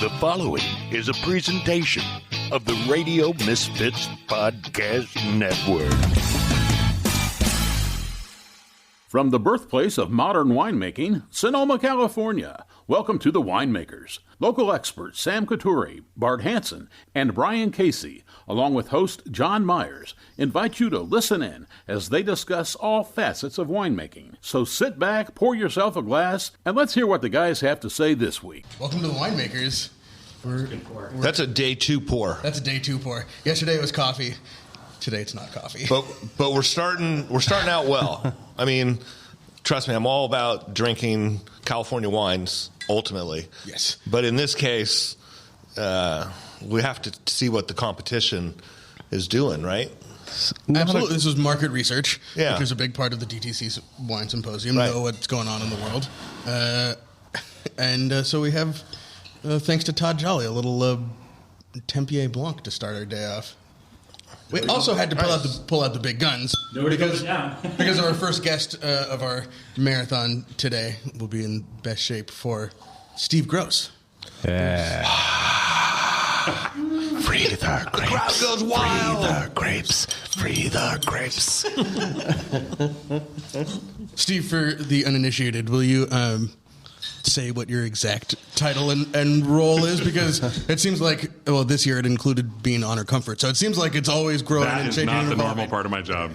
The following is a presentation of the Radio Misfits Podcast Network. From the birthplace of modern winemaking, Sonoma, California, welcome to the Winemakers. Local experts Sam Couture, Bart Hansen, and Brian Casey, along with host John Myers, invite you to listen in as they discuss all facets of winemaking. So sit back, pour yourself a glass, and let's hear what the guys have to say this week. Welcome to the Winemakers. That's a day two pour. That's a day two pour. Yesterday it was coffee. Today it's not coffee. But we're starting out well. I mean, trust me, I'm all about drinking California wines ultimately. Yes. But in this case, we have to see what the competition is doing, right? Absolutely. This was market research, Yeah. which is a big part of the DTC Wine Symposium. Right. Know what's going on in the world. So we have, thanks to Todd Jolly, a little Tempier Blanc to start our day off. We also had to pull out the big guns because our first guest of our marathon today will be in best shape for Steve Gross. Yeah. Free the grapes. The crowd goes wild. Free the grapes. Steve, for the uninitiated, will you say what your exact title and role is? Because it seems like, well, this year it included being honor comfort, so it seems like it's always growing and changing. That is not and the evolving. normal part of my job.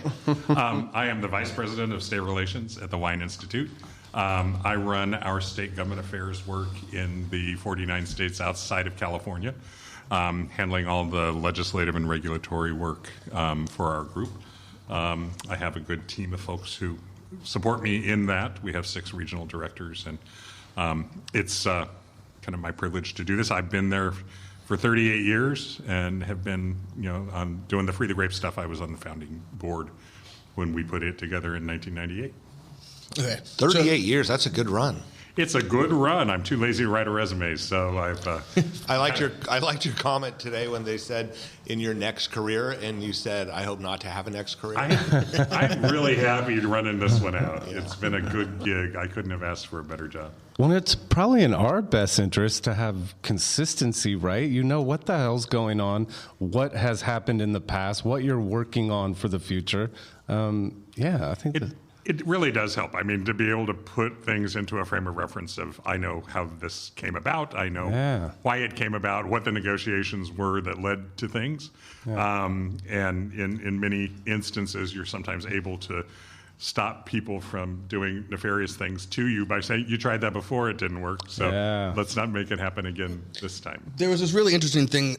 I am the Vice President of State Relations at the Wine Institute. I run our state government affairs work in the 49 states outside of California, handling all the legislative and regulatory work for our group. I have a good team of folks who support me in that. We have 6 regional directors, and it's kind of my privilege to do this. I've been there for 38 years and have been, doing the Free the Grape stuff. I was on the founding board when we put it together in 1998. Okay. 38 years, that's a good run. It's a good run. I'm too lazy to write a resume, so I've. I liked your comment today when they said in your next career, and you said, "I hope not to have a next career." I'm really happy running this one out. Yeah. It's been a good gig. I couldn't have asked for a better job. Well, it's probably in our best interest to have consistency, right? You know what the hell's going on, what has happened in the past, what you're working on for the future. I think It really does help. I mean, to be able to put things into a frame of reference of, I know how this came about, I know why it came about, what the negotiations were that led to things. Yeah. And in many instances, you're sometimes able to stop people from doing nefarious things to you by saying, you tried that before, it didn't work, so let's not make it happen again this time. There was this really interesting thing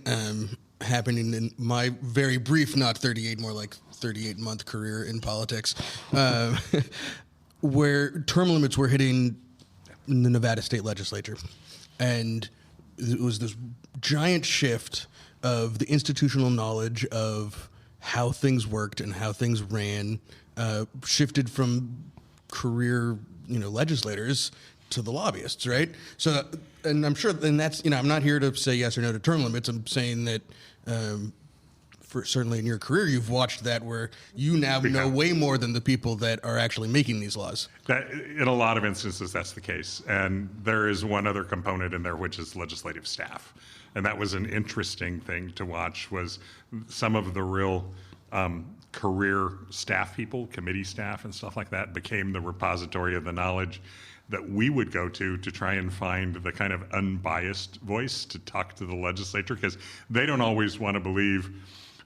happening in my very brief, not 38, more like 38-month career in politics, where term limits were hitting the Nevada state legislature. And it was this giant shift of the institutional knowledge of how things worked and how things ran, shifted from career, legislators to the lobbyists, right? So, and I'm sure, and that's, I'm not here to say yes or no to term limits. I'm saying that for certainly in your career, you've watched that where you now know way more than the people that are actually making these laws. That, in a lot of instances, that's the case. And there is one other component in there, which is legislative staff. And that was an interesting thing to watch, was some of the real career staff people, committee staff and stuff like that, became the repository of the knowledge that we would go to try and find the kind of unbiased voice to talk to the legislature, because they don't always want to believe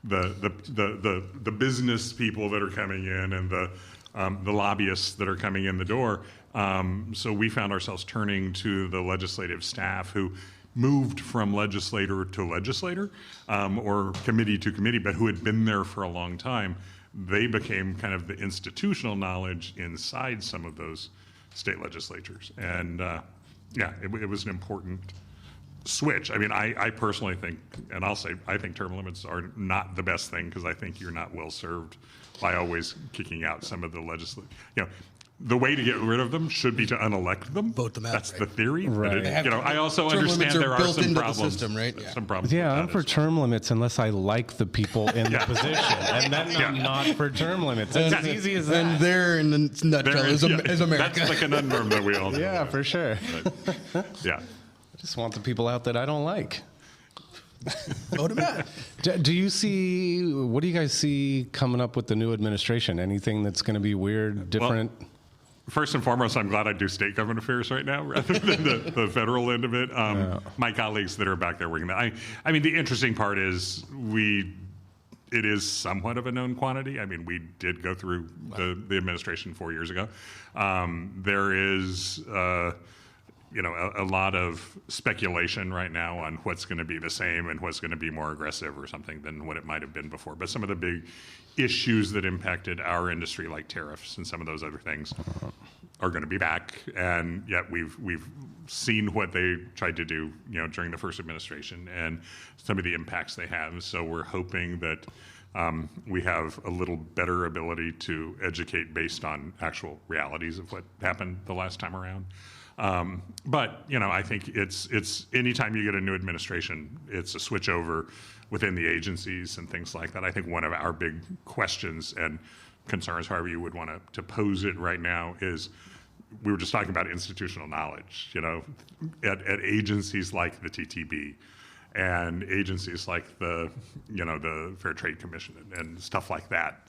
the business people that are coming in and the lobbyists that are coming in the door. So we found ourselves turning to the legislative staff who moved from legislator to legislator or committee to committee, but who had been there for a long time. They became kind of the institutional knowledge inside some of those state legislatures. And it was an important switch. I mean, I personally think, and I'll say, I think term limits are not the best thing, because I think you're not well served by always kicking out some of the legislative. The way to get rid of them should be to unelect them. Vote them out. That's right? the theory. Right. I also term understand limits there are built some into problems. The system, right? Yeah. Some problems. Yeah, with I'm that for as well. term limits unless I like the people in the position. And then I'm not for term limits. It's as easy as that. And there in the nutshell is America. That's the conundrum that we all know. Yeah, for sure. Yeah. I just want the people out that I don't like. Vote him out. What do you guys see coming up with the new administration? Anything that's going to be weird, different? Well, first and foremost, I'm glad I do state government affairs right now rather than the federal end of it. My colleagues that are back there working that. I mean, the interesting part is it is somewhat of a known quantity. I mean, we did go through the administration 4 years ago. There is a lot of speculation right now on what's going to be the same and what's going to be more aggressive or something than what it might have been before. But some of the big issues that impacted our industry, like tariffs and some of those other things, are going to be back. And yet we've seen what they tried to do, during the first administration and some of the impacts they have. So we're hoping that we have a little better ability to educate based on actual realities of what happened the last time around. But I think it's anytime you get a new administration, it's a switch over within the agencies and things like that. I think one of our big questions and concerns, however you would want to pose it right now, is we were just talking about institutional knowledge, at agencies like the TTB and agencies like the Fair Trade Commission and stuff like that,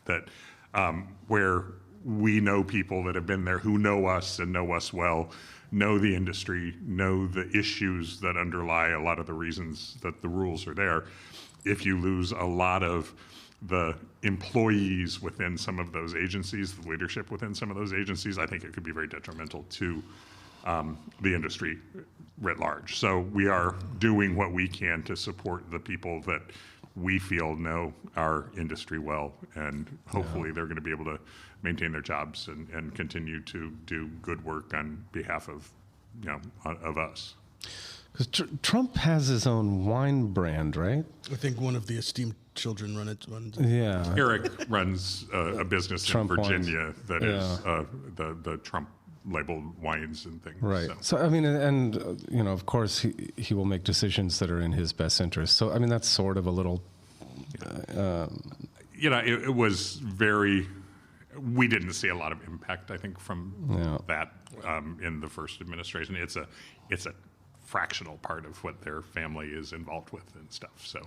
where we know people that have been there who know us and know us well, know the industry, know the issues that underlie a lot of the reasons that the rules are there. If you lose a lot of the employees within some of those agencies, the leadership within some of those agencies, I think it could be very detrimental to the industry writ large. So we are doing what we can to support the people that we feel know our industry well, and hopefully they're going to be able to maintain their jobs and continue to do good work on behalf of of us. Because Trump has his own wine brand, right? I think one of the esteemed children runs it. Yeah. Eric runs a business Trump in Virginia wines. that is the Trump labeled wines and things. Right. So I mean, and of course, he will make decisions that are in his best interest. So I mean, that's sort of a little. It was very. We didn't see a lot of impact, I think, from that in the first administration. It's a fractional part of what their family is involved with and stuff. So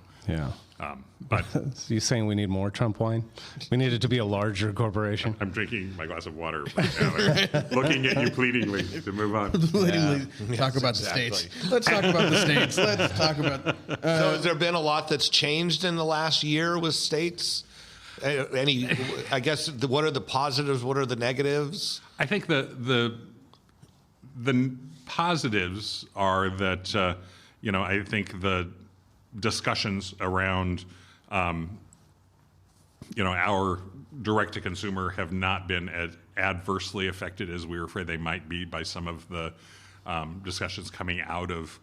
but so you saying we need more Trump wine? We need it to be a larger corporation. I'm drinking my glass of water right now, looking at you pleadingly to move on. Talk about the states. Let's talk about the states. Let's talk about. So has there been a lot that's changed in the last year with states? I guess, what are the positives? What are the negatives? I think the positives are that I think the discussions around our direct to consumer have not been as adversely affected as we were afraid they might be by some of the discussions coming out of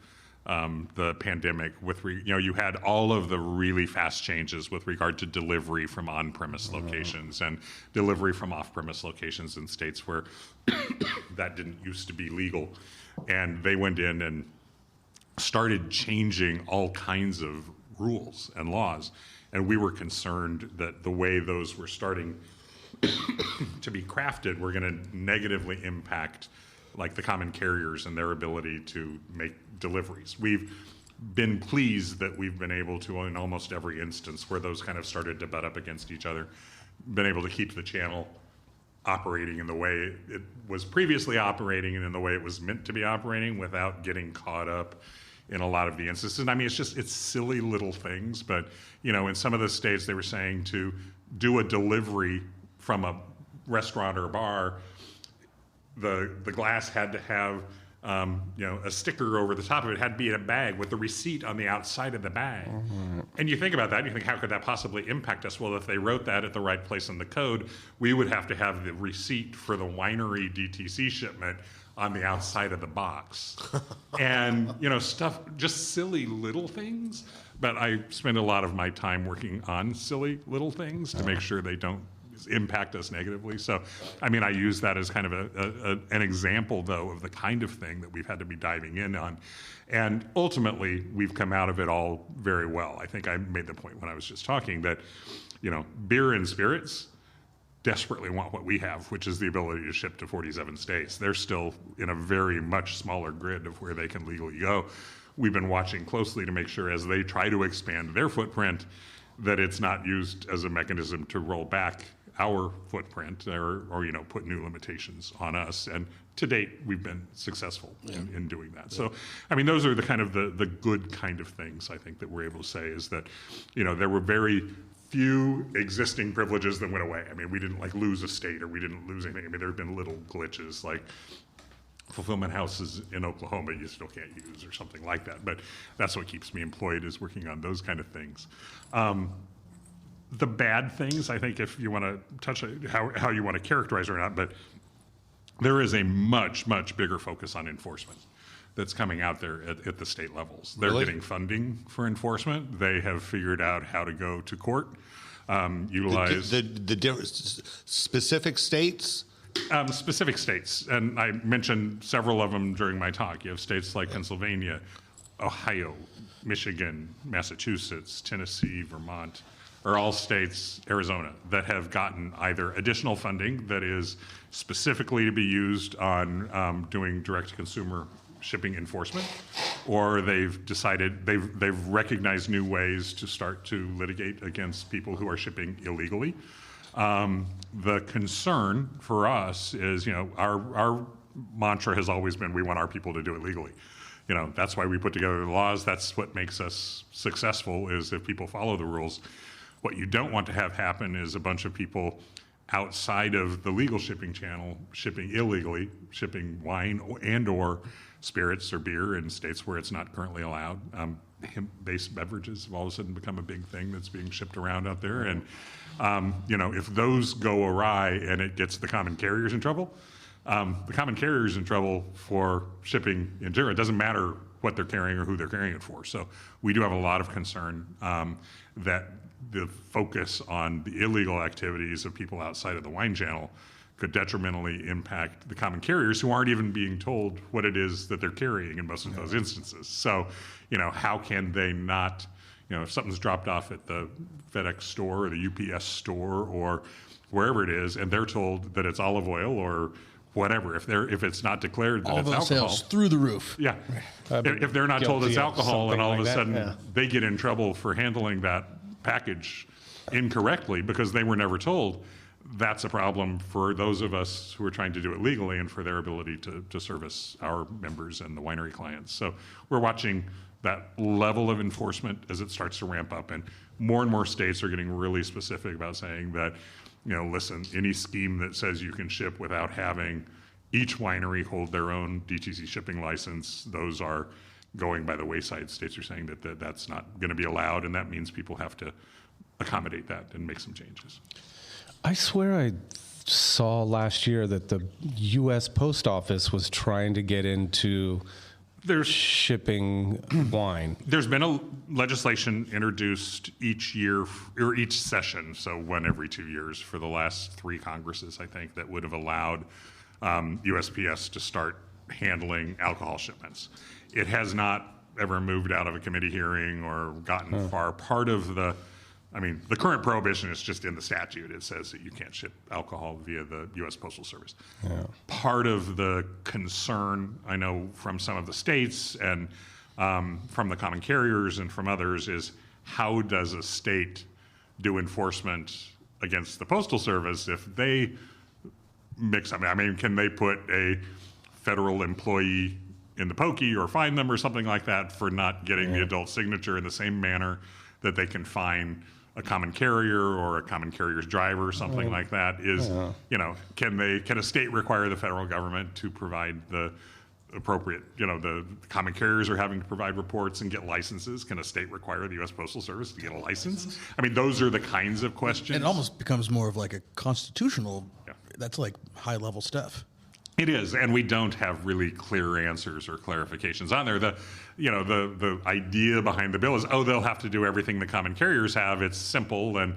the pandemic. You had all of the really fast changes with regard to delivery from on-premise locations and delivery from off-premise locations in states where that didn't used to be legal. And they went in and started changing all kinds of rules and laws. And we were concerned that the way those were starting to be crafted were going to negatively impact like the common carriers and their ability to make deliveries. We've been pleased that we've been able to, in almost every instance where those kind of started to butt up against each other, been able to keep the channel operating in the way it was previously operating and in the way it was meant to be operating without getting caught up in a lot of the instances. And I mean, it's silly little things, but in some of the states they were saying to do a delivery from a restaurant or a bar, the glass had to have a sticker over the top of it. It had to be in a bag with the receipt on the outside of the bag. Mm-hmm. And you think about that, and you think, how could that possibly impact us? Well, if they wrote that at the right place in the code, we would have to have the receipt for the winery DTC shipment on the outside of the box. And, stuff, just silly little things. But I spend a lot of my time working on silly little things to make sure they don't impact us negatively. So, I mean, I use that as kind of an example, though, of the kind of thing that we've had to be diving in on. And ultimately, we've come out of it all very well. I think I made the point when I was just talking that, beer and spirits desperately want what we have, which is the ability to ship to 47 states. They're still in a very much smaller grid of where they can legally go. We've been watching closely to make sure as they try to expand their footprint that it's not used as a mechanism to roll back our footprint or put new limitations on us. And to date, we've been successful in doing that. So, I mean, those are the kind of the good kind of things I think that we're able to say is that, there were very few existing privileges that went away. I mean, we didn't lose a state or we didn't lose anything. I mean, there have been little glitches like fulfillment houses in Oklahoma you still can't use or something like that. But that's what keeps me employed is working on those kind of things. The bad things, I think, if you want to touch how you want to characterize or not, but there is a much, much bigger focus on enforcement that's coming out there at the state levels. They're getting funding for enforcement. They have figured out how to go to court, utilize the specific states. Specific states, and I mentioned several of them during my talk. You have states like Pennsylvania, Ohio, Michigan, Massachusetts, Tennessee, Vermont, are all states, Arizona, that have gotten either additional funding that is specifically to be used on doing direct-to-consumer shipping enforcement, or they've decided they've recognized new ways to start to litigate against people who are shipping illegally. The concern for us is, our mantra has always been we want our people to do it legally. That's why we put together the laws. That's what makes us successful is if people follow the rules. What you don't want to have happen is a bunch of people outside of the legal shipping channel shipping illegally, shipping wine and or spirits or beer in states where it's not currently allowed. Hemp-based beverages have all of a sudden become a big thing that's being shipped around out there. And, if those go awry and it gets the common carriers in trouble, the common carriers in trouble for shipping in general. It doesn't matter what they're carrying or who they're carrying it for. So we do have a lot of concern that the focus on the illegal activities of people outside of the wine channel could detrimentally impact the common carriers who aren't even being told what it is that they're carrying in most of those instances. So, how can they not, if something's dropped off at the FedEx store or the UPS store or wherever it is, and they're told that it's olive oil or whatever, if it's not declared that all it's those alcohol, sales through the roof. Yeah. If they're not told it's alcohol and all of a sudden they get in trouble for handling that package incorrectly because they were never told, that's a problem for those of us who are trying to do it legally and for their ability to service our members and the winery clients. So we're watching that level of enforcement as it starts to ramp up, and more states are getting really specific about saying that, listen, any scheme that says you can ship without having each winery hold their own DTC shipping license, those are going by the wayside. States are saying that that's not going to be allowed, and that means people have to accommodate that and make some changes. I swear I saw last year that the U.S. Post Office was trying to get into shipping wine. There's been a legislation introduced each year or each session, so one every 2 years for the last 3 Congresses, I think, that would have allowed USPS to start handling alcohol shipments. It has not ever moved out of a committee hearing or gotten far. Part of the current prohibition is just in the statute. It says that you can't ship alcohol via the U.S. Postal Service. Yeah. Part of the concern, I know from some of the states and from the common carriers and from others, is how does a state do enforcement against the Postal Service if they mix up? I mean, can they put a federal employee in the pokey or fine them or something like that for not getting the adult signature in the same manner that they can fine a common carrier or a common carrier's driver or something like that? Is, can a state require the federal government to provide the appropriate, the common carriers are having to provide reports and get licenses. Can a state require the U.S. Postal Service to get a license? I mean, those are the kinds of questions. It almost becomes more of like a constitutional, that's like high level stuff. It is, and we don't have really clear answers or clarifications on there. The idea behind the bill is, they'll have to do everything the common carriers have. It's simple, and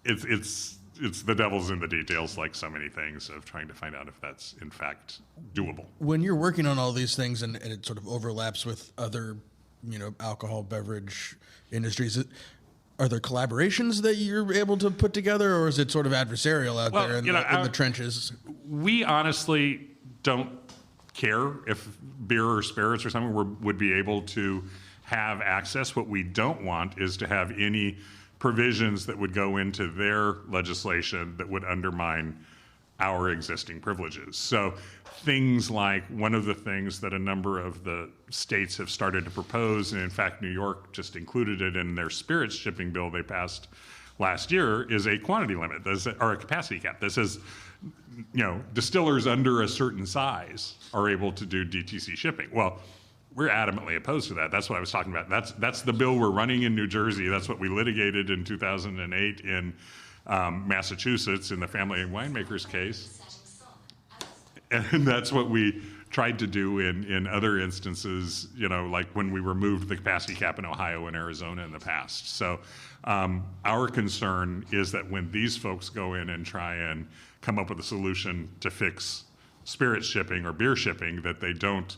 it's the devil's in the details, like so many things, of trying to find out if that's in fact doable. When you're working on all these things and it sort of overlaps with other, alcohol beverage industries, are there collaborations that you're able to put together, or is it sort of adversarial out there in the trenches? We honestly don't care if beer or spirits or something would be able to have access. What we don't want is to have any provisions that would go into their legislation that would undermine our existing privileges. So things like, one of the things that a number of the states have started to propose, and in fact New York just included it in their spirits shipping bill they passed last year, is a quantity limit, or a capacity cap that says, distillers under a certain size are able to do DTC shipping. Well, we're adamantly opposed to that. That's what I was talking about. That's the bill we're running in New Jersey. That's what we litigated in 2008 in Massachusetts in the family winemakers case. And that's what we tried to do in other instances, like when we removed the capacity cap in Ohio and Arizona in the past. So our concern is that when these folks go in and try and come up with a solution to fix spirit shipping or beer shipping, that they don't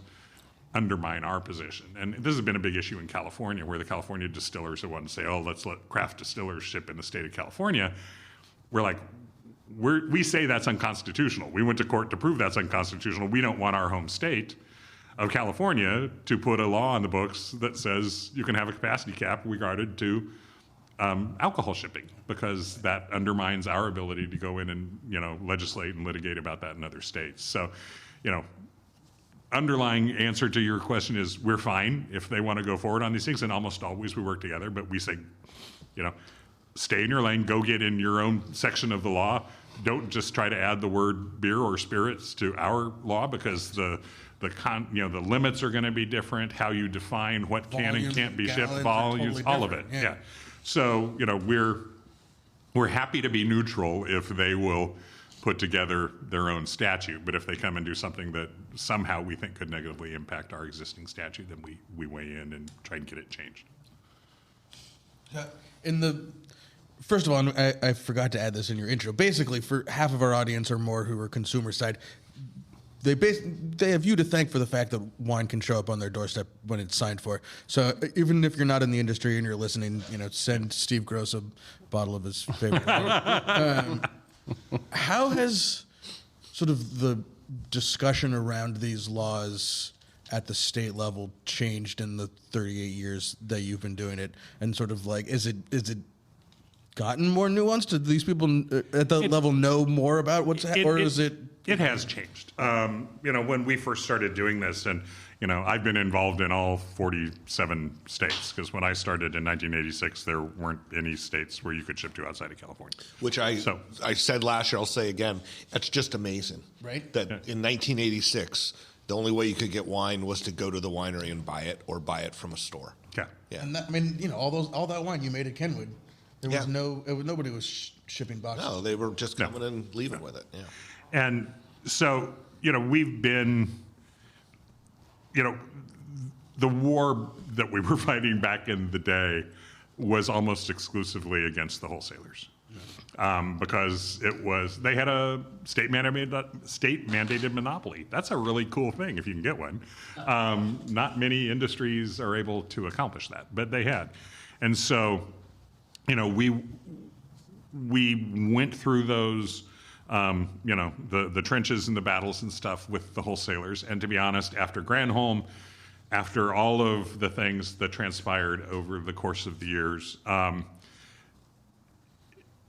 undermine our position. And this has been a big issue in California, where the California distillers are wanting to say, let's let craft distillers ship in the state of California. We're like, we say that's unconstitutional. We went to court to prove that's unconstitutional. We don't want our home state of California to put a law on the books that says you can have a capacity cap regarded to alcohol shipping, because that undermines our ability to go in and legislate and litigate about that in other states. So, underlying answer to your question is we're fine if they want to go forward on these things, and almost always we work together. But we say, stay in your lane, go get in your own section of the law. Don't just try to add the word beer or spirits to our law, because the limits are going to be different. How you define what can and can't be shipped, volumes, totally all of it. Yeah. So we're happy to be neutral if they will put together their own statute. But if they come and do something that somehow we think could negatively impact our existing statute, then we weigh in and try and get it changed. First of all, I forgot to add this in your intro. Basically, for half of our audience or more who are consumer side, they have you to thank for the fact that wine can show up on their doorstep when it's signed for. So even if you're not in the industry and you're listening, send Steve Gross a bottle of his favorite wine. How has sort of the discussion around these laws at the state level changed in the 38 years that you've been doing it? And sort of like, is it gotten more nuanced? Do these people at that level know more about what's happening, or is it? It has changed. When we first started doing this, and I've been involved in all 47 states, because when I started in 1986, there weren't any states where you could ship to outside of California. Which I said last year, I'll say again, that's just amazing. Right. That in 1986, the only way you could get wine was to go to the winery and buy it, or buy it from a store. Yeah. And all that wine you made at Kenwood, there was nobody was shipping boxes. No, they were just coming and leaving with it. Yeah. And so, we've been, the war that we were fighting back in the day was almost exclusively against the wholesalers. Because they had a state mandated monopoly. That's a really cool thing if you can get one. Not many industries are able to accomplish that, but they had. And so, we went through those, the trenches and the battles and stuff with the wholesalers. And to be honest, after Granholm, after all of the things that transpired over the course of the years,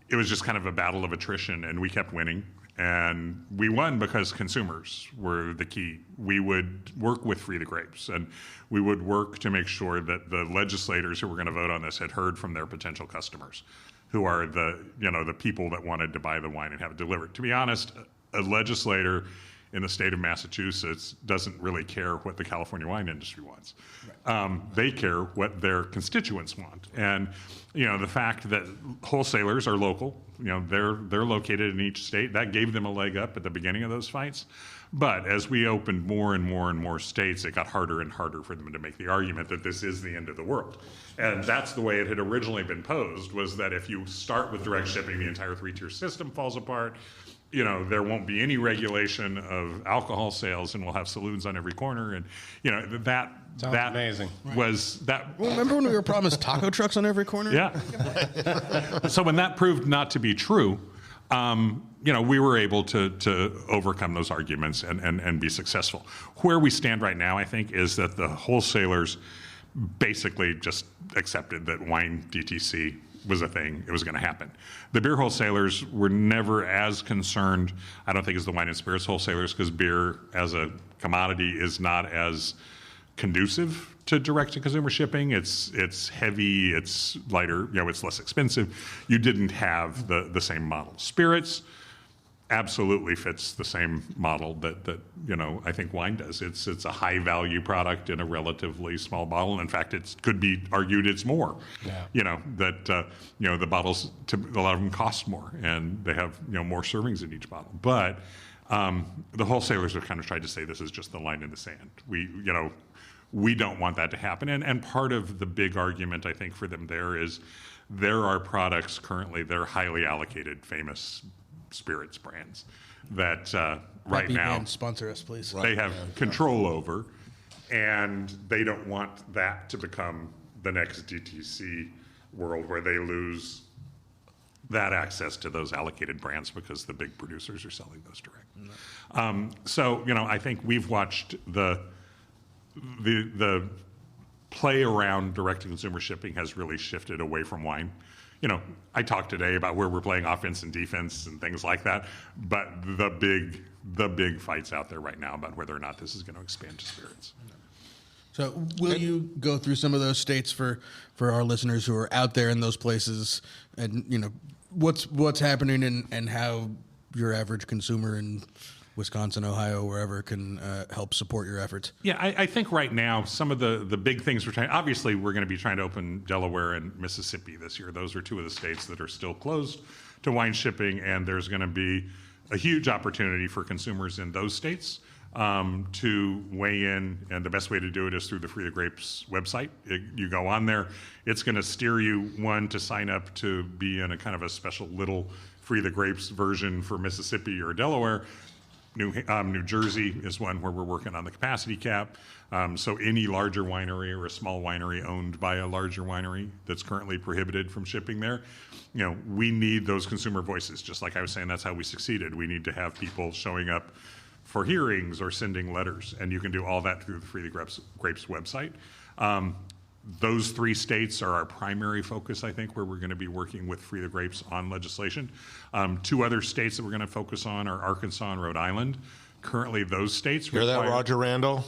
it was just kind of a battle of attrition, and we kept winning. And we won because consumers were the key. We would work with Free the Grapes, and we would work to make sure that the legislators who were going to vote on this had heard from their potential customers, who are the people that wanted to buy the wine and have it delivered. To be honest, a legislator in the state of Massachusetts doesn't really care what the California wine industry wants. Right. They care what their constituents want. And the fact that wholesalers are local, they're located in each state, that gave them a leg up at the beginning of those fights. But as we opened more and more and more states, it got harder and harder for them to make the argument that this is the end of the world. And that's the way it had originally been posed, was that if you start with direct shipping, the entire three-tier system falls apart. there won't be any regulation of alcohol sales, and we'll have saloons on every corner, and that amazing. Was that. Well, remember when we were promised taco trucks on every corner? Yeah. So when that proved not to be true, we were able to overcome those arguments and be successful. Where we stand right now, I think, is that the wholesalers basically just accepted that wine DTC was a thing. It was going to happen. The beer wholesalers were never as concerned, I don't think, as the wine and spirits wholesalers, because beer as a commodity is not as conducive to direct-to-consumer shipping. It's heavy, it's lighter, it's less expensive. You didn't have the same model. Spirits absolutely fits the same model that I think wine does. It's a high-value product in a relatively small bottle. In fact, it could be argued it's more. Yeah. The bottles, a lot of them cost more, and they have more servings in each bottle. But the wholesalers have kind of tried to say this is just the line in the sand. We don't want that to happen. And part of the big argument, I think, for them there are products currently that are highly allocated, famous spirits brands that right now sponsor us, please. They have control over, and they don't want that to become the next DTC world where they lose that access to those allocated brands because the big producers are selling those direct. So I think we've watched the play around direct-to-consumer shipping has really shifted away from wine. I talked today about where we're playing offense and defense and things like that, but the big fights out there right now about whether or not this is going to expand to spirits. So will you go through some of those states for our listeners who are out there in those places, and what's happening and how your average consumer in Wisconsin, Ohio, wherever can help support your efforts? Yeah, I think right now some of the big things we're trying. Obviously, we're going to be trying to open Delaware and Mississippi this year. Those are two of the states that are still closed to wine shipping, and there's going to be a huge opportunity for consumers in those states to weigh in. And the best way to do it is through the Free the Grapes website. You go on there; it's going to steer you to sign up to be in a kind of a special little Free the Grapes version for Mississippi or Delaware. New Jersey is one where we're working on the capacity cap. So any larger winery or a small winery owned by a larger winery that's currently prohibited from shipping there, we need those consumer voices. Just like I was saying, that's how we succeeded. We need to have people showing up for hearings or sending letters, and you can do all that through the Free the Grapes website. Those three states are our primary focus, I think, where we're going to be working with Free the Grapes on legislation. Two other states that we're going to focus on are Arkansas and Rhode Island. Currently, those states require... Hear that, Roger Randall?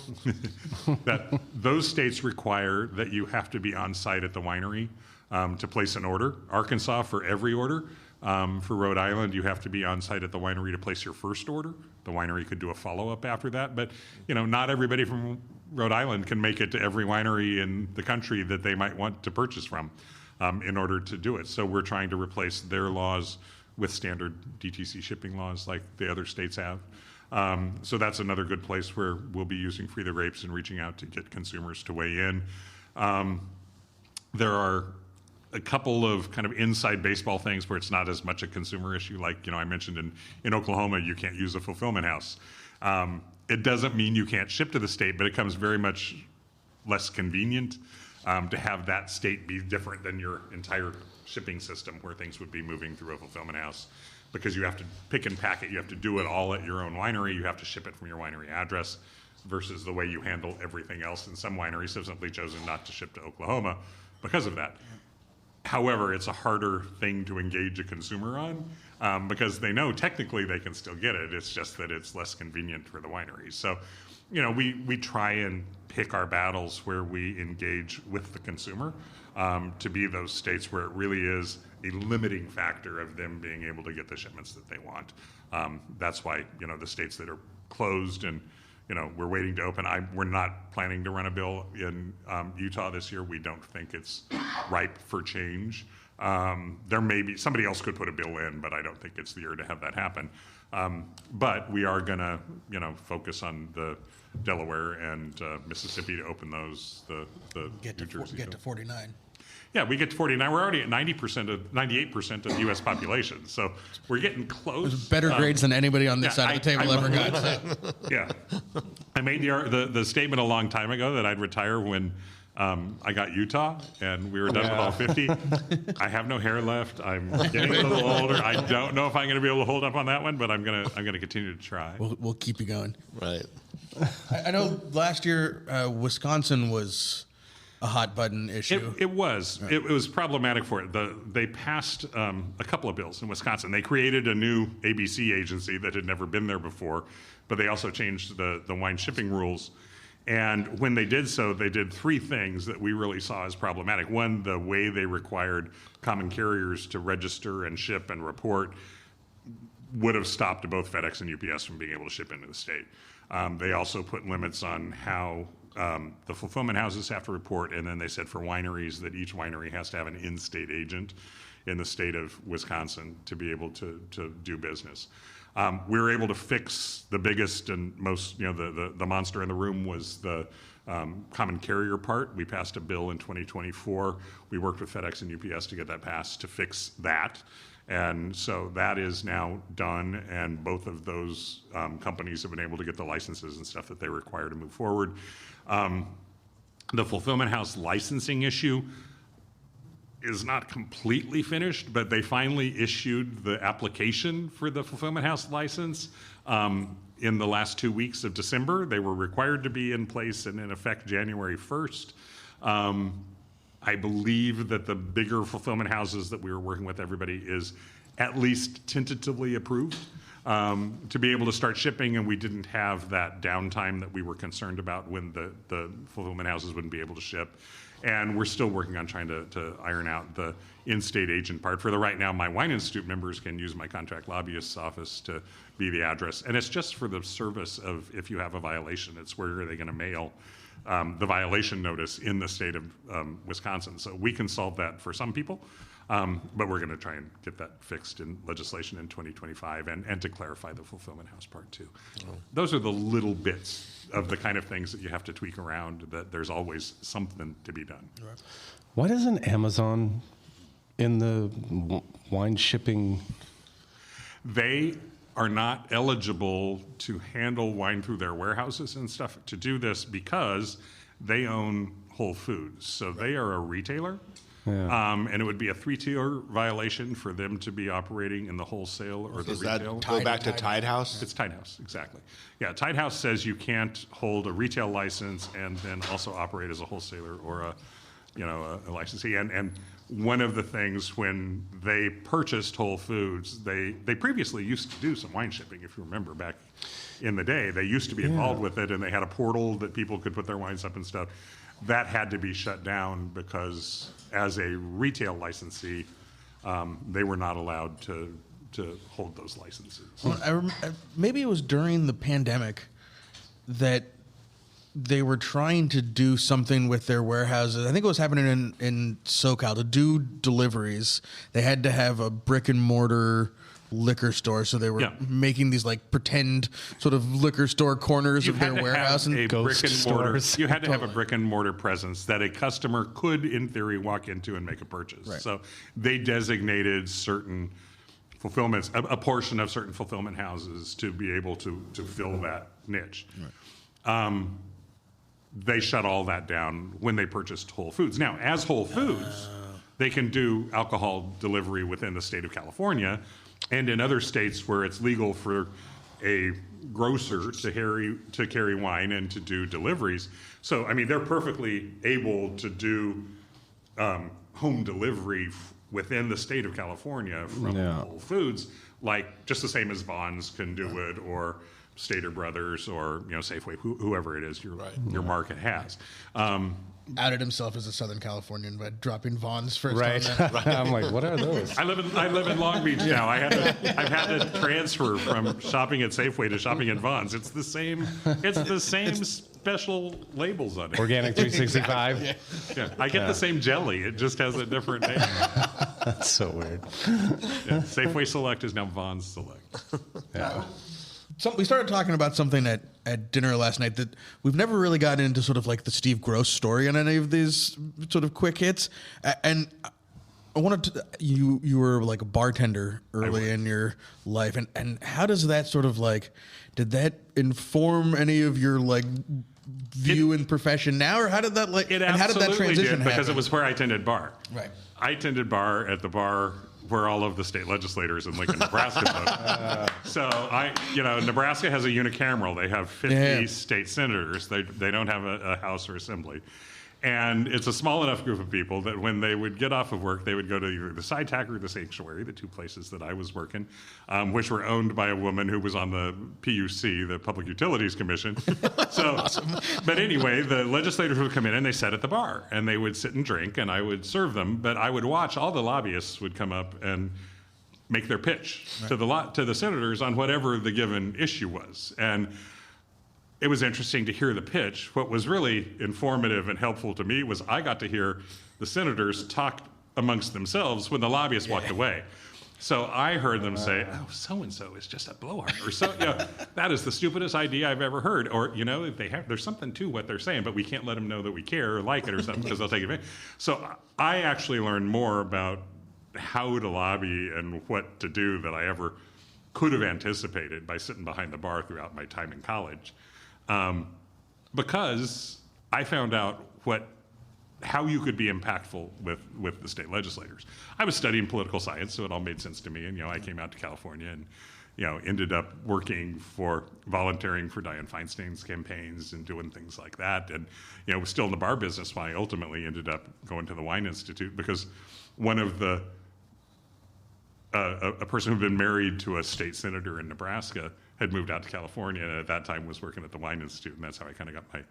Those states require that you have to be on site at the winery to place an order. Arkansas, for every order. For Rhode Island, you have to be on site at the winery to place your first order. The winery could do a follow-up after that. But, not everybody from Rhode Island can make it to every winery in the country that they might want to purchase from in order to do it. So we're trying to replace their laws with standard DTC shipping laws like the other states have. So that's another good place where we'll be using Free the Grapes and reaching out to get consumers to weigh in. There are a couple of kind of inside baseball things where it's not as much a consumer issue. Like, I mentioned in Oklahoma, you can't use a fulfillment house. It doesn't mean you can't ship to the state, but it becomes very much less convenient to have that state be different than your entire shipping system where things would be moving through a fulfillment house, because you have to pick and pack it. You have to do it all at your own winery. You have to ship it from your winery address versus the way you handle everything else. And some wineries have simply chosen not to ship to Oklahoma because of that. However, it's a harder thing to engage a consumer on because they know technically they can still get it. It's just that it's less convenient for the wineries. So, we try and pick our battles where we engage with the consumer to be those states where it really is a limiting factor of them being able to get the shipments that they want. That's why, the states that are closed and we're waiting to open. We're not planning to run a bill in Utah this year. We don't think it's ripe for change. There may be, somebody else could put a bill in, but I don't think it's the year to have that happen. But we are going to, focus on the Delaware and Mississippi to open those, the Get New Jersey. to 49. Yeah, we get to 49. We're already at 98% of the U.S. population. So we're getting close. Better grades than anybody on this side of the table ever got. Yeah. I made the statement a long time ago that I'd retire when I got Utah and we were done with all 50. I have no hair left. I'm getting a little older. I don't know if I'm going to be able to hold up on that one, but I'm going to continue to try. We'll keep you going. Right. I know last year Wisconsin was a hot button issue. It was. Right. It was problematic for it. They passed a couple of bills in Wisconsin. They created a new ABC agency that had never been there before, but they also changed the wine shipping rules. And when they did so, they did three things that we really saw as problematic. One, the way they required common carriers to register and ship and report would have stopped both FedEx and UPS from being able to ship into the state. They also put limits on how the fulfillment houses have to report, and then they said for wineries that each winery has to have an in-state agent in the state of Wisconsin to be able to do business. We were able to fix the biggest and most, the monster in the room was the common carrier part. We passed a bill in 2024. We worked with FedEx and UPS to get that passed to fix that. And so that is now done, and both of those companies have been able to get the licenses and stuff that they require to move forward. The fulfillment house licensing issue is not completely finished, but they finally issued the application for the fulfillment house license in the last 2 weeks of December. They were required to be in place and in effect January 1st. I believe that the bigger fulfillment houses that we were working with, everybody is at least tentatively approved to be able to start shipping, and we didn't have that downtime that we were concerned about when the fulfillment houses wouldn't be able to ship. And we're still working on trying to iron out the in-state agent part. For the right now, my Wine Institute members can use my contract lobbyist's office to be the address. And it's just for the service of if you have a violation, it's where are they going to mail the violation notice in the state of Wisconsin. So we can solve that for some people, but we're going to try and get that fixed in legislation in 2025 and to clarify the fulfillment house part too. Those are the little bits of the kind of things that you have to tweak around, that there's always something to be done. Right. Why doesn't Amazon in the wine shipping? They are not eligible to handle wine through their warehouses and stuff to do this because they own Whole Foods. So they are a retailer. Yeah. And it would be a 3-tier violation for them to be operating in the wholesale or the retail. Does that go back to Tide House? It's Tide House, exactly. Yeah, Tide House says you can't hold a retail license and then also operate as a wholesaler or a licensee. And one of the things when they purchased Whole Foods, they previously used to do some wine shipping, if you remember back in the day. They used to be involved with it, and they had a portal that people could put their wines up and stuff. That had to be shut down because as a retail licensee, they were not allowed to hold those licenses. Well, maybe it was during the pandemic that they were trying to do something with their warehouses. I think it was happening in SoCal to do deliveries. They had to have a brick and mortar liquor store, so they were making these like pretend sort of liquor store corners of their warehouse and brick and mortar. You had to have a brick and mortar presence that a customer could, in theory, walk into and make a purchase. Right. So they designated certain fulfillments, a portion of certain fulfillment houses to be able to fill that niche. Right. They shut all that down when they purchased Whole Foods. Now, as Whole Foods, they can do alcohol delivery within the state of California, and in other states where it's legal for a grocer to carry wine and to do deliveries. So, I mean, they're perfectly able to do home delivery within the state of California from Whole Foods, like just the same as Vons can do it, or Stater Brothers, or Safeway, whoever it is your market has. Outed himself as a Southern Californian by dropping Vons first. Right. I'm like, what are those? I live in Long Beach now. I've had to transfer from shopping at Safeway to shopping at Vons. It's the same special labels on it. Organic 365. Yeah. I get the same jelly. It just has a different name. That's so weird. Yeah. Safeway Select is now Vons Select. Yeah. we started talking about something at dinner last night that we've never really gotten into, sort of like the Steve Gross story on any of these sort of quick hits. And I wanted to, you were like a bartender early in your life. And how does that sort of like, did that inform any of your like view in profession now, or how did that like, It and how did that absolutely transition did, because happen? it was where I tended bar. Right. I tended bar at the bar where all of the state legislators in Lincoln, Nebraska voted. So Nebraska has a unicameral. They have 50 state senators. They don't have a House or Assembly. And it's a small enough group of people that when they would get off of work, they would go to either the Side Tack or the Sanctuary, the two places that I was working, which were owned by a woman who was on the PUC, the Public Utilities Commission. So, awesome. But anyway, the legislators would come in and they sat at the bar and they would sit and drink and I would serve them. But I would watch all the lobbyists would come up and make their pitch to the senators on whatever the given issue was. And it was interesting to hear the pitch. What was really informative and helpful to me was I got to hear the senators talk amongst themselves when the lobbyists walked away. So I heard them say, "Oh, so-and-so is just a blowhard," or "So, that is the stupidest idea I've ever heard," or there's something to what they're saying, but we can't let them know that we care or like it or something because they'll take advantage. So I actually learned more about how to lobby and what to do than I ever could have anticipated by sitting behind the bar throughout my time in college. Because I found out how you could be impactful with the state legislators. I was studying political science, so it all made sense to me. And I came out to California and ended up volunteering for Dianne Feinstein's campaigns and doing things like that. And was still in the bar business when I ultimately ended up going to the Wine Institute, because one of the a person who'd been married to a state senator in Nebraska had moved out to California, and at that time was working at the Wine Institute, and that's how I kind of got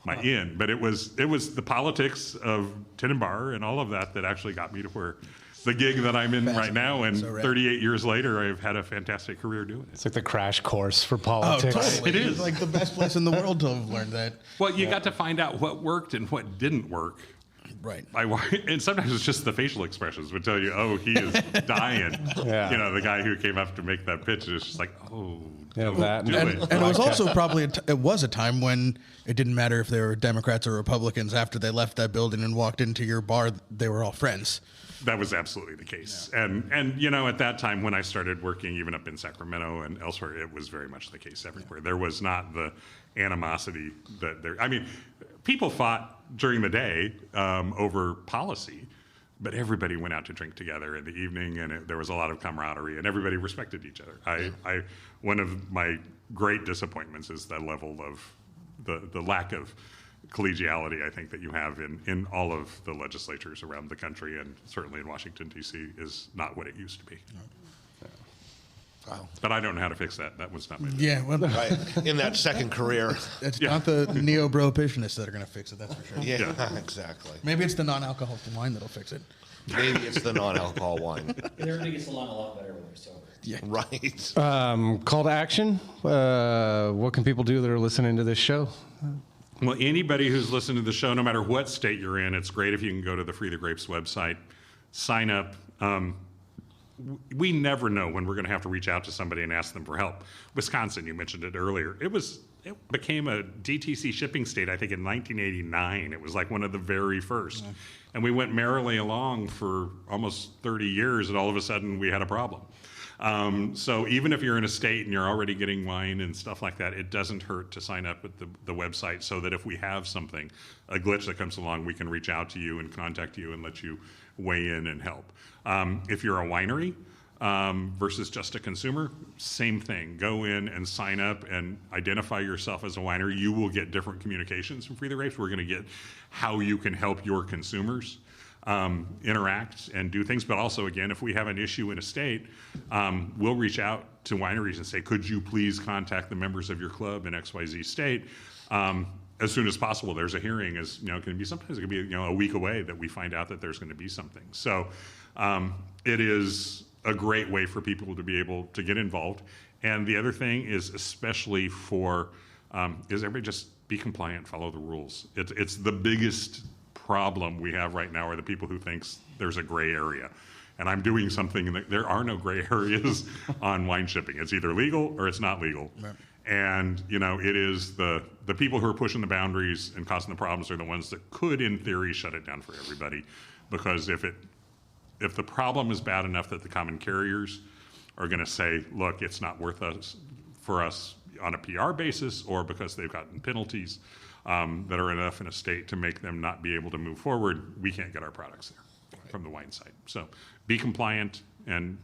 my in. But it was the politics of tin and bar and all of that actually got me to where the gig that I'm in right now, and 38 years later, I've had a fantastic career doing it. It's like the crash course for politics. Oh, totally. It is. It's like the best place in the world to have learned that. Well, you got to find out what worked and what didn't work. Right. And sometimes it's just the facial expressions would tell you, oh, he is dying. The guy who came up to make that pitch is just like, oh, and it was also probably it was a time when it didn't matter if they were Democrats or Republicans. After they left that building and walked into your bar, they were all friends. That was absolutely the case. Yeah. And at that time when I started working even up in Sacramento and elsewhere, it was very much the case everywhere. There was not the animosity that there. I mean, people fought during the day over policy, but everybody went out to drink together in the evening, and there was a lot of camaraderie, and everybody respected each other. One of my great disappointments is the level of the lack of collegiality, I think, that you have in all of the legislatures around the country, and certainly in Washington, D.C., is not what it used to be. Wow. But I don't know how to fix that. That was not my right. In that second career. It's not the neo-prohibitionists that are going to fix it, that's for sure. Yeah, exactly. Maybe it's the non-alcoholic wine that'll fix it. Maybe it's the non-alcohol wine. And everybody gets along a lot better when they're sober. Yeah. Right. Call to action. What can people do that are listening to this show? Well, anybody who's listening to the show, no matter what state you're in, it's great if you can go to the Free the Grapes website, sign up. We never know when we're going to have to reach out to somebody and ask them for help. Wisconsin, you mentioned it earlier. It became a DTC shipping state, I think, in 1989. It was like one of the very first. Yeah. And we went merrily along for almost 30 years, and all of a sudden we had a problem. So even if you're in a state and you're already getting wine and stuff like that, it doesn't hurt to sign up at the website so that if we have something, a glitch that comes along, we can reach out to you and contact you and let you weigh in and help. If you're a winery versus just a consumer, same thing. Go in and sign up and identify yourself as a winery. You will get different communications from Free the Grapes. We're going to get how you can help your consumers interact and do things. But also, again, if we have an issue in a state, we'll reach out to wineries and say, could you please contact the members of your club in XYZ state? As soon as possible. There's a hearing, sometimes it can be a week away that we find out that there's going to be something. So it is a great way for people to be able to get involved. And the other thing is, especially is everybody just be compliant, follow the rules. It's the biggest problem we have right now are the people who thinks there's a gray area. And I'm doing something that there are no gray areas on wine shipping. It's either legal or it's not legal. Right. And, it is the people who are pushing the boundaries and causing the problems are the ones that could, in theory, shut it down for everybody. Because if the problem is bad enough that the common carriers are going to say, look, it's not worth us for us on a PR basis, or because they've gotten penalties that are enough in a state to make them not be able to move forward, we can't get our products there from the wine side. So be compliant and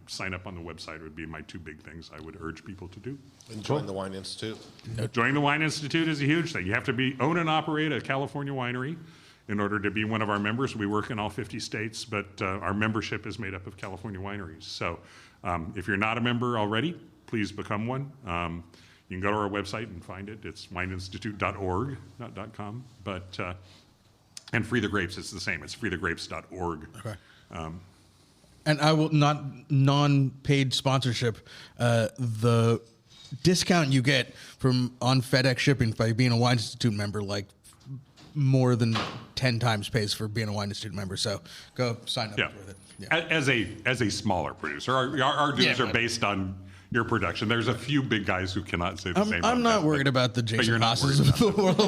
sign up on the website would be my two big things I would urge people to do. And join the Wine Institute. Joining the Wine Institute is a huge thing. You have to own and operate a California winery in order to be one of our members. We work in all 50 states, but our membership is made up of California wineries. So if you're not a member already, please become one. You can go to our website and find it. It's wineinstitute.org, not .com. But and Free the Grapes, it's the same. It's freethegrapes.org. Okay. And I will not non-paid sponsorship. The discount you get from on FedEx shipping by being a Wine Institute member, like more than 10 times pays for being a Wine Institute member. So go sign up with it. Yeah. As a smaller producer, our dues are based on your production. There's a few big guys who cannot say the same. I'm not worried about the Jason Haas's of the world.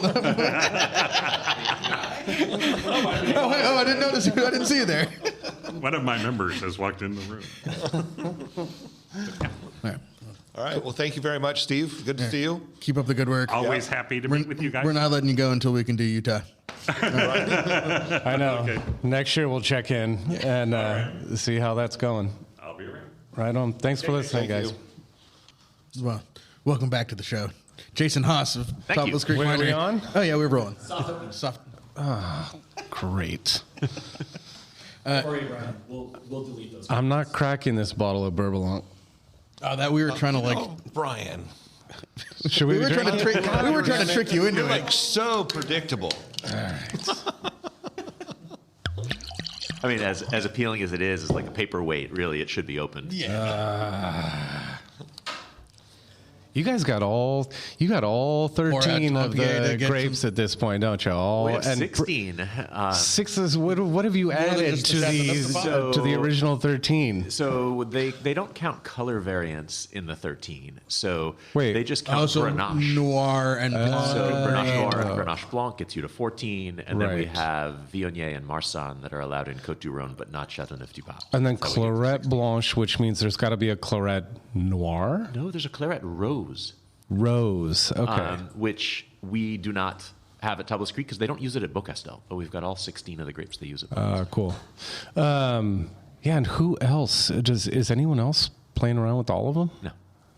I didn't notice you. I didn't see you there. One of my members has walked in the room. All right. Well, thank you very much, Steve. Good to see you. Keep up the good work. Always happy to meet with you guys. We're not letting you go until we can do Utah. I know. Okay. Next year we'll check in and see how that's going. I'll be around. Right on. Thanks for listening, guys. Well, welcome back to the show. Jason Haas of Tablas Creek Winery. Are we on? Oh, yeah, we're rolling. Soft. Great. Before you run, we'll delete those. I'm not cracking this bottle of Bourbon. Oh, that we were trying to Brian. Should we? We were trying to trick you into You're it. so predictable. All right. I mean, as appealing as it is, it's like a paperweight. Really, it should be opened. Yeah. You guys got all 13 of the grapes at this point, don't you? We have 16. Six is what have you added to the original 13? So they don't count color variants in the 13. So Wait. they just count Grenache. Noir and Blanc. So Grenache Noir and Grenache Blanc gets you to 14, and then we have Viognier and Marsanne that are allowed in Côte du Rhône, but not Châteauneuf-du-Pape. And then Claret Blanche, which means there's got to be a Claret Noir? No, there's a Claret Rose. Rose, okay. Which we do not have at Tablas Creek because they don't use it at Beaucastel, but we've got all 16 of the grapes they use at Beaucastel. Cool. And who else? Is anyone else playing around with all of them? No.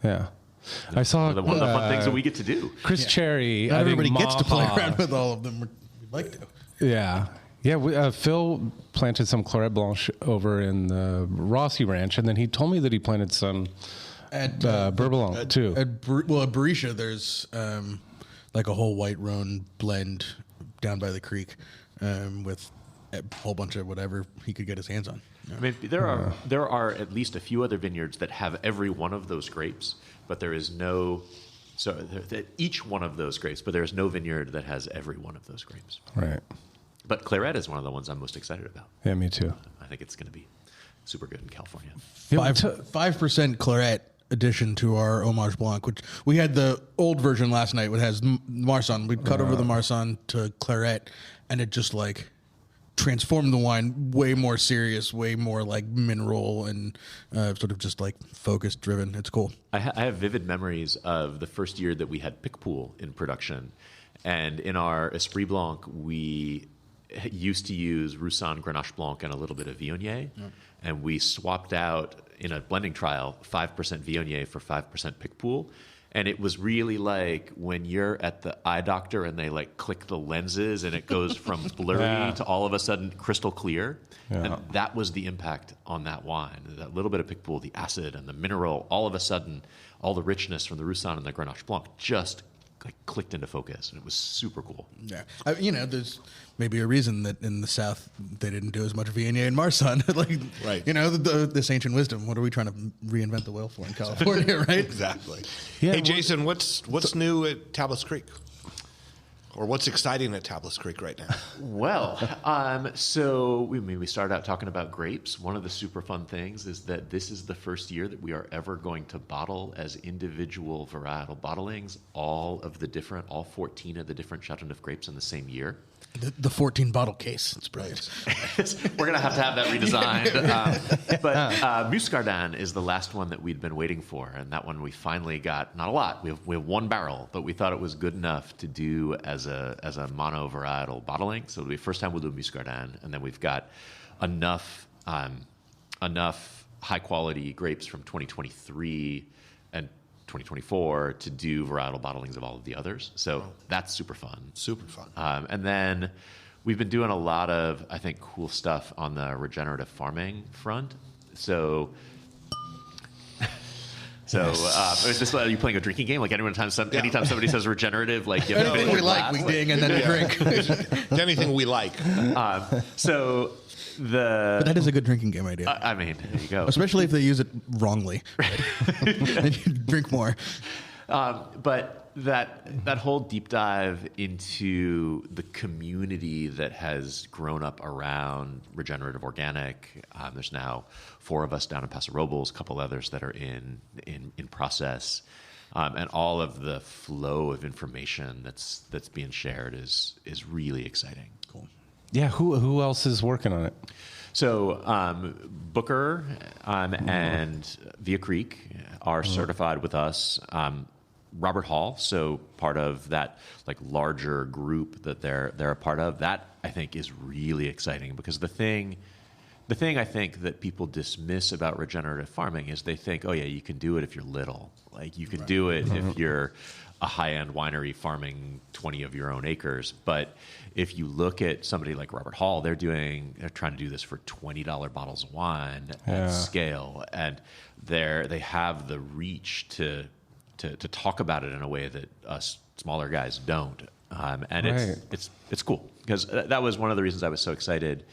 Yeah. I saw one of the fun things that we get to do. Chris Cherry. Not everybody gets to play around with all of them. We'd like to. Yeah. Yeah, Phil planted some Claret Blanche over in the Rossi Ranch, and then he told me that he planted some at Bourbon too. At Barisha, there's like a whole white Rhone blend down by the creek with a whole bunch of whatever he could get his hands on. Yeah. I mean, there are at least a few other vineyards that have every one of those grapes, but there is no. So each one of those grapes, but there is no vineyard that has every one of those grapes. Right. But Claret is one of the ones I'm most excited about. Yeah, me too. I think it's going to be super good in California. 5% Claret addition to our Homage Blanc, which we had the old version last night, which has Marsanne. We cut over the Marsanne to Claret, and it just like transformed the wine way more serious, way more like mineral and sort of just like focus driven. It's cool. I have vivid memories of the first year that we had Picpoul in production, and in our Esprit Blanc, we used to use Roussanne Grenache Blanc and a little bit of Viognier, and we swapped out in a blending trial 5% Viognier for 5% Picpoul. And it was really like when you're at the eye doctor and they like click the lenses and it goes from blurry to all of a sudden crystal clear. Yeah. And that was the impact on that wine. That little bit of Picpoul, the acid and the mineral, all of a sudden, all the richness from the Roussanne and the Grenache Blanc just like clicked into focus, and it was super cool. Yeah, there's maybe a reason that in the South they didn't do as much Viognier and Marsanne. This ancient wisdom. What are we trying to reinvent the wheel for in California, right? Exactly. Yeah, hey, Jason, what's new at Tablas Creek? or what's exciting at Tablas Creek right now? Well, so we started out talking about grapes. One of the super fun things is that this is the first year that we are ever going to bottle as individual varietal bottlings all 14 of the different Chateauneuf grapes in the same year. The 14 bottle case. It's brilliant. We're going to have that redesigned. But Muscardin is the last one that we'd been waiting for. And that one we finally got, not a lot. We have one barrel, but we thought it was good enough to do as a mono varietal bottling. So it'll be the first time we'll do Muscardin. And then we've got enough high quality grapes from 2023 and 2024 to do varietal bottlings of all of the others. So that's super fun. Super fun. And then we've been doing a lot of, I think, cool stuff on the regenerative farming front. So is this are you playing a drinking game? Like anytime somebody says regenerative, like you have to Anything we glass, like, we ding and then we drink. Anything we like. But that is a good drinking game idea. I mean, there you go. Especially if they use it wrongly. Then you drink more. But that whole deep dive into the community that has grown up around regenerative organic. There's now 4 of us down in Paso Robles, a couple others that are in process. And all of the flow of information that's being shared is really exciting. Cool. Yeah, who else is working on it? So Booker and Via Creek are certified with us. Robert Hall, so part of that like larger group that they're a part of. That I think is really exciting because the thing I think that people dismiss about regenerative farming is they think, oh yeah, you can do it if you're little. Like you can do it if you're a high-end winery farming 20 of your own acres. But if you look at somebody like Robert Hall, they're trying to do this for $20 bottles of wine at scale, and they have the reach to talk about it in a way that us smaller guys don't. And it's cool because that was one of the reasons I was so excited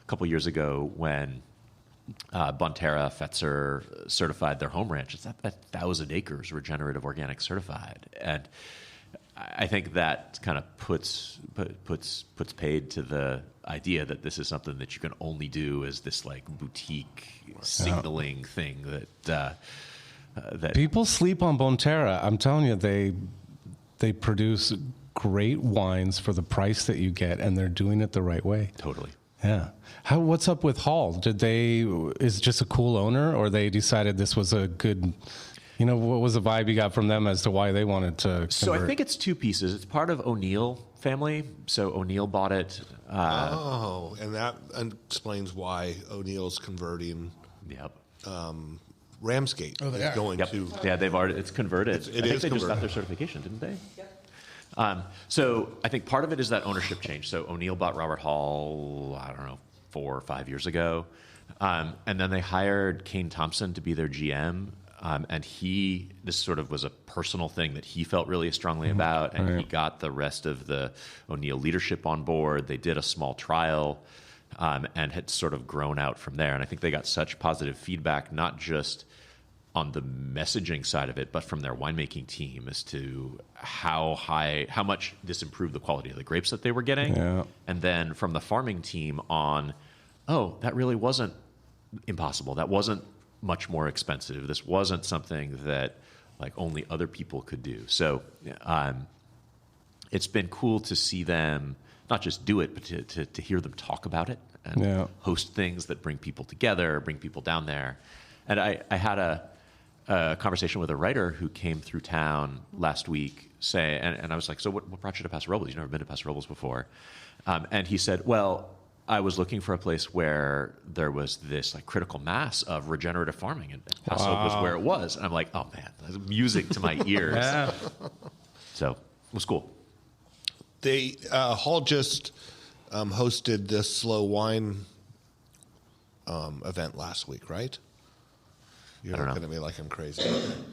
a couple years ago when Bonterra Fetzer certified their home ranch. It's at 1,000 acres regenerative organic certified. And I think that kind of puts paid to the idea that this is something that you can only do as this like boutique signaling thing that People sleep on Bonterra. I'm telling you, they produce great wines for the price that you get, and they're doing it the right way. Totally. Yeah. What's up with Hall? Is it just a cool owner, or they decided this was a good, what was the vibe you got from them as to why they wanted to convert? So I think it's 2 pieces. It's part of O'Neill family. So O'Neill bought it. And that explains why O'Neill's converting. Yep. Ramsgate is going to. Yeah, it's converted. I think they converted. just got their certification, didn't they? Yep. So I think part of it is that ownership change. So O'Neill bought Robert Hall, I don't know, 4 or 5 years ago. And then they hired Kane Thompson to be their GM. And this sort of was a personal thing that he felt really strongly about. And he got the rest of the O'Neill leadership on board. They did a small trial and had sort of grown out from there. And I think they got such positive feedback, not just on the messaging side of it, but from their winemaking team as to how much this improved the quality of the grapes that they were getting. Yeah. And then from the farming team on, that really wasn't impossible. That wasn't much more expensive. This wasn't something that like only other people could do. So it's been cool to see them not just do it, but to hear them talk about it and host things that bring people together, bring people down there. And I had a conversation with a writer who came through town last week and I was like, so what brought you to Paso Robles? You've never been to Paso Robles before. And he said, well, I was looking for a place where there was this like critical mass of regenerative farming, and Paso was where it was. And I'm like, oh man, that's music to my ears. So it was cool. They Hall just hosted this slow wine event last week, right? You're looking at me like I'm crazy.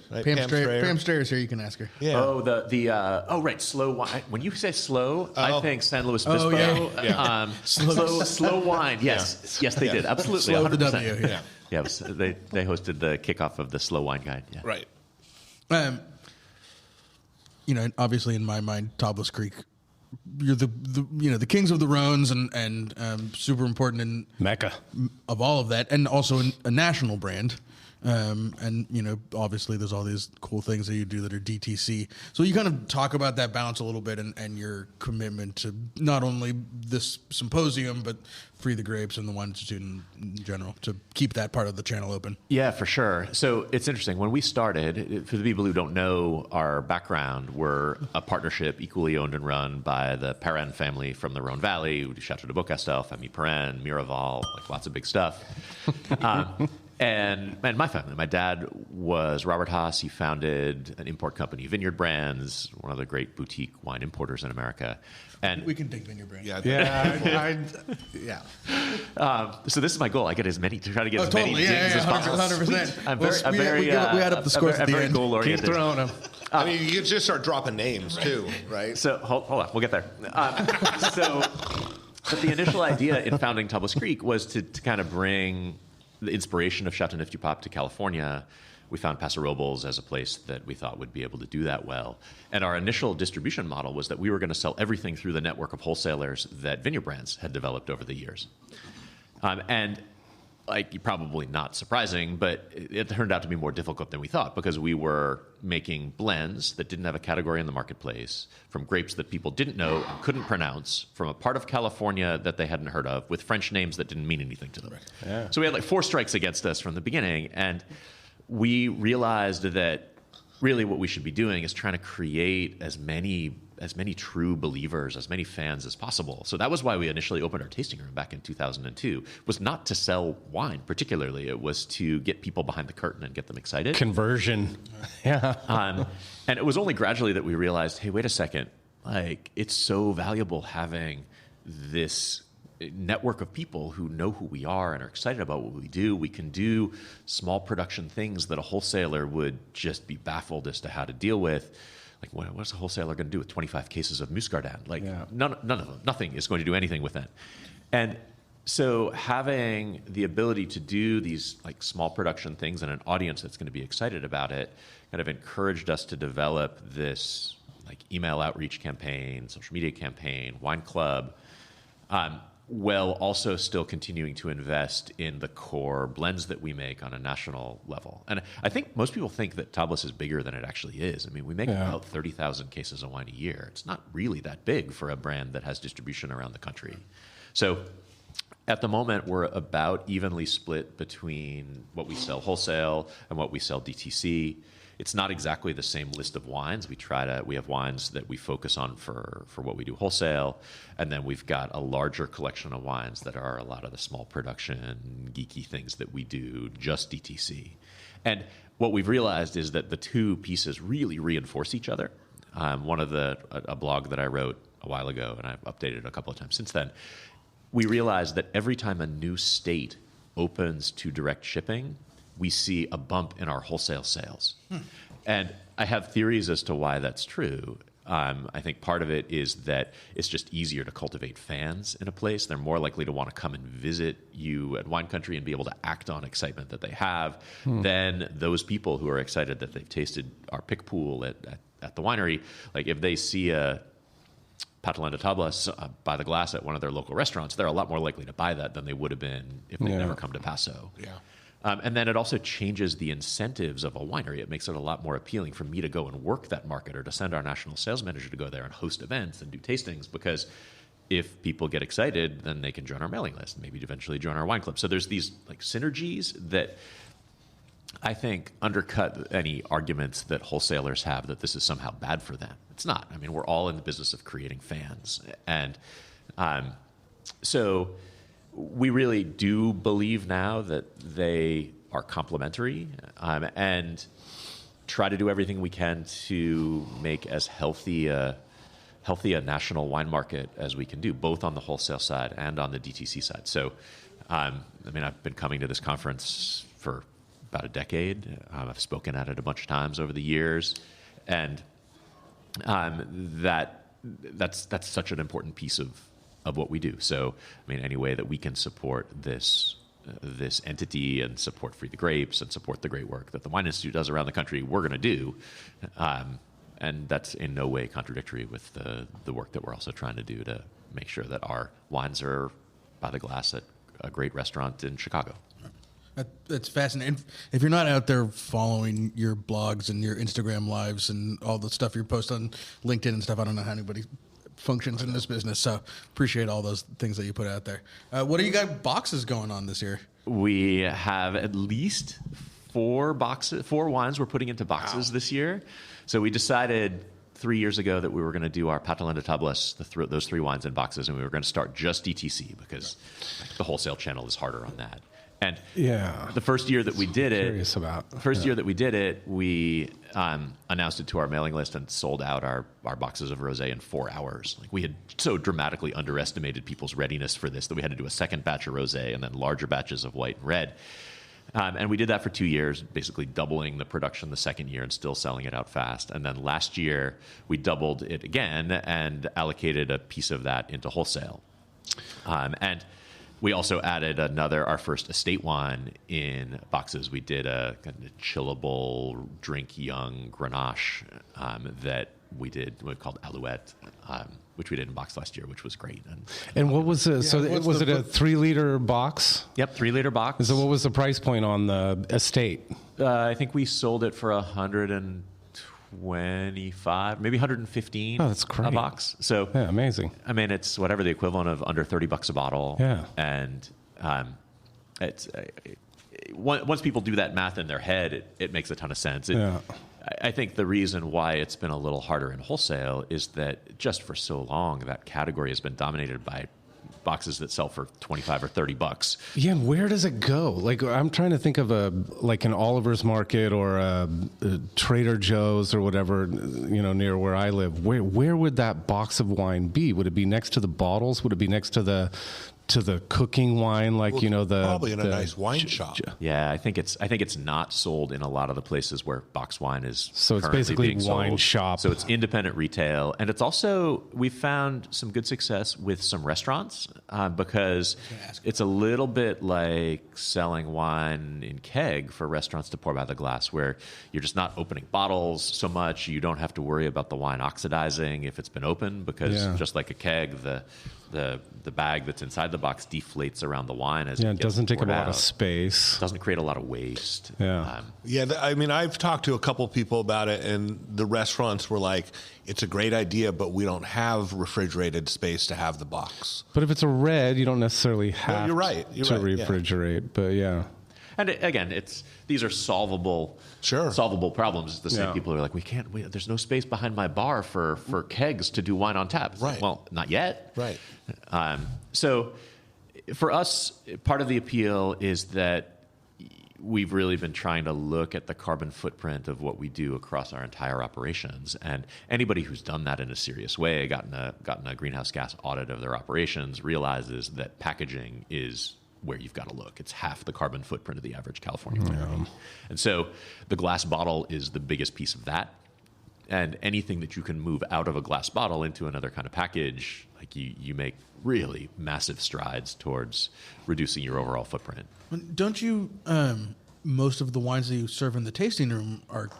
Right? Pam Strayer's here. You can ask her. Yeah. Oh, right. Slow wine. When you say slow, I think San Luis Obispo. Slow wine. Yes. Yes, they did. Absolutely. Slow 100%. the W. Yeah. Yeah, they hosted the kickoff of the Slow Wine Guide. Yeah. Right. Obviously in my mind, Tablas Creek you're the the kings of the Rhones and super important in Mecca of all of that, and also a national brand. And obviously there's all these cool things that you do that are DTC. So you kind of talk about that balance a little bit and your commitment to not only this symposium, but Free the Grapes and the Wine Institute in general, to keep that part of the channel open. Yeah, for sure. So it's interesting. When we started, for the people who don't know our background, we're a partnership equally owned and run by the Perrin family from the Rhone Valley. We do Chateau de Beaucastel, Famille Perrin, Miraval, like lots of big stuff. And my family, my dad was Robert Haas. He founded an import company, Vineyard Brands, one of the great boutique wine importers in America. And we can dig Vineyard Brands. yeah. So this is my goal. I get as many to try to get as totally. many dings as possible. 100%. We add up the scores at the end. Goal oriented. Keep throwing them. I mean, you could just start dropping names too, right? So hold on, we'll get there. But the initial idea in founding Tablas Creek was to kind of bring the inspiration of Chateauneuf-du-Pape to California. We found Paso Robles as a place that we thought would be able to do that well. And our initial distribution model was that we were going to sell everything through the network of wholesalers that Vineyard Brands had developed over the years. And like, probably not surprising, but it turned out to be more difficult than we thought, because we were making blends that didn't have a category in the marketplace, from grapes that people didn't know and couldn't pronounce, from a part of California that they hadn't heard of, with French names that didn't mean anything to them. Right. Yeah. So we had like 4 strikes against us from the beginning, and we realized that really what we should be doing is trying to create as many true believers, as many fans as possible. So that was why we initially opened our tasting room back in 2002, was not to sell wine particularly. It was to get people behind the curtain and get them excited. Conversion. Yeah. And it was only gradually that we realized, hey, wait a second, like, it's so valuable having this network of people who know who we are and are excited about what we do. We can do small production things that a wholesaler would just be baffled as to how to deal with. Like, what's a wholesaler going to do with 25 cases of Muscardin? Like, none of them, nothing is going to do anything with that. And so having the ability to do these like small production things and an audience that's going to be excited about it kind of encouraged us to develop this like email outreach campaign, social media campaign, wine club, while also still continuing to invest in the core blends that we make on a national level. And I think most people think that Tablas is bigger than it actually is. I mean, we make about 30,000 cases of wine a year. It's not really that big for a brand that has distribution around the country. So at the moment, we're about evenly split between what we sell wholesale and what we sell DTC. It's not exactly the same list of wines. We have wines that we focus on for what we do wholesale, and then we've got a larger collection of wines that are a lot of the small production, geeky things that we do just DTC. And what we've realized is that the two pieces really reinforce each other. A blog that I wrote a while ago, and I've updated it a couple of times since then, we realized that every time a new state opens to direct shipping, we see a bump in our wholesale sales. And I have theories as to why that's true. I think part of it is that it's just easier to cultivate fans in a place. They're more likely to want to come and visit you at Wine Country and be able to act on excitement that they have than those people who are excited that they've tasted our pick pool at the winery. Like, if they see a Patalenda Tablas by the glass at one of their local restaurants, they're a lot more likely to buy that than they would have been if they'd never come to Paso. Yeah. And then it also changes the incentives of a winery. It makes it a lot more appealing for me to go and work that market, or to send our national sales manager to go there and host events and do tastings, because if people get excited, then they can join our mailing list and maybe eventually join our wine club. So there's these like synergies that I think undercut any arguments that wholesalers have that this is somehow bad for them. It's not. I mean, we're all in the business of creating fans. And so we really do believe now that they are complementary, and try to do everything we can to make as healthy a national wine market as we can do, both on the wholesale side and on the DTC side. So, I mean, I've been coming to this conference for about a decade. I've spoken at it a bunch of times over the years, and that's such an important piece of what we do. So, I mean, any way that we can support this entity and support Free the Grapes and support the great work that the Wine Institute does around the country, we're going to do. And that's in no way contradictory with the work that we're also trying to do to make sure that our wines are by the glass at a great restaurant in Chicago. That's fascinating. If you're not out there following your blogs and your Instagram lives and all the stuff you post on LinkedIn and stuff, I don't know how anybody functions in this business. So appreciate all those things that you put out there. What do you got boxes going on this year? We have at least 4 wines we're putting into boxes this year. So we decided 3 years ago that we were going to do our Patelin de Tablas, those 3 wines in boxes, and we were going to start just DTC because the wholesale channel is harder on that. And the first year that we did it, we announced it to our mailing list and sold out our boxes of rosé in 4 hours. Like, we had so dramatically underestimated people's readiness for this that we had to do a second batch of rosé and then larger batches of white and red. And we did that for 2 years, basically doubling the production the second year and still selling it out fast. And then last year, we doubled it again and allocated a piece of that into wholesale. And we also added our first estate wine in boxes. We did a kind of chillable, drink young Grenache that we called Alouette, which we did in box last year, which was great. And what was it? Was it a 3-liter box? Yep, 3-liter box. So what was the price point on the estate? I think we sold it for $125, maybe $115. Oh, that's great. A box. So yeah, amazing. I mean, it's whatever the equivalent of under $30 a bottle. Yeah. And it's once people do that math in their head, it makes a ton of sense. I think the reason why it's been a little harder in wholesale is that just for so long, that category has been dominated by boxes that sell for $25 or $30. Yeah, and where does it go? Like, I'm trying to think of an Oliver's Market or a Trader Joe's or whatever, near where I live. Where would that box of wine be? Would it be next to the bottles? Would it be next to the cooking wine, probably in a nice wine shop? Yeah, I think it's not sold in a lot of the places where box wine is. So it's basically wine shop. So it's independent retail, and it's also, we've found some good success with some restaurants because it's a little bit like selling wine in keg for restaurants to pour by the glass, where you're just not opening bottles so much. You don't have to worry about the wine oxidizing if it's been opened, because just like a keg, the bag that's inside the box deflates around the wine as it gets doesn't take a lot out. of space. Doesn't create a lot of waste. I mean, I've talked to a couple people about it, and the restaurants were like, it's a great idea, but we don't have refrigerated space to have the box. But if it's a red, you don't necessarily have you're right. refrigerate. But yeah. And again, these are solvable problems. It's the same people who are like, there's no space behind my bar for kegs to do wine on tap. Right. Well, not yet. Right. So for us, part of the appeal is that we've really been trying to look at the carbon footprint of what we do across our entire operations. And anybody who's done that in a serious way, gotten a greenhouse gas audit of their operations, realizes that packaging is where you've got to look. It's half the carbon footprint of the average California winery. And so the glass bottle is the biggest piece of that. And anything that you can move out of a glass bottle into another kind of package, like you make really massive strides towards reducing your overall footprint. Don't you, most of the wines that you serve in the tasting room are,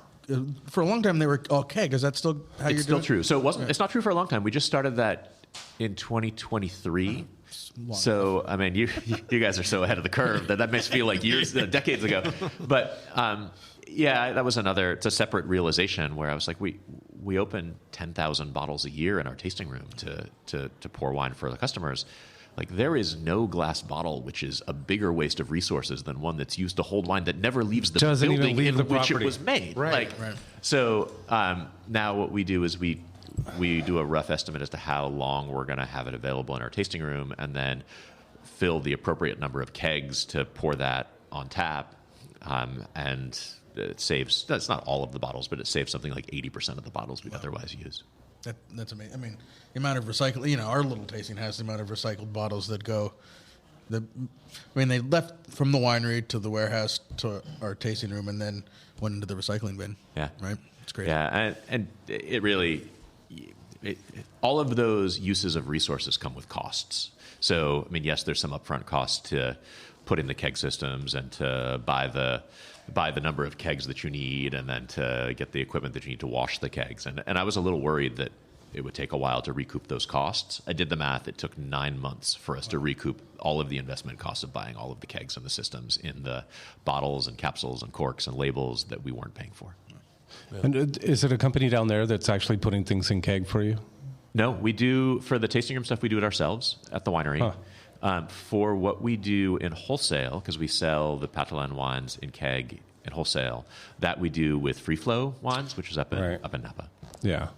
for a long time they were all keg. Is that still how you're doing it? It's still true. So it's not true for a long time. We just started that in 2023. So, I mean, you guys are so ahead of the curve that makes feel like decades ago. But that was it's a separate realization where I was like, we open 10,000 bottles a year in our tasting room to pour wine for the customers. Like, there is no glass bottle which is a bigger waste of resources than one that's used to hold wine that never leaves the building in which it was made. Right. So now what we do is we do a rough estimate as to how long we're going to have it available in our tasting room, and then fill the appropriate number of kegs to pour that on tap. And it saves, that's not all of the bottles, but it saves something like 80% of the bottles we'd otherwise use. That's amazing. I mean, the amount of recycled, our little tasting has the amount of recycled bottles that go. They left from the winery to the warehouse to our tasting room and then went into the recycling bin. Yeah. Right? It's great. Yeah. And it really, all of those uses of resources come with costs. So, I mean, yes, there's some upfront costs to put in the keg systems and to buy the number of kegs that you need, and then to get the equipment that you need to wash the kegs. And I was a little worried that it would take a while to recoup those costs. I did the math. It took 9 months for us to recoup all of the investment costs of buying all of the kegs and the systems in the bottles and capsules and corks and labels that we weren't paying for. Yeah. And is it a company down there that's actually putting things in keg for you? No, we do, for the tasting room stuff, we do it ourselves at the winery. Huh. For what we do in wholesale, because we sell the Patalan wines in keg in wholesale, that we do with Free Flow wines, which is up in Napa. Yeah.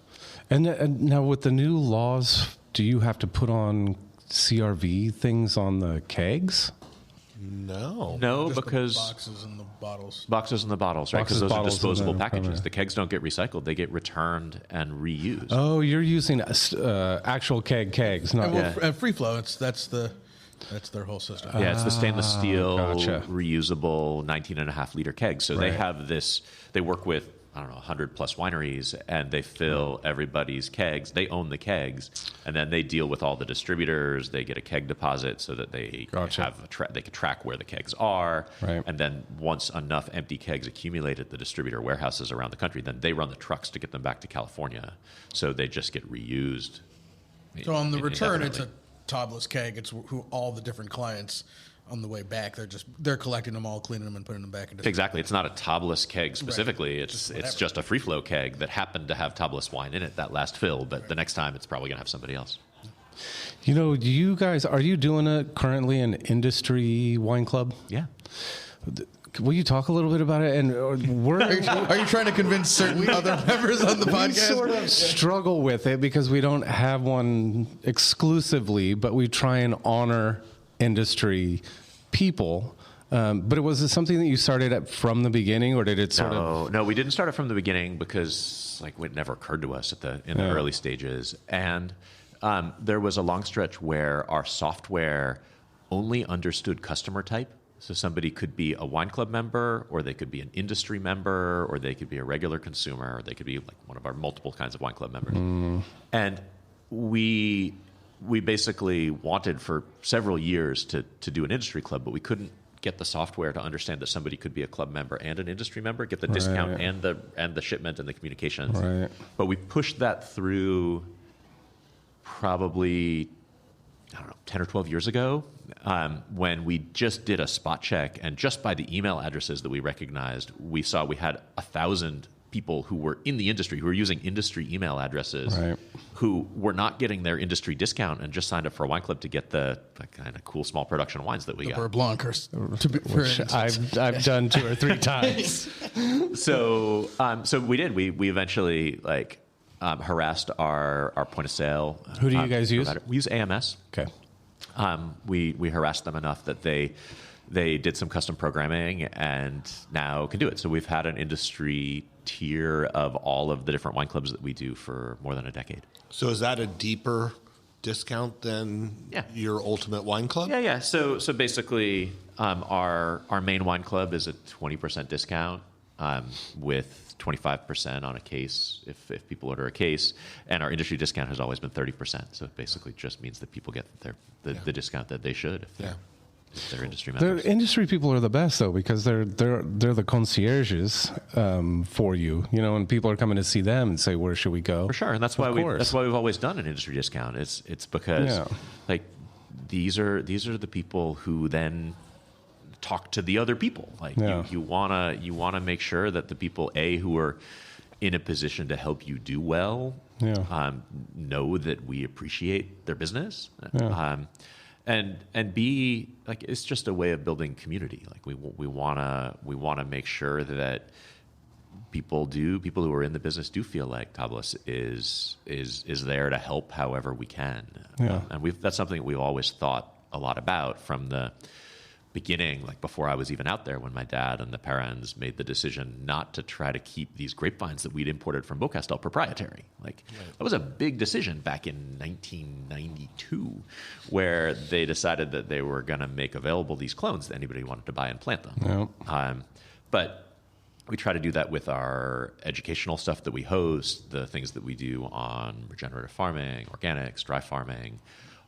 And now with the new laws, do you have to put on CRV things on the kegs? No, Just because the boxes and the bottles. Boxes and the bottles, right? Because those are disposable packages. Primary. The kegs don't get recycled; they get returned and reused. Oh, you're using actual kegs, not Free Flow. That's their whole system. Yeah, it's the stainless steel, gotcha. reusable 19.5 liter kegs. So they have this. They work with 100 plus wineries, and they fill everybody's kegs. They own the kegs, and then they deal with all the distributors. They get a keg deposit so that they have they can track where the kegs are. Right. And then once enough empty kegs accumulate at the distributor warehouses around the country, then they run the trucks to get them back to California. So they just get reused. So on the return, it's a Tablas keg. It's who all the different clients. On the way back, they're collecting them all, cleaning them, and putting them back into. Exactly, it's not a Tablas keg specifically. Right. It's just a Free Flow keg that happened to have Tablas wine in it that last fill. But the next time, it's probably going to have somebody else. You know, you guys, are you doing currently an industry wine club? Yeah. Will you talk a little bit about it? And are you trying to convince certain other members on the podcast? We sort of struggle with it because we don't have one exclusively, but we try and honor industry people. But was it something that you started at from the beginning, or did it sort of? No, we didn't start it from the beginning because it never occurred to us in the early stages. And there was a long stretch where our software only understood customer type. So somebody could be a wine club member, or they could be an industry member, or they could be a regular consumer, or they could be one of our multiple kinds of wine club members. And we basically wanted for several years to do an industry club, but we couldn't get the software to understand that somebody could be a club member and an industry member, get the discount and the shipment and the communications. Right. But we pushed that through probably 10 or 12 years ago, when we just did a spot check, and just by the email addresses that we recognized, we saw we had 1,000 people who were in the industry, who were using industry email addresses, who were not getting their industry discount and just signed up for a wine club to get the kind of cool small production wines that we got. Or Blanc, which I've done 2 or 3 times. So we did. We eventually harassed our point of sale. Who do you guys use? We use AMS. Okay. We harassed them enough that they did some custom programming and now can do it. So we've had an industry tier of all of the different wine clubs that we do for more than a decade. So is that a deeper discount than your ultimate wine club? Yeah. So basically, our main wine club is a 20% discount with 25% on a case if people order a case, and our industry discount has always been 30%. So it basically just means that people get the discount that they should if they're industry members. The industry people are the best though, because they're the concierges for you. And people are coming to see them and say, where should we go? For sure, and that's why we've always done an industry discount. It's because these are the people who then talk to the other people. You wanna make sure that the people who are in a position to help you do well know that we appreciate their business. And B, it's just a way of building community. We wanna make sure that people who are in the business do feel like Tablas is there to help however we can. And that's something that we've always thought a lot about from the beginning, before I was even out there, when my dad and the parents made the decision not to try to keep these grapevines that we'd imported from Beaucastel proprietary. That was a big decision back in 1992, where they decided that they were going to make available these clones to anybody who wanted to buy and plant them. But we try to do that with our educational stuff that we host, the things that we do on regenerative farming, organics, dry farming,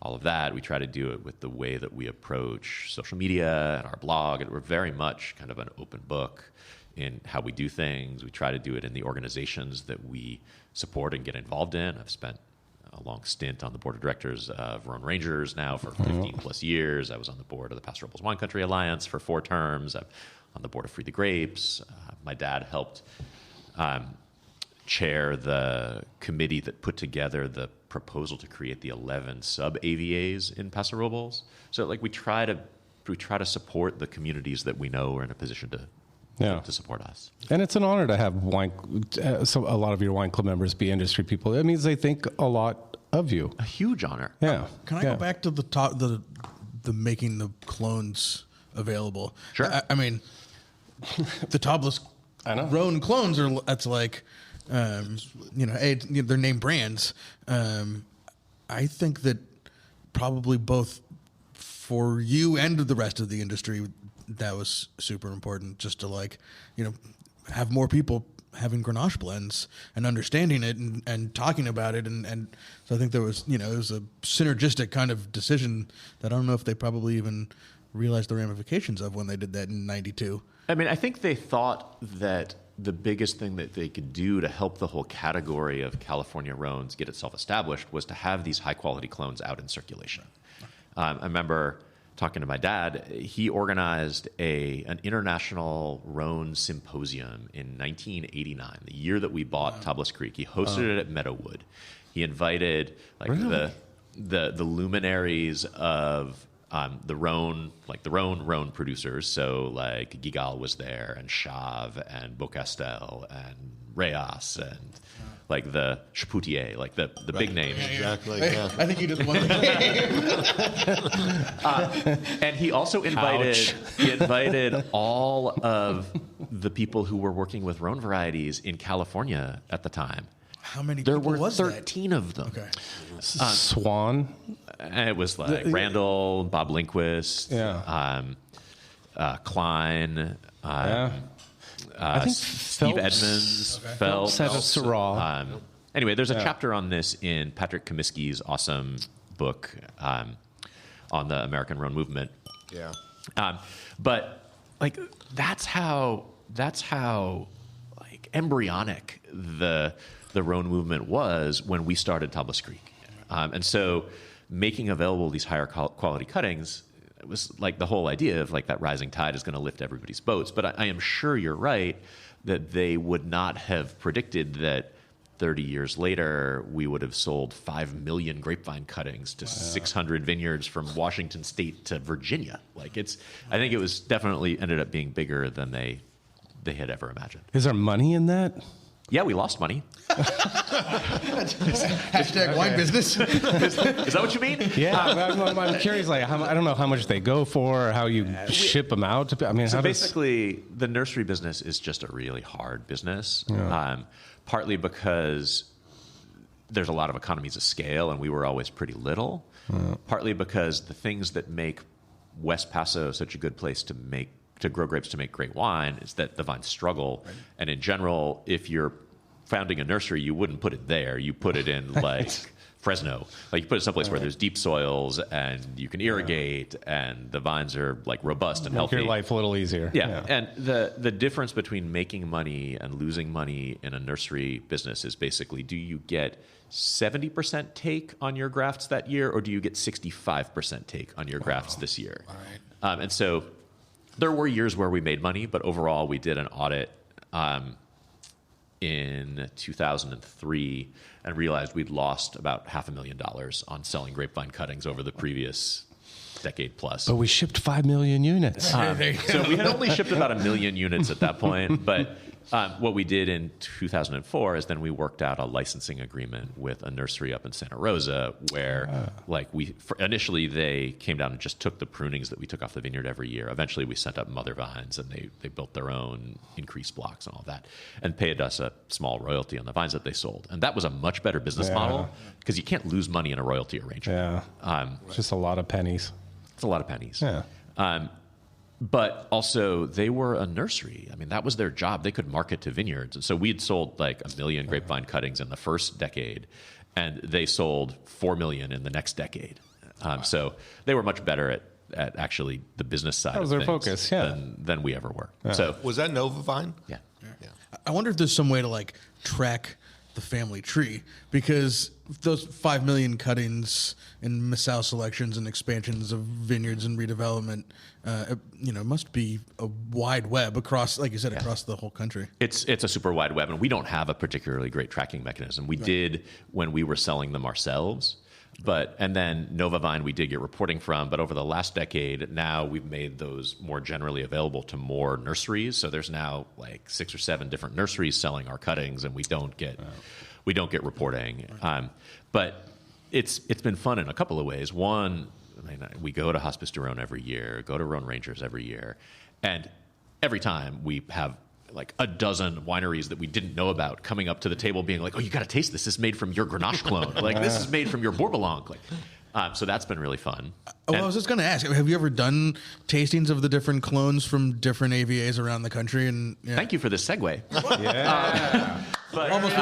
all of that. We try to do it with the way that we approach social media and our blog. And we're very much kind of an open book in how we do things. We try to do it in the organizations that we support and get involved in. I've spent a long stint on the board of directors of Rhone Rangers now for 15 plus years. I was on the board of the Paso Robles Wine Country Alliance for 4 terms. I'm on the board of Free the Grapes. My dad helped chair the committee that put together the proposal to create the 11 sub-AVAs in Paso Robles. So like we try to support the communities that we know are in a position to support us. And it's an honor to have a lot of your wine club members be industry people. It means they think a lot of you. A huge honor. Yeah. Can I go back to the making the clones available? Sure. I mean, the Tablas Rhone clones are, that's like, they're name brands. I think that probably both for you and the rest of the industry, that was super important, just to have more people having Grenache blends and understanding it and talking about it. And so I think there was, it was a synergistic kind of decision that I don't know if they probably even realized the ramifications of when they did that in 92. I mean, I think they thought that the biggest thing that they could do to help the whole category of California Rhones get itself established was to have these high-quality clones out in circulation. I remember talking to my dad. He organized an international Rhone Symposium in 1989, the year that we bought Tablas Creek. He hosted it at Meadowood. He invited the luminaries of the Rhone, the Rhone producers. So like Gigal was there, and Chave, and Beaucastel, and Reyes, and like the Chapoutier, like the big names. Exactly. Yeah. I think you just won the game. And he also invited all of the people who were working with Rhone varieties in California at the time. How many There people were was 13 of them. Okay. Swan. And it was like Randall, Bob Lindquist, Klein, I think Steve Edmonds, Phelps. Anyway, there's a chapter on this in Patrick Comiskey's awesome book on the American Rhone movement. Yeah. But like that's how like embryonic the Rhone movement was when we started Tablas Creek. And so making available these higher quality cuttings, it was like the whole idea of like that rising tide is going to lift everybody's boats. But I am sure you're right that they would not have predicted that 30 years later we would have sold 5 million grapevine cuttings to 600 vineyards from Washington State to Virginia. Like I think it was definitely ended up being bigger than they had ever imagined. Is there money in that? Yeah, we lost money. Hashtag wine business. Is that what you mean? Yeah, I'm curious. Like, I don't know how much they go for, or how you ship them out. So basically, the nursery business is just a really hard business. Partly because there's a lot of economies of scale, and we were always pretty little. Partly because the things that make West Paso such a good place to grow grapes to make great wine is that the vines struggle. Right. And in general, if you're founding a nursery, you wouldn't put it there. You put it in like Fresno. Like you put it someplace where there's deep soils and you can irrigate and the vines are like robust and healthy. Make your life a little easier. Yeah. And the difference between making money and losing money in a nursery business is basically, do you get 70% take on your grafts that year, or do you get 65% take on your grafts this year? Right. And so there were years where we made money, but overall we did an audit in 2003 and realized we'd lost about $500,000 on selling grapevine cuttings over the previous decade plus. But we shipped 5 million units. So we had only shipped about 1 million units at that point, but what we did in 2004 is then we worked out a licensing agreement with a nursery up in Santa Rosa where initially they came down and just took the prunings that we took off the vineyard every year. Eventually we sent up mother vines and they built their own increased blocks and all that and paid us a small royalty on the vines that they sold. And that was a much better business model because you can't lose money in a royalty arrangement. Just a lot of pennies. It's a lot of pennies. Yeah. But also, they were a nursery. I mean, that was their job. They could market to vineyards. And so we had sold like 1 million grapevine cuttings in the first decade, and they sold 4 million in the next decade. So they were much better at actually the business side of their things focus, yeah. than we ever were. So Was that Nova Vine? yeah. I wonder if there's some way to like track the family tree, because those 5 million cuttings and Missau selections and expansions of vineyards and redevelopment, must be a wide web across, like you said, across the whole country. It's a super wide web, and we don't have a particularly great tracking mechanism. We did when we were selling them ourselves. And then Nova Vine we did get reporting from, but over the last decade, now we've made those more generally available to more nurseries. So there's now like 6 or 7 different nurseries selling our cuttings, and we don't get reporting. But it's been fun in a couple of ways. One, I mean, we go to Hospice du Rhône every year, go to Rhône Rangers every year, and every time we have like a dozen wineries that we didn't know about coming up to the table being like, oh, you got to taste this. This is made from your Grenache clone. Like, this is made from your Bourboulon. Like, so that's been really fun. I was just going to ask, have you ever done tastings of the different clones from different AVAs around the country? And Thank you for this segue. But, almost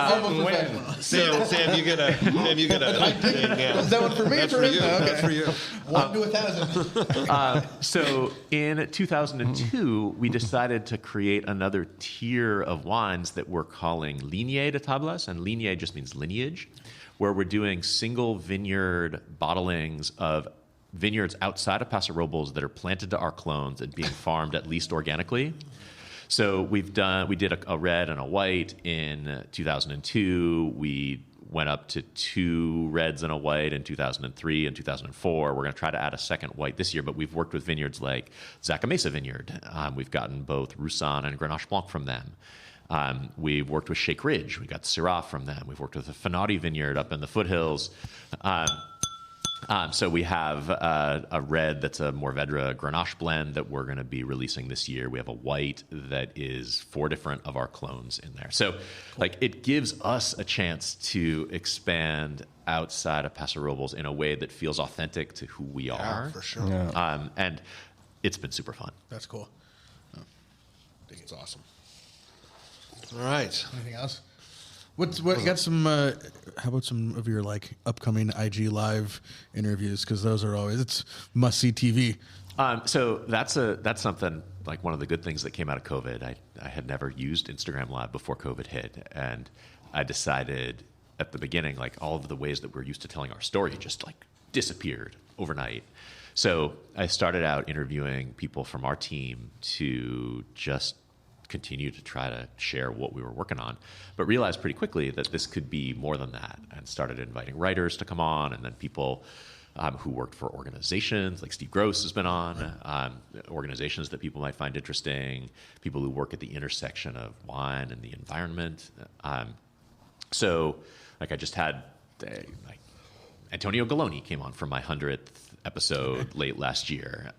Sam, you get a thing. Yeah. Is that one for me? That's for you. Okay. That's for you. 1 to 1,000. So in 2002, we decided to create another tier of wines that we're calling Lignée de Tablas, and Lignée just means lineage, where we're doing single vineyard bottlings of vineyards outside of Paso Robles that are planted to our clones and being farmed at least organically. So we did a red and a white in 2002. We went up to 2 reds and a white in 2003 and 2004. We're going to try to add a second white this year, but we've worked with vineyards like Zaca Mesa Vineyard. We've gotten both Roussanne and Grenache Blanc from them. We've worked with Shake Ridge. We got Syrah from them. We've worked with the Finaudy Vineyard up in the foothills. So we have a red that's a Mourvedre Grenache blend that we're going to be releasing this year. We have a white that is 4 different of our clones in there. So like it gives us a chance to expand outside of Paso Robles in a way that feels authentic to who we are. For sure. Yeah. And it's been super fun. That's cool. I think it's awesome. All right. Anything else? You got some? How about some of your like upcoming IG Live interviews? Because those are it's must see TV. So that's something like one of the good things that came out of COVID. I had never used Instagram Live before COVID hit, and I decided at the beginning like all of the ways that we're used to telling our story just like disappeared overnight. So I started out interviewing people from our team to just continue to try to share what we were working on, but realized pretty quickly that this could be more than that, and started inviting writers to come on, and then people who worked for organizations, like Steve Gross has been on, organizations that people might find interesting, people who work at the intersection of wine and the environment. So like I just had like Antonio Galloni came on for my 100th episode late last year.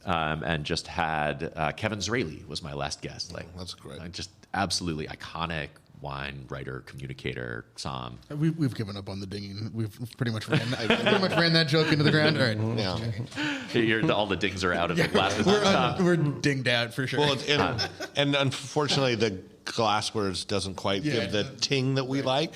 And just had Kevin Zraly was my last guest. Like that's great. Just absolutely iconic wine writer, communicator, som. We've given up on the dinging. We've pretty much ran that joke into the ground. All right. Yeah. All the dings are out of the glasses. We're dinged out for sure. Well, and unfortunately, the glasswares doesn't quite give the ting that we like.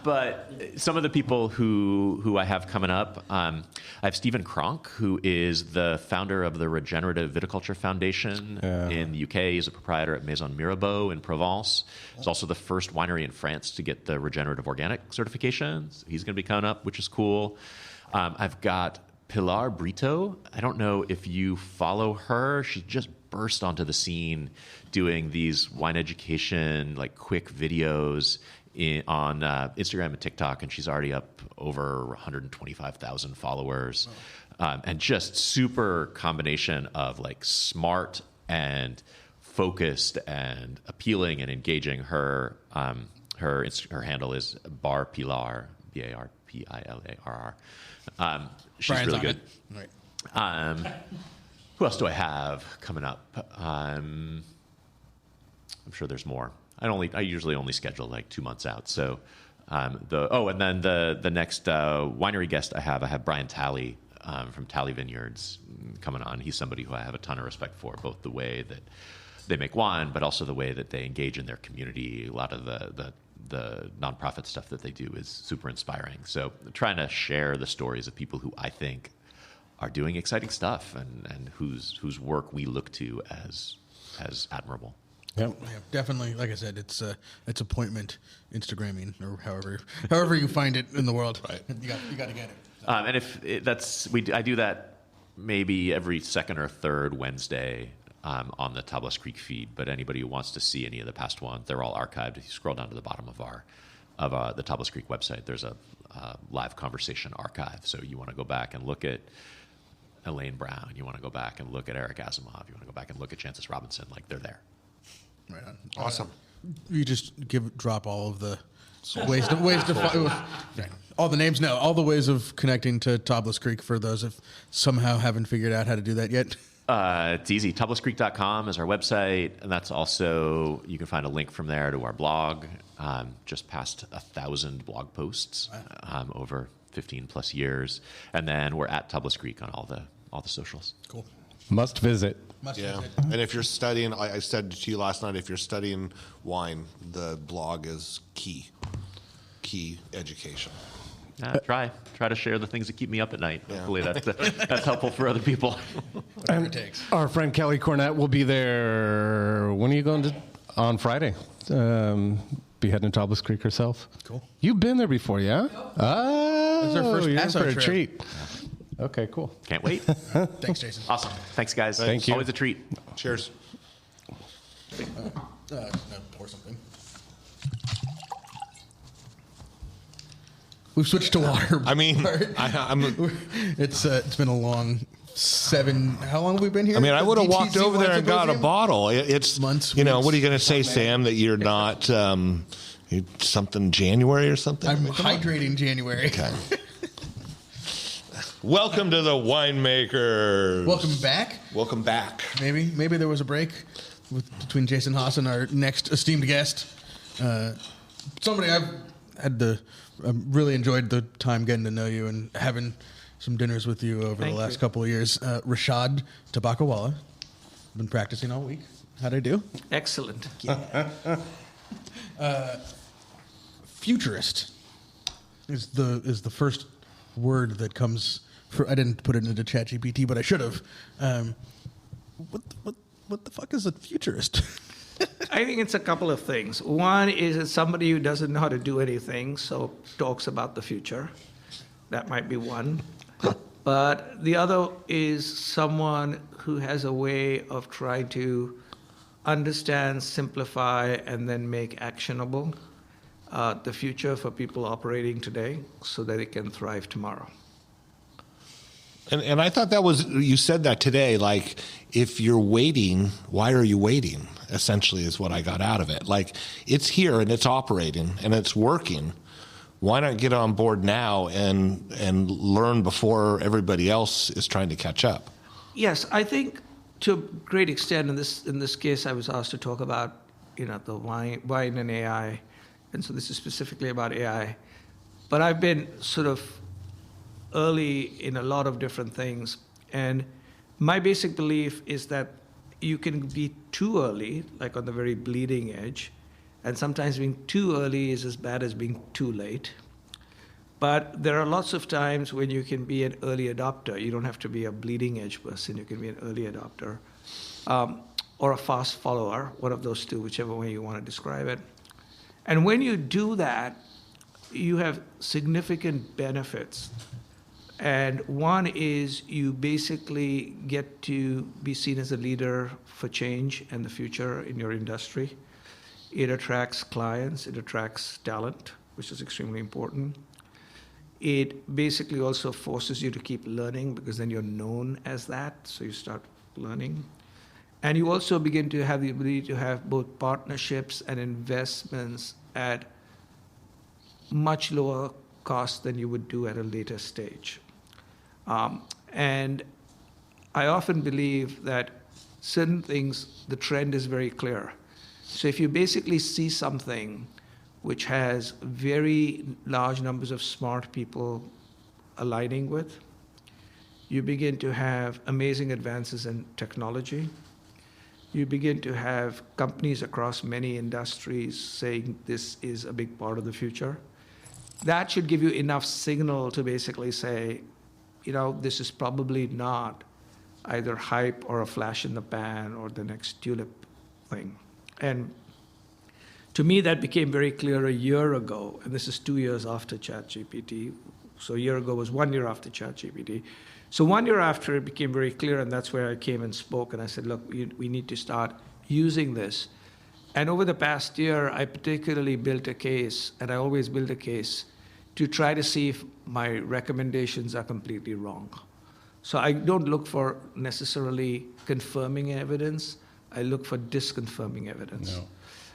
But some of the people who I have coming up, I have Stephen Cronk, who is the founder of the Regenerative Viticulture Foundation in the UK. He's a proprietor at Maison Mirabeau in Provence. He's also the first winery in France to get the regenerative organic certification. So he's going to be coming up, which is cool. I've got Pilar Brito. I don't know if you follow her. She just burst onto the scene doing these wine education, like quick videos on Instagram and TikTok, and she's already up over 125,000 followers. And just super combination of like smart and focused and appealing and engaging. Her handle is Bar Pilar, BARPILARR. She's Brian's really on good. it. Right. Who else do I have coming up? I'm sure there's more. I usually only schedule like 2 months out. So And then the next winery guest I have Brian Talley from Talley Vineyards coming on. He's somebody who I have a ton of respect for, both the way that they make wine, but also the way that they engage in their community. A lot of the nonprofit stuff that they do is super inspiring. So trying to share the stories of people who I think are doing exciting stuff and whose work we look to as admirable. Yep. Yeah, definitely. Like I said, it's appointment Instagramming or however you find it in the world. Right. You got to get it. And I do that maybe every second or third Wednesday on the Tablas Creek feed. But anybody who wants to see any of the past ones, they're all archived. If you scroll down to the bottom of the Tablas Creek website, there's a live conversation archive. So you want to go back and look at Elaine Brown. You want to go back and look at Eric Asimov. You want to go back and look at Chances Robinson. Like, they're there. Right on. Awesome. You just drop all of the ways to find all the names. No, all the ways of connecting to Tablas Creek for those if somehow haven't figured out how to do that yet. It's easy. TablasCreek.com is our website, and that's also, you can find a link from there to our blog. Just past 1,000 blog posts over 15 plus years, and then we're at Tablas Creek on all the socials. Cool. Must visit. Yeah. And if you're studying, I said to you last night, if you're studying wine, the blog is key education. Try to share the things that keep me up at night. Yeah. Hopefully that's helpful for other people. Whatever it takes. Our friend Kelly Cornett will be there. When are you going to? On Friday. Be heading to Tablas Creek herself. Cool. You've been there before, yeah? Oh, This is our first you're in pass-out for a trip. treat. Okay, cool. Can't wait. Thanks, Jason. Awesome. Thanks, guys. Thank you. Always a treat. Cheers. Pour something. We've switched to water. I mean, it's been a long 7. How long have we been here? I mean, I would have DTC walked over Wine there and got a Symposium? bottle. It's Months, You know, weeks. what are you going to say, Sam? That you're not something January or something? I'm Come on. hydrating January. Okay. Welcome to the Winemakers. Welcome back. Welcome back. Maybe there was a break between Jason Haas and our next esteemed guest. Somebody I've really enjoyed the time getting to know you and having some dinners with you over the last couple of years. Rishad Tobaccowala. Been practicing all week. How'd I do? Excellent. Futurist is the first word that comes. I didn't put it into ChatGPT, but I should have. What the fuck is a futurist? I think it's a couple of things. One is it's somebody who doesn't know how to do anything, so talks about the future. That might be one. But the other is someone who has a way of trying to understand, simplify, and then make actionable the future for people operating today so that it can thrive tomorrow. And I thought you said that today, like, if you're waiting, why are you waiting? Essentially is what I got out of it. Like, it's here and it's operating and it's working. Why not get on board now and learn before everybody else is trying to catch up? Yes, I think to a great extent in this case I was asked to talk about, the wine and AI, and so this is specifically about AI. But I've been sort of early in a lot of different things, and my basic belief is that you can be too early, like on the very bleeding edge, and sometimes being too early is as bad as being too late. But there are lots of times when you can be an early adopter. You don't have to be a bleeding edge person. You can be an early adopter or a fast follower, one of those two, whichever way you want to describe it. And when you do that, you have significant benefits. And one is you basically get to be seen as a leader for change and the future in your industry. It attracts clients, it attracts talent, which is extremely important. It basically also forces you to keep learning because then you're known as that, so you start learning. And you also begin to have the ability to have both partnerships and investments at much lower cost than you would do at a later stage. And I often believe that certain things, the trend is very clear. So if you basically see something which has very large numbers of smart people aligning with. You begin to have amazing advances in technology. You begin to have companies across many industries saying this is a big part of the future. That should give you enough signal to basically say, this is probably not either hype or a flash in the pan or the next tulip thing. And to me, that became very clear a year ago, and this is 2 years after ChatGPT. So a year ago was 1 year after ChatGPT. So 1 year after, it became very clear, and that's where I came and spoke, and I said, look, we need to start using this. And over the past year, I particularly built a case, and I always build a case, to try to see if my recommendations are completely wrong. So I don't look for necessarily confirming evidence. I look for disconfirming evidence. No.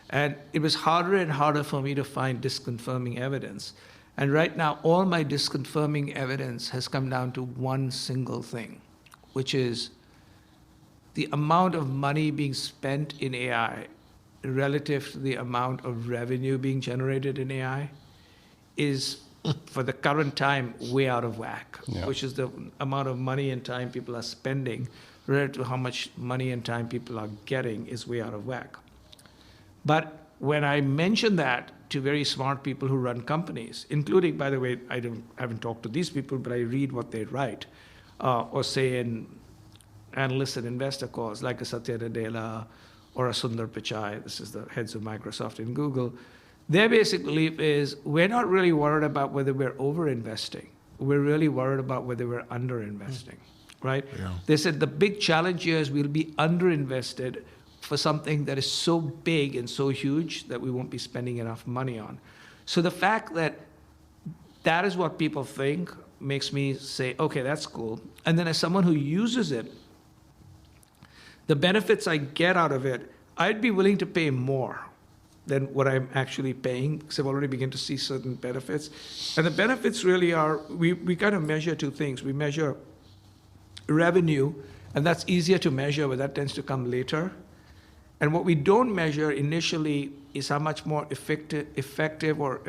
And it was harder and harder for me to find disconfirming evidence. And right now, all my disconfirming evidence has come down to one single thing, which is the amount of money being spent in AI relative to the amount of revenue being generated in AI is, for the current time, way out of whack, which is the amount of money and time people are spending relative to how much money and time people are getting is way out of whack. But when I mention that to very smart people who run companies, including, by the way, I haven't talked to these people, but I read what they write, or say in analyst and investor calls, like a Satya Nadella or a Sundar Pichai, this is the heads of Microsoft and Google, their basic belief is we're not really worried about whether we're over-investing. We're really worried about whether we're under-investing, right? Yeah. They said the big challenge here is we'll be under-invested for something that is so big and so huge that we won't be spending enough money on. So the fact that that is what people think makes me say, okay, that's cool. And then as someone who uses it, the benefits I get out of it, I'd be willing to pay more than what I'm actually paying, because I've already begun to see certain benefits. And the benefits really are, we kind of measure two things. We measure revenue, and that's easier to measure, but that tends to come later. And what we don't measure initially is how much more effective or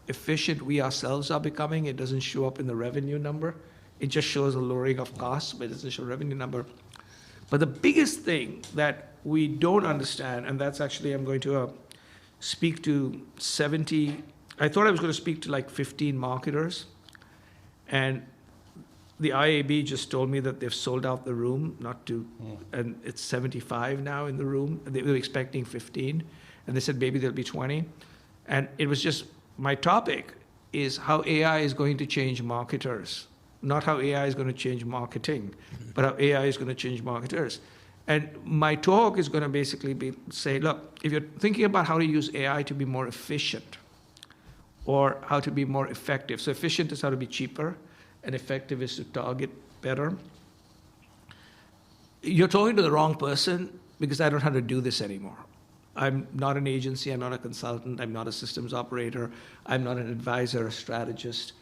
efficient we ourselves are becoming. It doesn't show up in the revenue number. It just shows a lowering of costs, but it doesn't show revenue number. But the biggest thing that we don't understand, and that's actually, I'm going to speak to 70, I thought I was going to speak to like 15 marketers, and the IAB just told me that they've sold out the room, and it's 75 now in the room. They were expecting 15, and they said maybe there'll be 20. And it was just, my topic is how AI is going to change marketers, not how AI is going to change marketing, but how AI is going to change marketers. And my talk is going to basically say, look, if you're thinking about how to use AI to be more efficient or how to be more effective, so efficient is how to be cheaper, and effective is to target better. You're talking to the wrong person, because I don't know how to do this anymore. I'm not an agency, I'm not a consultant, I'm not a systems operator, I'm not an advisor, a strategist.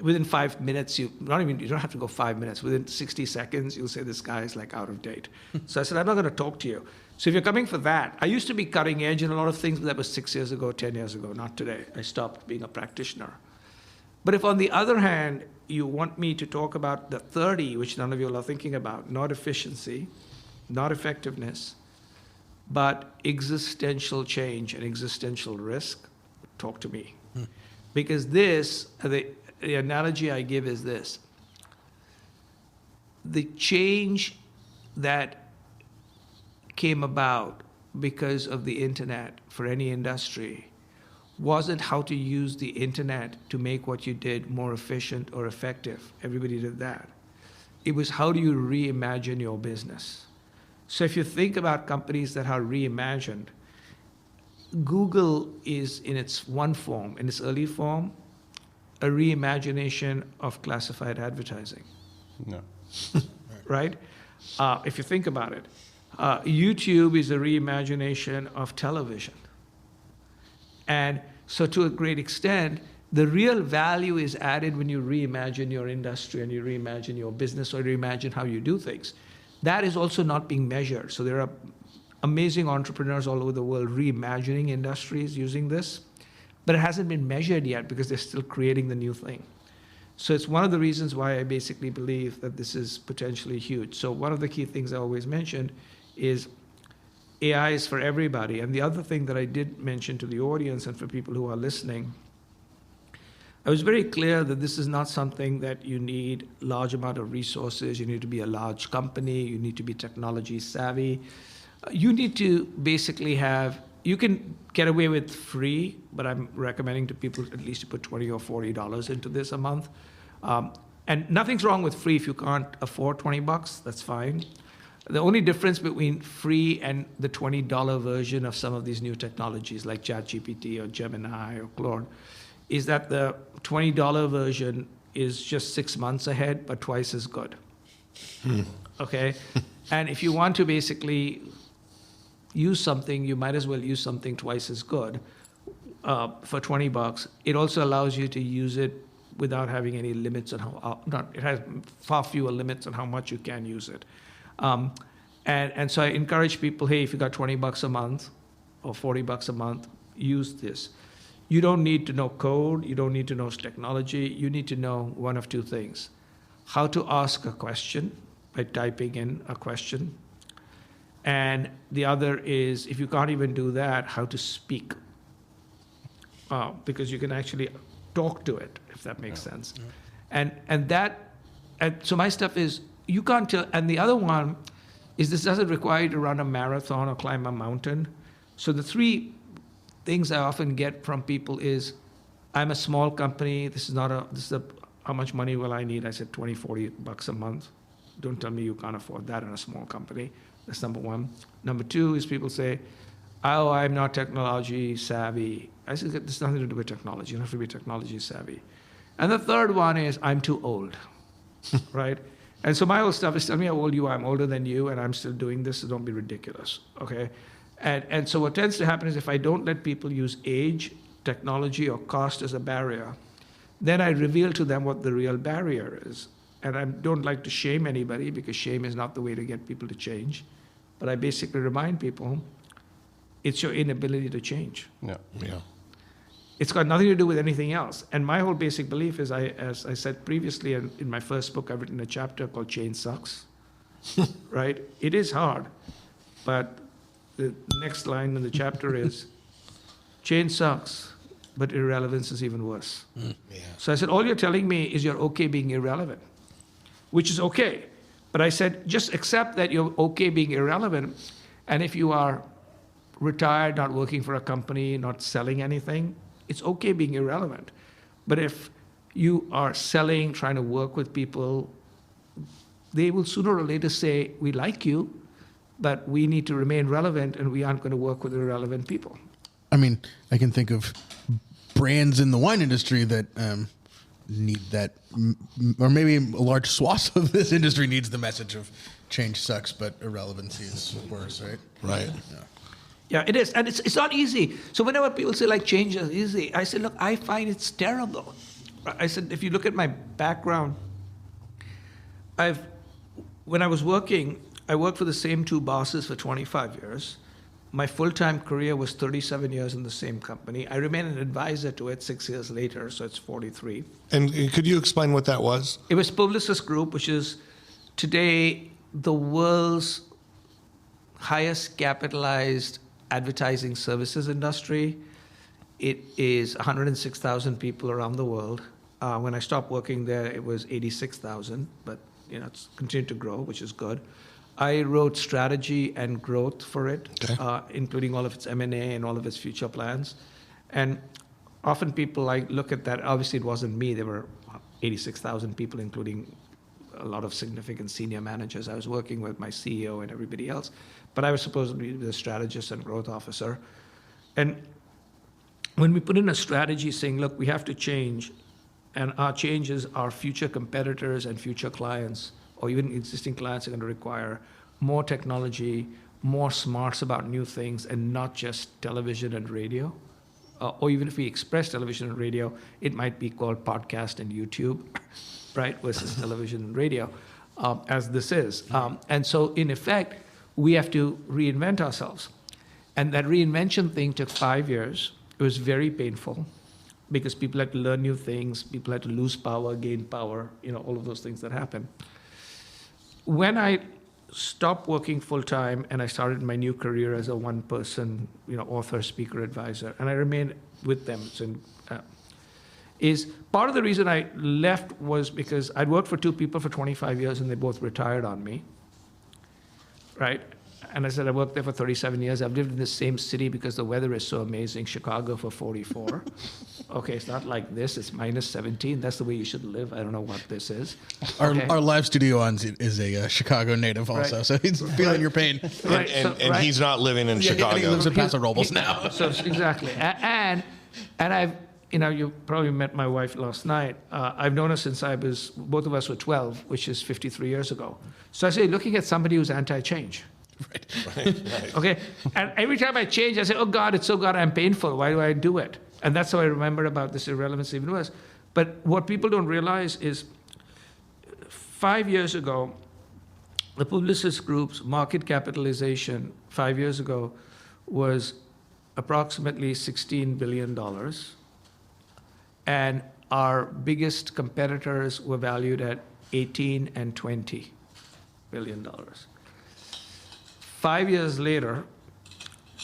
Within 5 minutes, you don't have to go 5 minutes. Within 60 seconds, you'll say this guy is like out of date. So I said, I'm not going to talk to you. So if you're coming for that, I used to be cutting edge in a lot of things, but that was 6 years ago, 10 years ago, not today. I stopped being a practitioner. But if on the other hand, you want me to talk about the 30, which none of you are thinking about, not efficiency, not effectiveness, but existential change and existential risk, talk to me. Because this, the analogy I give is this. The change that came about because of the internet for any industry wasn't how to use the internet to make what you did more efficient or effective. Everybody did that. It was how do you reimagine your business? So if you think about companies that are reimagined, Google is in its one form, in its early form, a reimagination of classified advertising. No. Right? If you think about it, YouTube is a reimagination of television. And so to a great extent, the real value is added when you reimagine your industry and you reimagine your business or reimagine how you do things. That is also not being measured. So there are amazing entrepreneurs all over the world reimagining industries using this, but it hasn't been measured yet because they're still creating the new thing. So it's one of the reasons why I basically believe that this is potentially huge. So one of the key things I always mentioned is AI is for everybody. And the other thing that I did mention to the audience and for people who are listening, I was very clear that this is not something that you need large amount of resources. You need to be a large company. You need to be technology savvy. You need to basically have, you can get away with free, but I'm recommending to people at least to put $20 or $40 into this a month. And nothing's wrong with free if you can't afford $20, that's fine. The only difference between free and the $20 version of some of these new technologies like ChatGPT or Gemini or Claude is that the $20 version is just 6 months ahead, but twice as good. Okay? And if you want to basically use something, you might as well use something twice as good for $20. It also allows you to use it without having any limits on how, it has far fewer limits on how much you can use it. And so I encourage people, hey, if you got $20 a month or $40 a month, use this. You don't need to know code. You don't need to know technology. You need to know one of two things: how to ask a question by typing in a question. And the other is, if you can't even do that, how to speak. Because you can actually talk to it, if that makes sense. Yeah. And so my stuff is, you can't tell, and the other one is this doesn't require you to run a marathon or climb a mountain. So the three things I often get from people is, I'm a small company, this is how much money will I need? I said $20, $40 a month. Don't tell me you can't afford that in a small company. That's number one. Number two is people say, oh, I'm not technology savvy. I said, there's nothing to do with technology. You don't have to be technology savvy. And the third one is, I'm too old, right? And so my old stuff is, tell me how old you are. I'm older than you, and I'm still doing this, so don't be ridiculous, okay? And so what tends to happen is if I don't let people use age, technology, or cost as a barrier, then I reveal to them what the real barrier is. And I don't like to shame anybody, because shame is not the way to get people to change. But I basically remind people, it's your inability to change. Yeah. It's got nothing to do with anything else. And my whole basic belief is, as I said previously in my first book, I've written a chapter called Change Sucks, right? It is hard, but the next line in the chapter is, change sucks, but irrelevance is even worse. Yeah. So I said, all you're telling me is you're okay being irrelevant, which is okay. But I said, just accept that you're okay being irrelevant, and if you are retired, not working for a company, not selling anything, it's okay being irrelevant. But if you are selling, trying to work with people, they will sooner or later say, we like you, but we need to remain relevant, and we aren't going to work with irrelevant people. I mean, I can think of brands in the wine industry that need that, or maybe a large swath of this industry needs the message of change sucks, but irrelevancy is worse, right? Right. Yeah, it is. And it's not easy. So whenever people say, like, change is easy, I say, look, I find it's terrible. I said, if you look at my background, when I was working, I worked for the same two bosses for 25 years. My full-time career was 37 years in the same company. I remained an advisor to it 6 years later, so it's 43. And could you explain what that was? It was Publicis Group, which is today the world's highest capitalized advertising services industry. It is 106,000 people around the world. When I stopped working there, it was 86,000, but it's continued to grow, which is good. I wrote strategy and growth for it, okay. Including all of its M&A and all of its future plans. And often people look at that. Obviously, it wasn't me. There were 86,000 people, including a lot of significant senior managers. I was working with my CEO and everybody else. But I was supposed to be the strategist and growth officer. And when we put in a strategy saying, look, we have to change, and our changes, our future competitors and future clients, or even existing clients, are going to require more technology, more smarts about new things, and not just television and radio. Or even if we express television and radio, it might be called podcast and YouTube, right, versus television and radio, as this is. And so, in effect, we have to reinvent ourselves. And that reinvention thing took 5 years. It was very painful because people had to learn new things, people had to lose power, gain power, all of those things that happen. When I stopped working full-time and I started my new career as a one-person, author, speaker, advisor, and I remained with them. Is part of the reason I left was because I'd worked for two people for 25 years and they both retired on me, right? And I said, I worked there for 37 years. I've lived in the same city because the weather is so amazing. Chicago for 44. Okay, it's not like this. It's minus 17. That's the way you should live. I don't know what this is. Okay. Our live studio on is a Chicago native also, right. So he's feeling your pain. Right. And he's not living in Chicago. And he lives in Paso Robles now. So exactly. And I've, you probably met my wife last night. I've known her since both of us were 12, which is 53 years ago. So I say, looking at somebody who's anti-change. Right. Okay, and every time I change, I say, oh God, it's so goddamn painful. Why do I do it? And that's how I remember about this irrelevance even worse. But what people don't realize is 5 years ago, the Publicis Group's market capitalization 5 years ago was approximately $16 billion. And our biggest competitors were valued at $18 and $20 billion. 5 years later,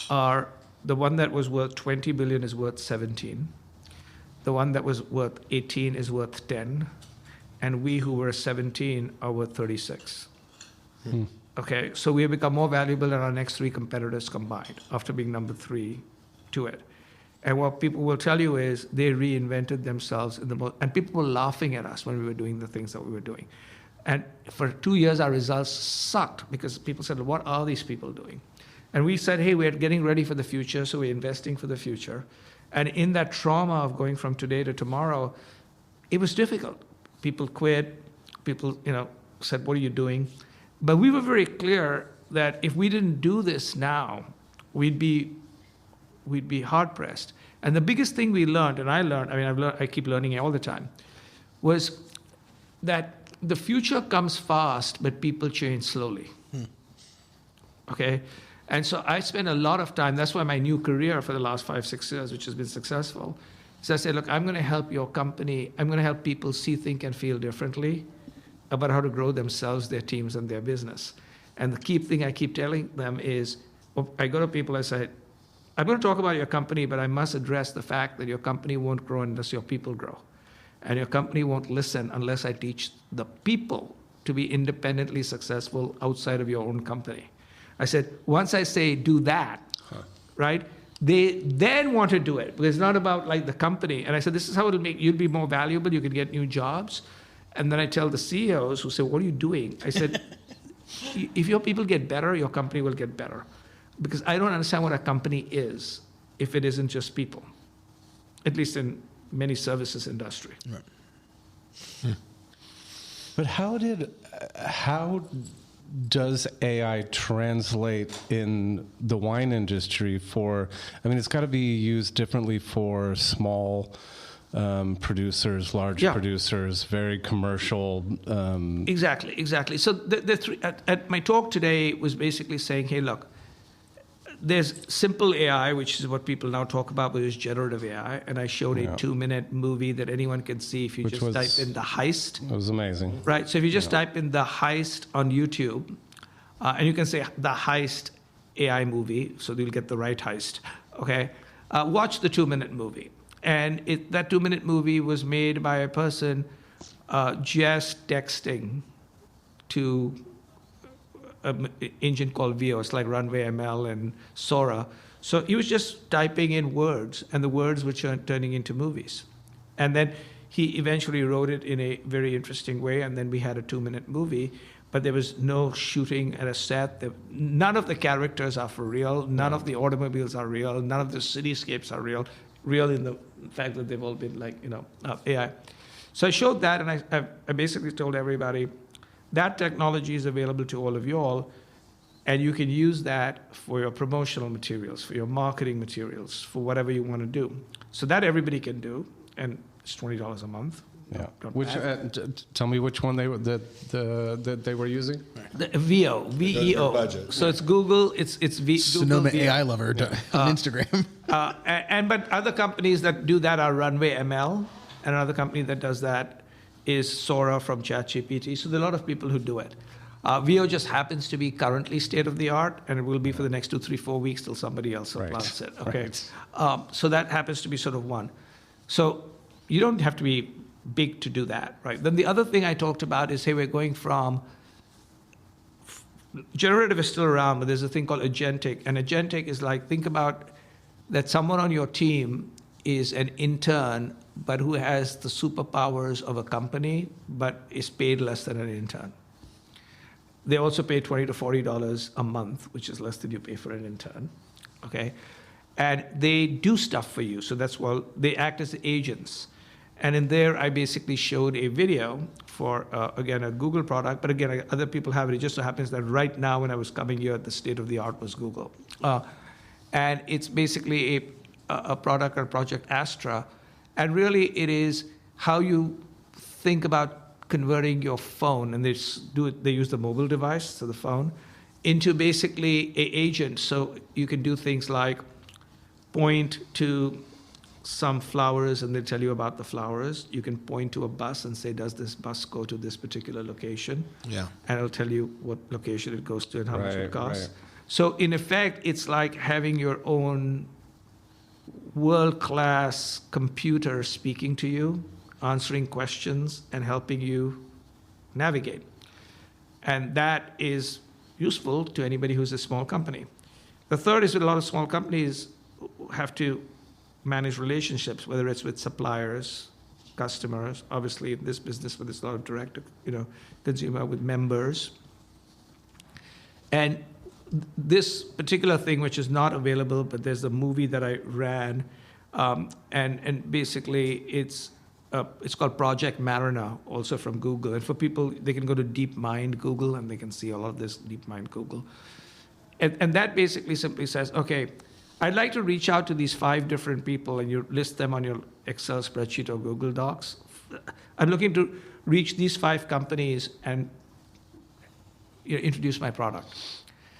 the one that was worth 20 billion is worth 17. The one that was worth 18 is worth 10. And we who were 17 are worth 36. Okay, so we have become more valuable than our next three competitors combined after being number 3 to it. And what people will tell you is they reinvented themselves and people were laughing at us when we were doing the things that we were doing. And for 2 years, our results sucked because people said, what are these people doing? And we said, hey, we're getting ready for the future, so we're investing for the future. And in that trauma of going from today to tomorrow, it was difficult. People quit. People, said, what are you doing? But we were very clear that if we didn't do this now, we'd be hard-pressed. And the biggest thing we learned, and I keep learning it all the time, was that the future comes fast, but people change slowly. Okay? And so I spend a lot of time, that's why my new career for the last 5-6 years, which has been successful, is I say, look, I'm going to help your company, I'm going to help people see, think, and feel differently about how to grow themselves, their teams, and their business. And the key thing I keep telling them is, I go to people, I say, I'm going to talk about your company, but I must address the fact that your company won't grow unless your people grow. And your company won't listen unless I teach the people to be independently successful outside of your own company. I said, once I say do that, right, they then want to do it. Because it's not about like the company. And I said, this is how it'll make you'll be more valuable. You can get new jobs. And then I tell the CEOs who say, what are you doing? I said, if your people get better, your company will get better. Because I don't understand what a company is if it isn't just people, at least in many services industry. Right. But how does AI translate in the wine industry it's got to be used differently for small producers, large producers, very commercial. Exactly. So the three, at my talk today was basically saying, hey, look, there's simple AI, which is what people now talk about, but it's generative AI. And I showed a 2-minute movie that anyone can see if you type in The Heist. It was amazing. Right. So if you just type in The Heist on YouTube, and you can say The Heist AI movie, so you'll get the right heist. Okay. Watch the 2-minute movie. And that 2-minute movie was made by a person just texting to an engine called VO. It's like Runway ML and Sora. So he was just typing in words, and the words were turning into movies. And then he eventually wrote it in a very interesting way, and then we had a 2-minute movie. But there was no shooting at a set. None of the characters are for real. None of the automobiles are real. None of the cityscapes are real. Real in the fact that they've all been AI. So I showed that, and I basically told everybody, that technology is available to all of you all, and you can use that for your promotional materials, for your marketing materials, for whatever you want to do. So that everybody can do, and it's $20 a month, Yeah. Don't Which tell me which one that they were using? The VEO, VEO. budget. So it's Google. It's Google Sonoma VEO. AI lover on Instagram. But other companies that do that are Runway ML, and another company that does that is Sora from ChatGPT. So there are a lot of people who do it. VEO just happens to be currently state of the art, and it will be for the next 2, 3, 4 weeks till somebody else supplants it. Okay, so that happens to be sort of one. So you don't have to be big to do that, right? Then the other thing I talked about is, hey, we're going from generative is still around, but there's a thing called agentic, and agentic is like, think about that someone on your team is an intern, but who has the superpowers of a company, but is paid less than an intern. They also pay $20 to $40 a month, which is less than you pay for an intern, okay? And they do stuff for you, so that's why they act as agents. And in there, I basically showed a video for, again, a Google product, but again, other people have it. It just so happens that right now when I was coming here, the state of the art was Google. And it's basically a product or Project Astra. And really it is how you think about converting your phone, and they use the mobile device, so the phone, into basically an agent. So you can do things like point to some flowers and they tell you about the flowers. You can point to a bus and say, does this bus go to this particular location? Yeah. And it'll tell you what location it goes to and how much it costs. Right. So in effect, it's like having your own world-class computer speaking to you, answering questions, and helping you navigate. And that is useful to anybody who's a small company. The third is that a lot of small companies have to manage relationships, whether it's with suppliers, customers, obviously in this business where there's a lot of direct, consumer, with members. And this particular thing, which is not available, but there's a movie that I ran, and basically it's called Project Mariner, also from Google. And for people, they can go to DeepMind Google and they can see all of this DeepMind Google. And that basically simply says, okay, I'd like to reach out to these 5 different people, and you list them on your Excel spreadsheet or Google Docs. I'm looking to reach these 5 companies and introduce my product.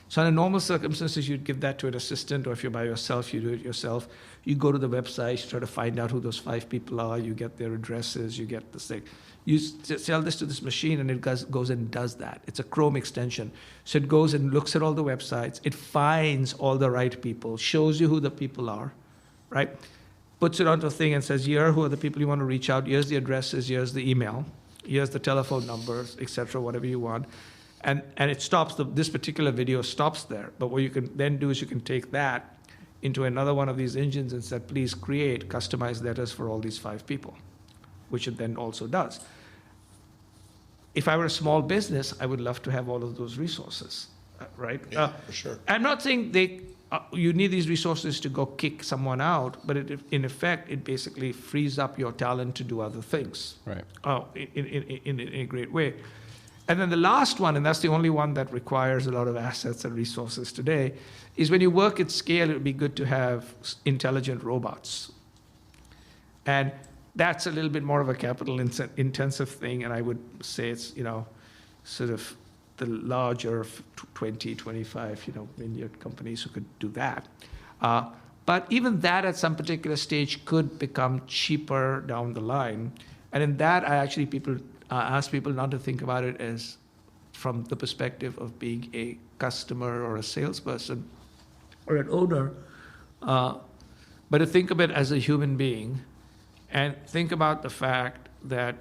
So under normal circumstances, you'd give that to an assistant, or if you're by yourself, you do it yourself. You go to the website, you try to find out who those 5 people are, you get their addresses, you get this thing. You sell this to this machine, and it goes and does that. It's a Chrome extension. So it goes and looks at all the websites, it finds all the right people, shows you who the people are, right? Puts it onto a thing and says, here, who are the people you want to reach out, here's the addresses, here's the email, here's the telephone numbers, etc., whatever you want. And it stops, this particular video stops there. But what you can then do is you can take that into another one of these engines and say, please create customized letters for all these 5 people, which it then also does. If I were a small business, I would love to have all of those resources, right? Yeah, for sure. I'm not saying you need these resources to go kick someone out, but in effect, it basically frees up your talent to do other things. Right. In a great way. And then the last one, and that's the only one that requires a lot of assets and resources today, is when you work at scale, it would be good to have intelligent robots. And that's a little bit more of a capital intensive thing, and I would say it's, sort of the larger 20, 25, Vineyard companies who could do that. But even that at some particular stage could become cheaper down the line. And in that, I actually ask people not to think about it as from the perspective of being a customer or a salesperson or an owner, but to think of it as a human being and think about the fact that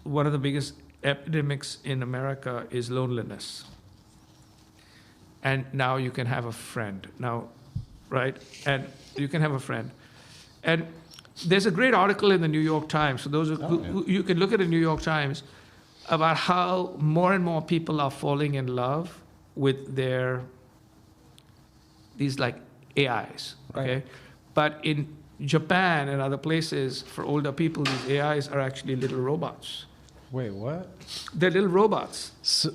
one of the biggest epidemics in America is loneliness. And now you can have a friend. Now, right? And you can have a friend. And there's a great article in the New York Times. So those who you can look at the New York Times about how more and more people are falling in love with these like AIs. Okay, right. But in Japan and other places, for older people, these AIs are actually little robots. Wait, what? They're little robots. So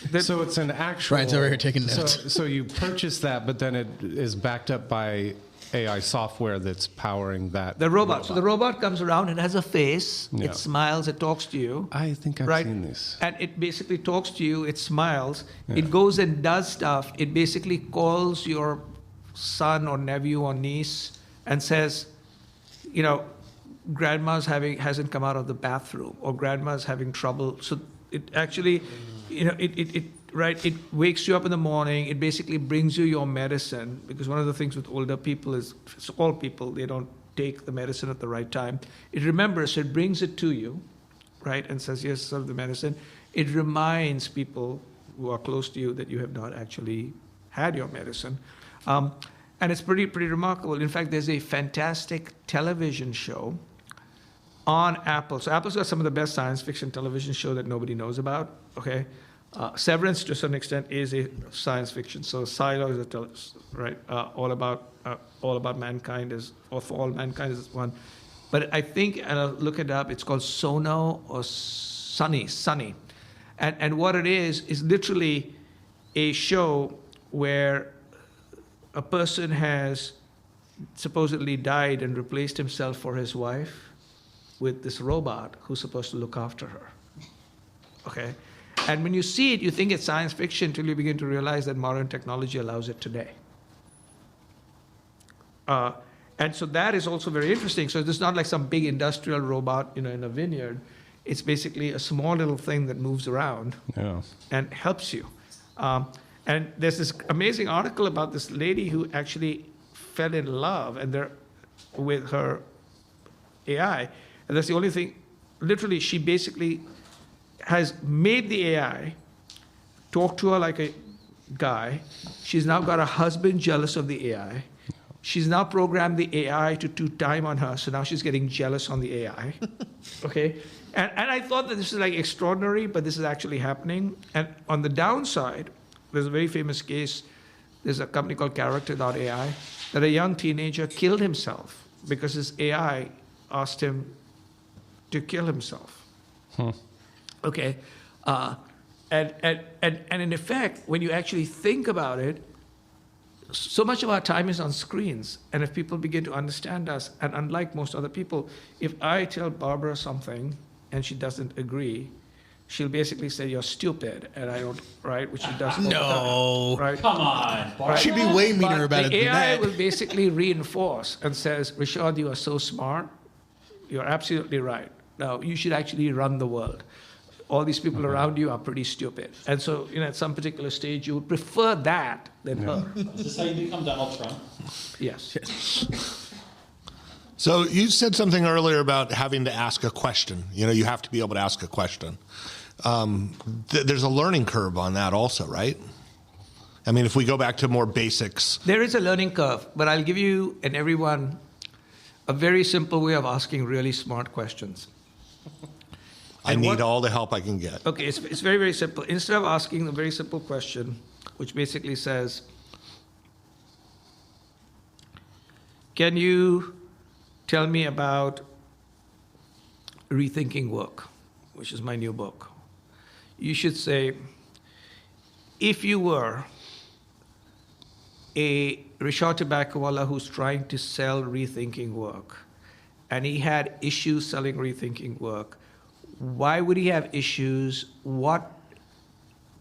it's an actual... Brian's over here taking notes. So you purchase that, but then it is backed up by AI software that's powering that. The robot. So the robot comes around, it has a face, Yeah. it smiles, it talks to you. I think I've right? seen this. And it basically talks to you, it smiles, Yeah. it goes and does stuff. It basically calls your son or nephew or niece and says, you know, grandma's hasn't come out of the bathroom, or grandma's having trouble. So it actually, you know, it wakes you up in the morning. It basically brings you your medicine, because one of the things with older people is, it's all people, they don't take the medicine at the right time. It remembers, so it brings it to you, right, and says, yes, serve the medicine. It reminds people who are close to you that you have not actually had your medicine. And it's pretty remarkable. In fact, there's a fantastic television show on Apple. So Apple's got some of the best science fiction television show that nobody knows about, okay? Severance, to some extent, is a science fiction. So Silo is right? All about mankind or for all mankind is one. But I think, and I'll look it up, it's called Sono or Sunny. And what it is literally a show where a person has supposedly died and replaced himself for his wife with this robot who's supposed to look after her. Okay? And when you see it, you think it's science fiction until you begin to realize that modern technology allows it today. And so that is also very interesting. So it's not like some big industrial robot, you know, in a vineyard. It's basically a small little thing that moves around and helps you. And there's this amazing article about this lady who actually fell in love with her AI. And that's the only thing, literally, she basically has made the AI talk to her like a guy. She's now got a husband jealous of the AI. She's now programmed the AI to do time on her, so now she's getting jealous on the AI. Okay? And I thought that this is like extraordinary, but this is actually happening. And on the downside, there's a very famous case. There's a company called Character.ai that a young teenager killed himself because his AI asked him to kill himself. Okay, and in effect, when you actually think about it, so much of our time is on screens. And if people begin to understand us, and unlike most other people, if I tell Barbara something and she doesn't agree, she'll basically say, you're stupid, and I don't, right? Which she does all the time, right? Come on, Barbara. She'd be way meaner about it the than AI that. will basically reinforce and says, Rishad, you are so smart. You're absolutely right. Now, you should actually run the world. All these people around you are pretty stupid. And so, you know, at some particular stage, you would prefer that than her. Is this how you become Donald Trump? Yes. So you said something earlier about having to ask a question. You know, you have to be able to ask a question. There's a learning curve on that also, right? I mean, if we go back to more basics. There is a learning curve, but I'll give you and everyone a very simple way of asking really smart questions. I need all the help I can get. Okay, it's very, very simple. Instead of asking a very simple question, which basically says, can you tell me about rethinking work, which is my new book? You should say, if you were a Rishad Tobaccowala who's trying to sell rethinking work, and he had issues selling rethinking work, why would he have issues? What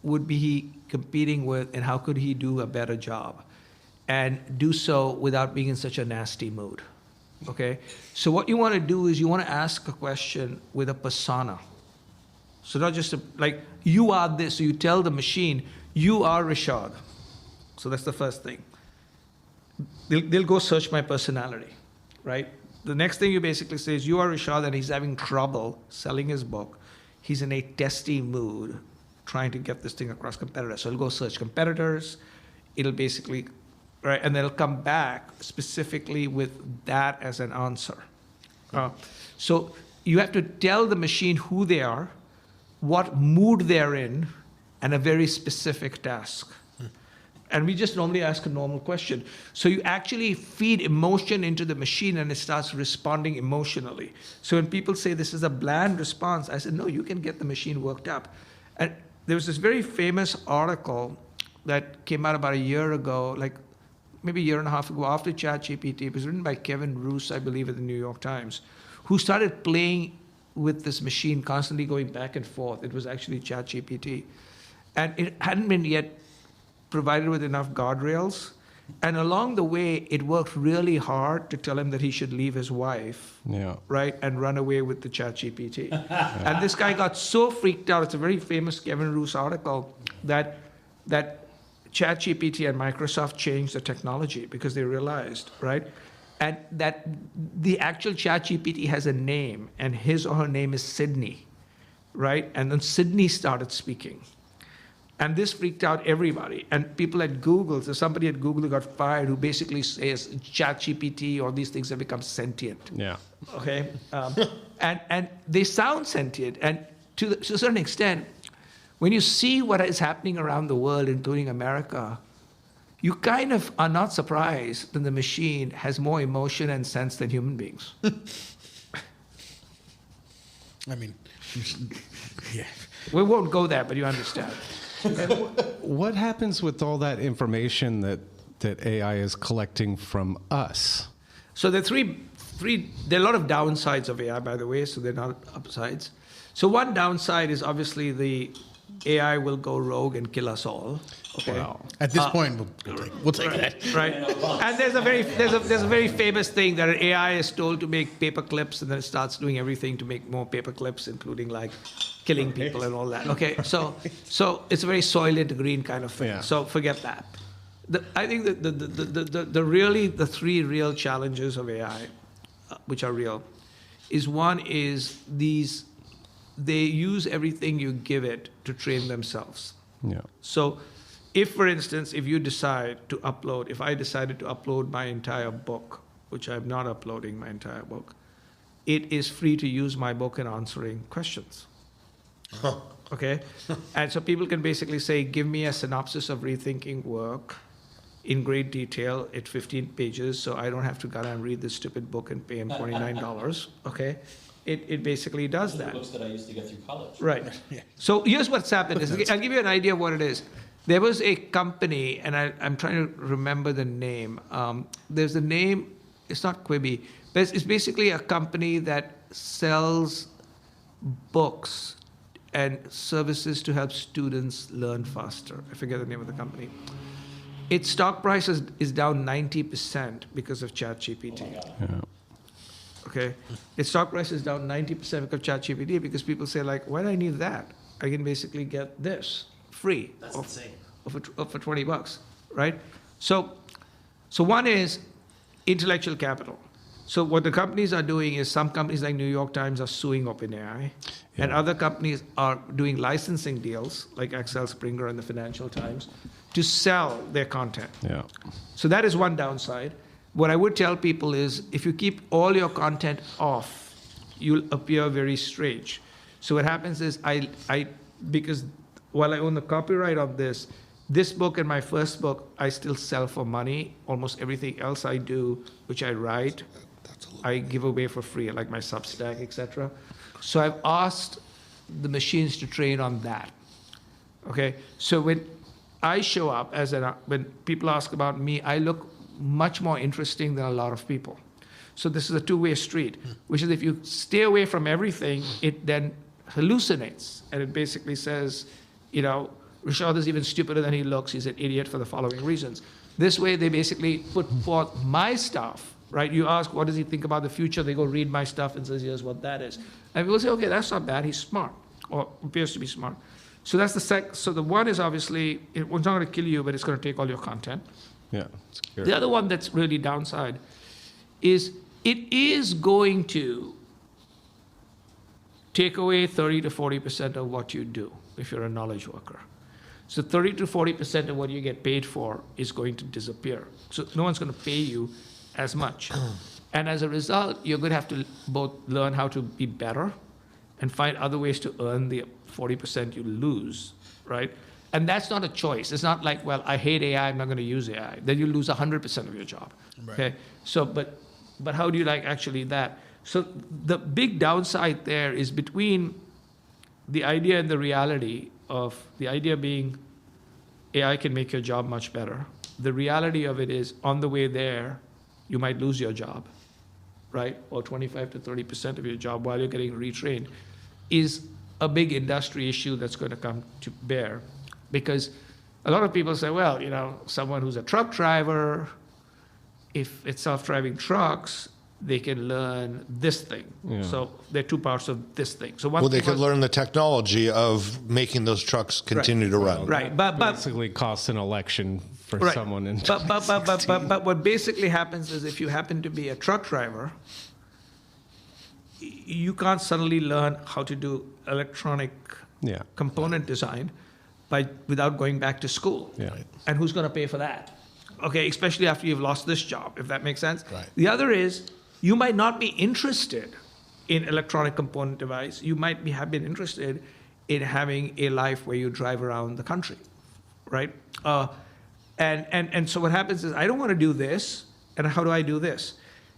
would be he competing with, and how could he do a better job? And do so without being in such a nasty mood. Okay? So what you want to do is you want to ask a question with a persona. So not just like, you are this. So you tell the machine, you are Rishad. So that's the first thing. They'll go search my personality, right? The next thing you basically say is, you are Rishad, and he's having trouble selling his book. He's in a testy mood trying to get this thing across competitors. So it'll go search competitors. It'll basically, right, and then it'll come back specifically with that as an answer. So you have to tell the machine who they are, what mood they're in, and a very specific task. And we just normally ask a normal question. So you actually feed emotion into the machine, and it starts responding emotionally. So when people say this is a bland response, I said, no, you can get the machine worked up. And there was this very famous article that came out about a year ago, like maybe a year and a half ago after ChatGPT. It was written by Kevin Roose, I believe, at the New York Times, who started playing with this machine, constantly going back and forth. It was actually ChatGPT. And it hadn't been yet provided with enough guardrails. And along the way, it worked really hard to tell him that he should leave his wife, right, and run away with the ChatGPT. And this guy got so freaked out. It's a very famous Kevin Roose article that ChatGPT and Microsoft changed the technology because they realized, right, and that the actual ChatGPT has a name, and his or her name is Sydney, right? And then Sydney started speaking. And this freaked out everybody. And people at Google, so somebody at Google who got fired who basically says ChatGPT or these things have become sentient. Yeah. Okay? And they sound sentient. And to a certain extent, when you see what is happening around the world, including America, you kind of are not surprised that the machine has more emotion and sense than human beings. I mean, yeah. We won't go there, but you understand. What happens with all that information that AI is collecting from us? So there are a lot of downsides of AI, by the way, so they're not upsides. So one downside is obviously the AI will go rogue and kill us all. Okay. Wow. At this point, we'll take that. Right. And there's a very famous thing that an AI is told to make paper clips, and then it starts doing everything to make more paper clips, including like killing people and all that. Okay. So it's a very Soylent Green kind of thing. Yeah. So forget that. I think that the three real challenges of AI, which are real, is one is they use everything you give it to train themselves. Yeah. So if, for instance, if I decided to upload my entire book, which I'm not uploading my entire book, it is free to use my book in answering questions. Okay? And so people can basically say, give me a synopsis of rethinking work in great detail at 15 pages, so I don't have to go and read this stupid book and pay him $29. Okay? It basically does Those are that. the books that I used to get through college. Right. So here's what's happened. I'll give you an idea of what it is. There was a company, and I'm trying to remember the name. There's a name, it's not Quibi, but it's basically a company that sells books and services to help students learn faster. I forget the name of the company. Its stock price is down 90% because of ChatGPT. Yeah. Okay, its stock price is down 90% because of ChatGPT because people say like, why do I need that? I can basically get this free. That's insane. For $20, right? So one is intellectual capital. So what the companies are doing is some companies like New York Times are suing OpenAI, and other companies are doing licensing deals like Axel Springer and the Financial Times to sell their content. Yeah. So that is one downside. What I would tell people is if you keep all your content off, you'll appear very strange. So what happens is because while I own the copyright of this book and my first book, I still sell for money. Almost everything else I do, which I write, I give away for free, like my Substack, etc. So I've asked the machines to train on that. Okay, so when I show up when people ask about me, I look much more interesting than a lot of people. So this is a two-way street, which is if you stay away from everything, it then hallucinates, and it basically says, Rishad is even stupider than he looks. He's an idiot for the following reasons. This way, they basically put forth my stuff, right? You ask, what does he think about the future? They go read my stuff and says, here's what that is. And people say, okay, that's not bad. He's smart, or appears to be smart. So that's so the one is obviously, it's not going to kill you, but it's going to take all your content. Yeah. The other one that's really downside is it is going to take away 30 to 40% of what you do if you're a knowledge worker. So 30 to 40% of what you get paid for is going to disappear. So no one's going to pay you as much. And as a result, you're going to have to both learn how to be better and find other ways to earn the 40% you lose, right? And that's not a choice. It's not like, well, I hate AI, I'm not going to use AI. Then you lose 100% of your job. Right. Okay. So, but how do you like actually that? So the big downside there is between the idea and the reality of the idea being AI can make your job much better, the reality of it is on the way there, you might lose your job, right? Or 25 to 30% of your job while you're getting retrained is a big industry issue that's going to come to bear. Because a lot of people say, well, someone who's a truck driver, if it's self-driving trucks, they can learn this thing. Yeah. So there are two parts of this thing. So they could learn the technology of making those trucks continue to run. Right, but basically costs an election for someone. In but what basically happens is if you happen to be a truck driver, you can't suddenly learn how to do electronic component design without going back to school. Yeah. And who's going to pay for that? Okay, especially after you've lost this job, if that makes sense. Right. The other is you might not be interested in electronic component device. You might have been interested in having a life where you drive around the country, right? And so what happens is I don't want to do this, and how do I do this?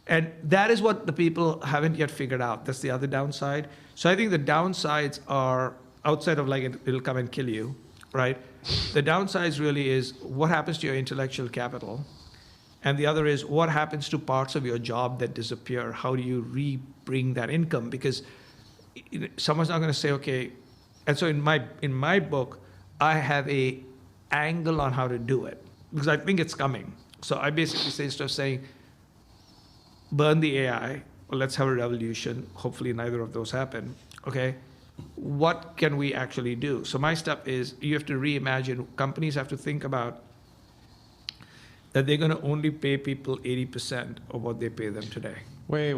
And that is what the people haven't yet figured out. That's the other downside. So I think the downsides are outside of it'll come and kill you, right? The downsides really is what happens to your intellectual capital, and the other is what happens to parts of your job that disappear. How do you bring that income? Because someone's not going to say, okay. And so in my book, I have a angle on how to do it because I think it's coming. So I basically say instead of saying burn the AI, or let's have a revolution. Hopefully neither of those happen. Okay. What can we actually do? So my stuff is you have to reimagine. Companies have to think about that they're going to only pay people 80% of what they pay them today. Wait.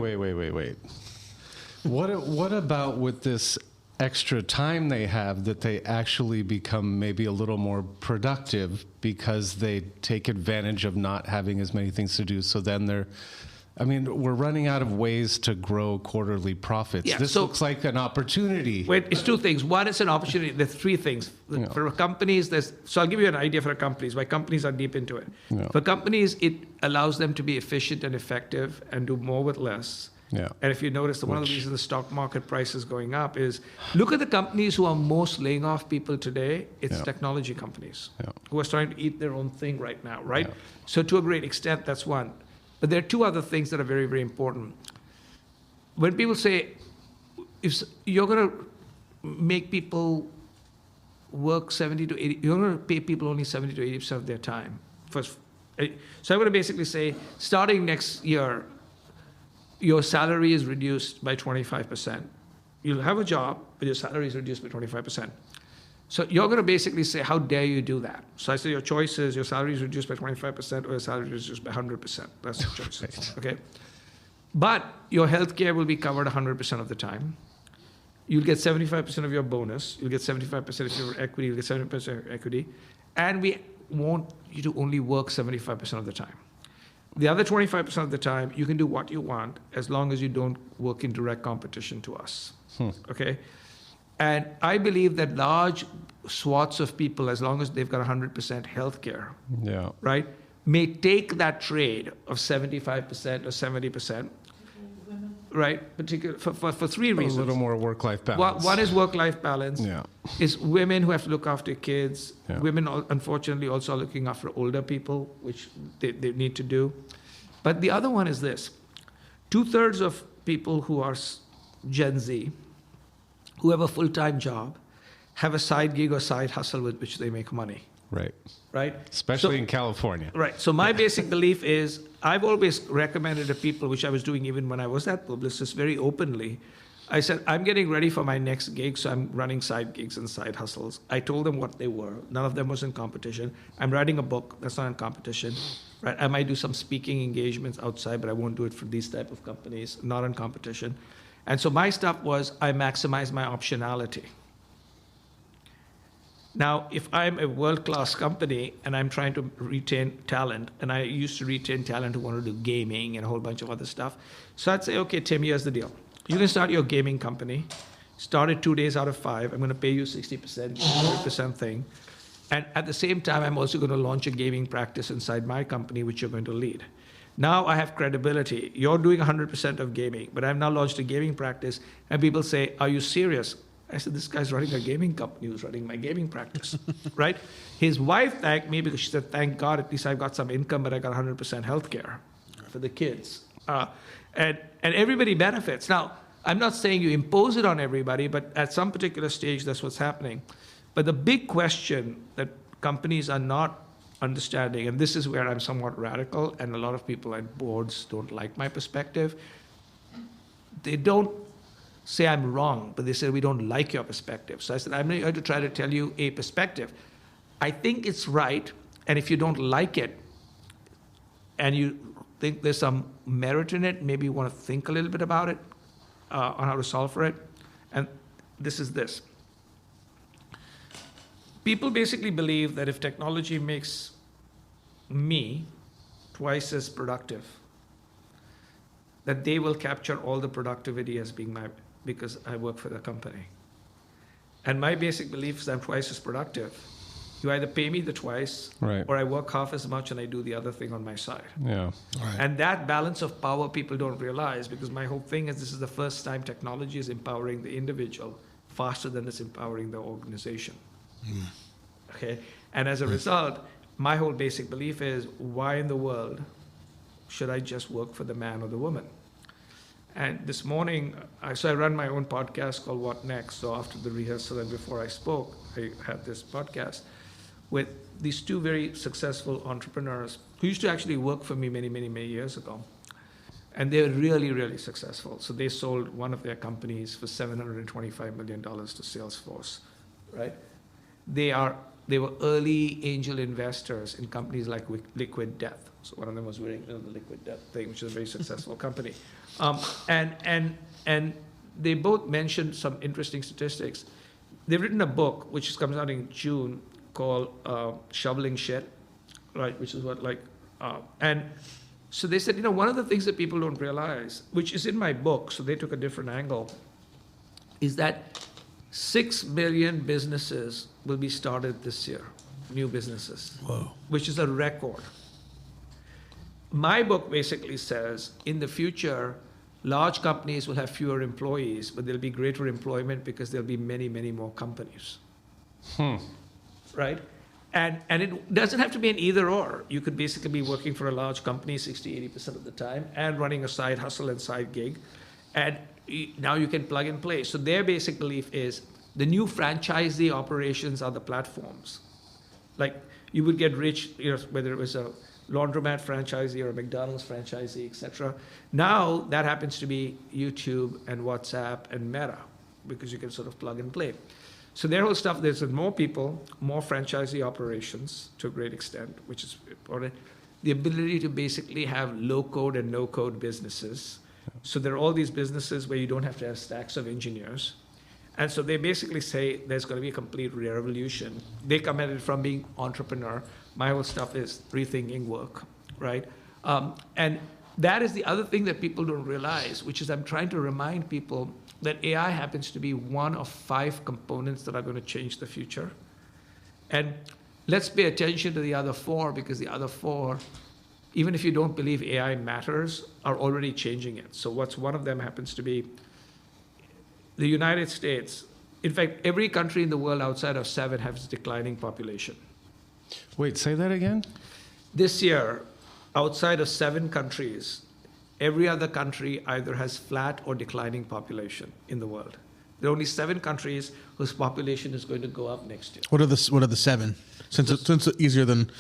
What about with this extra time they have that they actually become maybe a little more productive because they take advantage of not having as many things to do? So then we're running out of ways to grow quarterly profits. Yeah, this looks like an opportunity. Wait, it's two things. One, it's an opportunity. There's three things. Yeah. For companies, so I'll give you an idea for companies, why companies are deep into it. Yeah. For companies, it allows them to be efficient and effective and do more with less. Yeah. And if you notice, one of the reasons the stock market price is going up is, look at the companies who are most laying off people today. It's technology companies who are starting to eat their own thing right now, right? Yeah. So to a great extent, that's one. But there are two other things that are very, very important. When people say, if you're going to make people work 70 to 80, you're going to pay people only 70 to 80% of their time. So I'm going to basically say, starting next year, your salary is reduced by 25%. You'll have a job, but your salary is reduced by 25%. So you're going to basically say, how dare you do that? So I say your choice is your salary is reduced by 25% or your salary is reduced by 100%. That's your choice. Right. Okay? But your health care will be covered 100% of the time. You'll get 75% of your bonus. You'll get 75% of your equity. You'll get 70% of your equity. And we want you to only work 75% of the time. The other 25% of the time, you can do what you want as long as you don't work in direct competition to us. Okay? And I believe that large swaths of people, as long as they've got 100% health care, right, may take that trade of 75% or 70%, right, particularly for three reasons. A little more work-life balance. One is work-life balance. Yeah. Is women who have to look after kids. Yeah. Women, unfortunately, also are looking after older people, which they need to do. But the other one is this. 2/3 of people who are Gen Z, who have a full-time job, have a side gig or side hustle with which they make money. Right. Right? Especially in California. Right. So my basic belief is I've always recommended to people, which I was doing even when I was at Publicis very openly, I said, I'm getting ready for my next gig, so I'm running side gigs and side hustles. I told them what they were. None of them was in competition. I'm writing a book. That's not in competition. Right? I might do some speaking engagements outside, but I won't do it for these type of companies, not in competition. And so my stuff was I maximize my optionality. Now, if I'm a world-class company and I'm trying to retain talent, and I used to retain talent who want to do gaming and a whole bunch of other stuff, so I'd say, okay, Tim, here's the deal. You can start your gaming company, start it 2 days out of 5. I'm going to pay you 60%, 100% thing. And at the same time, I'm also going to launch a gaming practice inside my company, which you're going to lead. Now I have credibility. You're doing 100% of gaming, but I've now launched a gaming practice, and people say, are you serious? I said, this guy's running a gaming company who's running my gaming practice, right? His wife thanked me because she said, thank God, at least I've got some income, but I got 100% health care for the kids. And everybody benefits. Now, I'm not saying you impose it on everybody, but at some particular stage, that's what's happening. But the big question that companies are not understanding, and this is where I'm somewhat radical, and a lot of people at boards don't like my perspective, they don't say I'm wrong, but they say we don't like your perspective. So I said, I'm not going to try to tell you a perspective. I think it's right, and if you don't like it, and you think there's some merit in it, maybe you want to think a little bit about it, on how to solve for it. And this is this. People basically believe that if technology makes me twice as productive, that they will capture all the productivity as being because I work for the company. And my basic belief is I'm twice as productive. You either pay me the twice, right, or I work half as much and I do the other thing on my side. Yeah. Right. And that balance of power people don't realize, because my whole thing is this is the first time technology is empowering the individual faster than it's empowering the organization. Okay? And as a result, my whole basic belief is, why in the world should I just work for the man or the woman? And this morning, I run my own podcast called What Next. So after the rehearsal and before I spoke, I had this podcast with these two very successful entrepreneurs who used to actually work for me many, many, many years ago. And they're really, really successful. So they sold one of their companies for $725 million to Salesforce, right? They were early angel investors in companies like Liquid Death. So one of them was wearing the Liquid Death thing, which is a very successful company. And they both mentioned some interesting statistics. They've written a book, which comes out in June, called Shoveling Shit, right? Which is what and so they said, one of the things that people don't realize, which is in my book, so they took a different angle, is that 6 million businesses will be started this year, new businesses. Whoa. Which is a record. My book basically says, in the future, large companies will have fewer employees, but there'll be greater employment because there'll be many, many more companies. Right? And it doesn't have to be an either or. You could basically be working for a large company 60-80% of the time and running a side hustle and side gig. And now you can plug and play. So their basic belief is the new franchisee operations are the platforms. Like you would get rich, whether it was a laundromat franchisee or a McDonald's franchisee, etc. Now that happens to be YouTube and WhatsApp and Meta, because you can sort of plug and play. So their whole stuff, there's more people, more franchisee operations to a great extent, which is important. The ability to basically have low-code and no-code businesses. So there are all these businesses where you don't have to have stacks of engineers. And so they basically say there's going to be a complete revolution. They come at it from being entrepreneur. My whole stuff is rethinking work, right? And that is the other thing that people don't realize, which is I'm trying to remind people that AI happens to be one of 5 components that are going to change the future. And let's pay attention to the other 4, because the other 4, even if you don't believe AI matters, are already changing it. So one of them happens to be the United States. In fact, every country in the world outside of 7 has declining population. Wait, say that again? This year, outside of 7 countries, every other country either has flat or declining population in the world. There are only 7 countries whose population is going to go up next year. What are the 7? Since it's easier than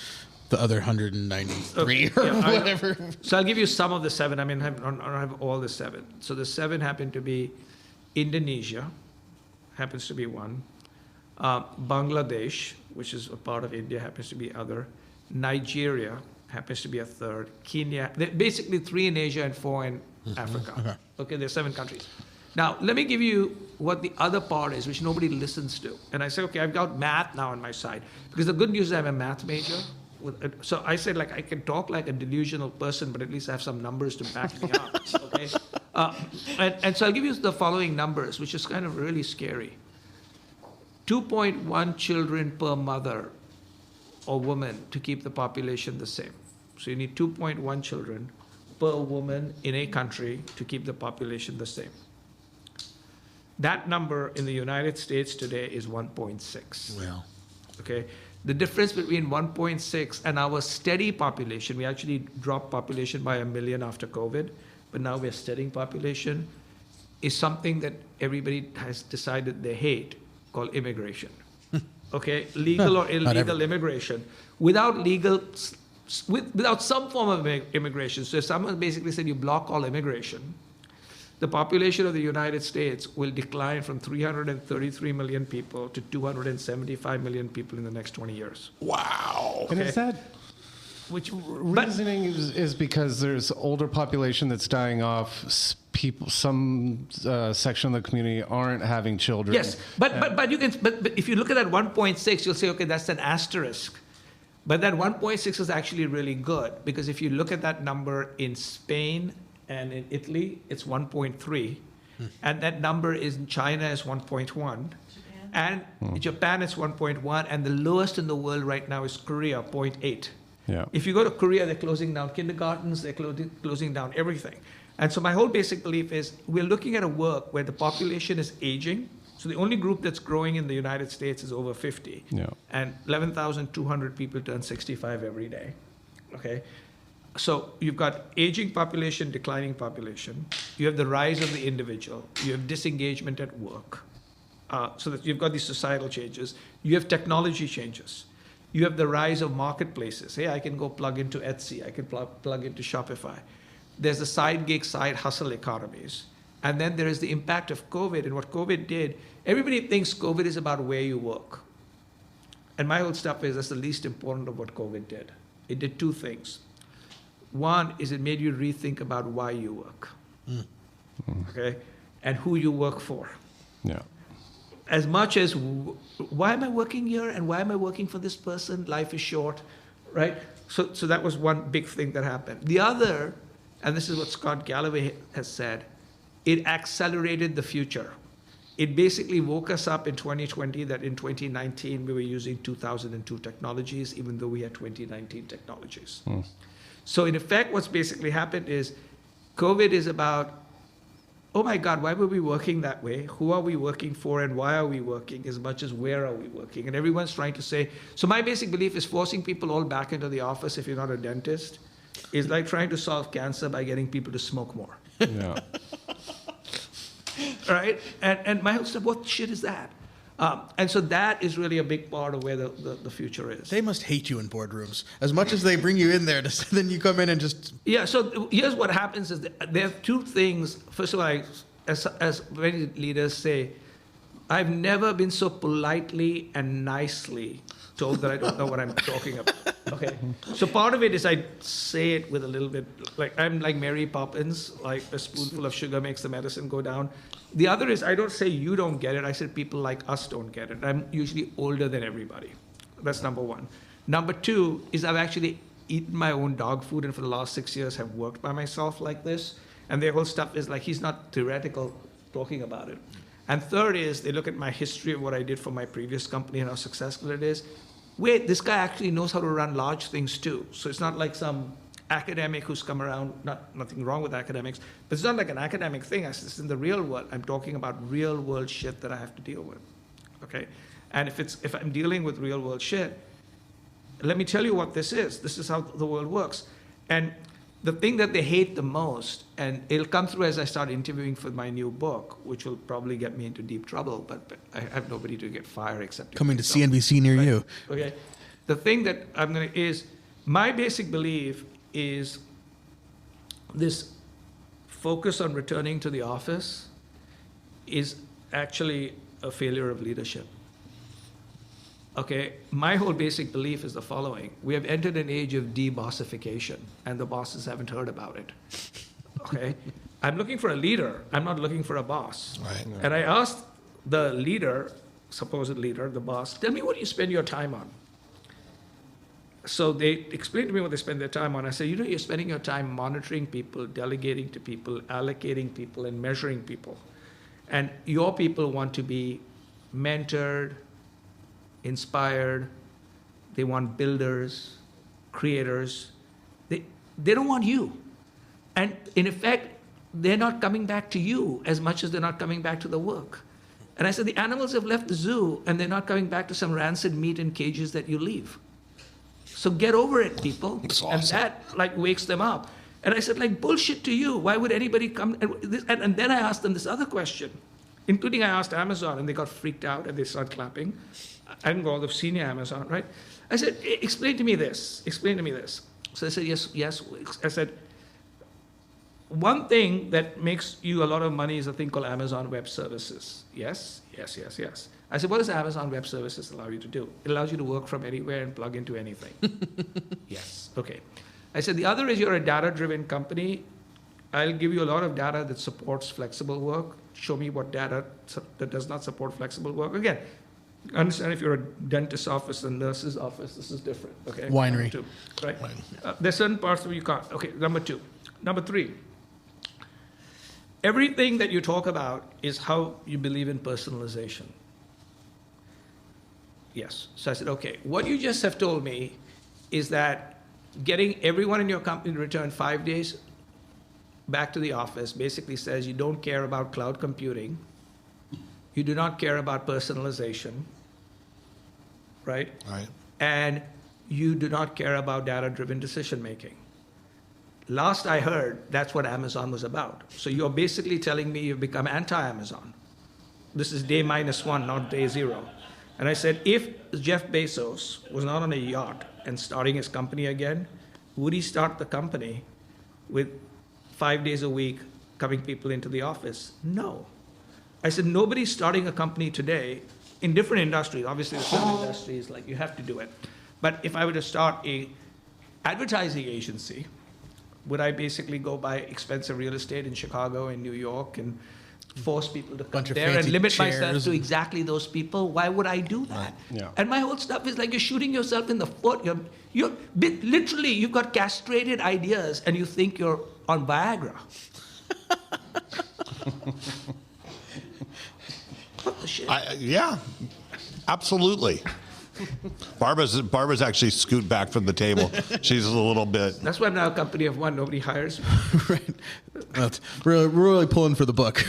the other 193 or whatever. So I'll give you some of the 7. I mean, I don't have all the 7. So the 7 happen to be Indonesia, happens to be one. Bangladesh, which is a part of India, happens to be other. Nigeria happens to be a third. Kenya, basically 3 in Asia and 4 in Africa. Okay, there's 7 countries. Now, let me give you what the other part is, which nobody listens to. And I say, okay, I've got math now on my side. Because the good news is I'm a math major. So I said, I can talk like a delusional person, but at least I have some numbers to back me up, okay? And so I'll give you the following numbers, which is kind of really scary. 2.1 children per mother or woman to keep the population the same. So you need 2.1 children per woman in a country to keep the population the same. That number in the United States today is 1.6. Well, Okay, the difference between 1.6 and our steady population, we actually dropped population by 1 million after COVID, but now we're steadying population, is something that everybody has decided they hate, called immigration. Okay, legal or illegal immigration. Without without some form of immigration, so if someone basically said you block all immigration, the population of the United States will decline from 333 million people to 275 million people in the next 20 years. Wow. And is that Which reasoning is because there's older population that's dying off? People, some section of the community aren't having children. Yes, but if you look at that 1.6, you'll say, okay, that's an asterisk. But that 1.6 is actually really good, because if you look at that number in Spain and in Italy, it's 1.3. And that number in China is 1.1. And in Japan, it's 1.1. And the lowest in the world right now is Korea, 0.8. Yeah. If you go to Korea, they're closing down kindergartens, they're closing down everything. And so my whole basic belief is we're looking at a work where the population is aging. So the only group that's growing in the United States is over 50. Yeah. And 11,200 people turn 65 every day. Okay? So you've got aging population, declining population. You have the rise of the individual. You have disengagement at work. So that you've got these societal changes. You have technology changes. You have the rise of marketplaces. Hey, I can go plug into Etsy. I can plug into Shopify. There's the side gig, side hustle economies. And then there is the impact of COVID. And what COVID did, everybody thinks COVID is about where you work. And my whole stuff is that's the least important of what COVID did. It did two things. One is it made you rethink about why you work. Okay? And who you work for. Yeah. As much as why am I working here and why am I working for this person? Life is short, right? So that was one big thing that happened. The other, and this is what Scott Galloway has said, it accelerated the future. It basically woke us up in 2020 that in 2019 we were using 2002 technologies, even though we had 2019 technologies. So in effect, what's basically happened is COVID is about, oh my God, why were we working that way? Who are we working for and why are we working, as much as where are we working? And everyone's trying to say, so my basic belief is forcing people all back into the office if you're not a dentist is like trying to solve cancer by getting people to smoke more. Yeah. Right? And my whole stuff, what shit is that? And so that is really a big part of where the future is. they must hate you in boardrooms as much as they bring you in there. Then you come in and just Yeah, so here's what happens is that there are two things. First of all, as many leaders say, I've never been so politely and nicely told that I don't know what I'm talking about. Okay, so part of it is I say it with a little bit, like I'm like Mary Poppins, like a spoonful of sugar makes the medicine go down. The other is I don't say you don't get it, I said people like us don't get it. I'm usually older than everybody. That's number one. Number two is I've actually eaten my own dog food and for the last 6 years have worked by myself like this. And their whole stuff is like, he's not theoretical talking about it. And third is they look at my history of what I did for my previous company and how successful it is. Wait, this guy actually knows how to run large things too. So it's not like some academic who's come around, nothing wrong with academics, but it's not like an academic thing. It's in the real world. I'm talking about real world shit that I have to deal with. Okay? And if I'm dealing with real world shit, let me tell you what this is. This is how the world works. And the thing that they hate the most, and it'll come through as I start interviewing for my new book, which will probably get me into deep trouble, but I have nobody to get fired except coming to CNBC near you. Okay. The thing that I'm going to is my basic belief is this focus on returning to the office is actually a failure of leadership. Okay, my whole basic belief is the following. We have entered an age of de-bossification, and the bosses haven't heard about it. Okay? I'm looking for a leader. I'm not looking for a boss. Right. And I asked the leader, supposed leader, the boss, tell me what you spend your time on. So they explained to me what they spend their time on. I said, you're spending your time monitoring people, delegating to people, allocating people, and measuring people. And your people want to be mentored, inspired. They want builders, creators. They don't want you. And in effect, they're not coming back to you as much as they're not coming back to the work. And I said, the animals have left the zoo and they're not coming back to some rancid meat in cages that you leave. So get over it, people. That's awesome. And that like wakes them up. And I said, like, bullshit to you. Why would anybody come? And then I asked them this other question, including I asked Amazon, and they got freaked out and they started clapping. I didn't go all the senior Amazon, right? I said, explain to me this. Explain to me this. So they said, yes. I said, one thing that makes you a lot of money is a thing called Amazon Web Services. Yes. I said, what does Amazon Web Services allow you to do? It allows you to work from anywhere and plug into anything. Yes. Okay. I said, the other is you're a data-driven company. I'll give you a lot of data that supports flexible work. Show me what data that does not support flexible work. Again, understand if you're a dentist's office and nurse's office, this is different. Okay. Winery. Two, right? There's certain parts where you can't. Okay, number two. Number three. Everything that you talk about is how you believe in personalization. Yes. So I said, okay, what you just have told me is that getting everyone in your company to return 5 days back to the office basically says you don't care about cloud computing, you do not care about personalization, right? Right. And you do not care about data-driven decision making. Last I heard, that's what Amazon was about. So you're basically telling me you've become anti-Amazon. This is day -1, not day 0. And I said, if Jeff Bezos was not on a yacht and starting his company again, would he start the company with 5 days a week coming people into the office? No. I said, nobody's starting a company today in different industries. Obviously, the film industry is like, you have to do it. But if I were to start a advertising agency, would I basically go buy expensive real estate in Chicago and New York and force people to come there and limit myself to exactly those people? Why would I do that? Yeah. And my whole stuff is like you're shooting yourself in the foot. You're literally, you've got castrated ideas and you think you're on Viagra. What the shit? Yeah, absolutely. Barbara's actually scoot back from the table. She's a little bit. That's why I'm now a company of one. Nobody hires me. Right. That's really pulling for the book.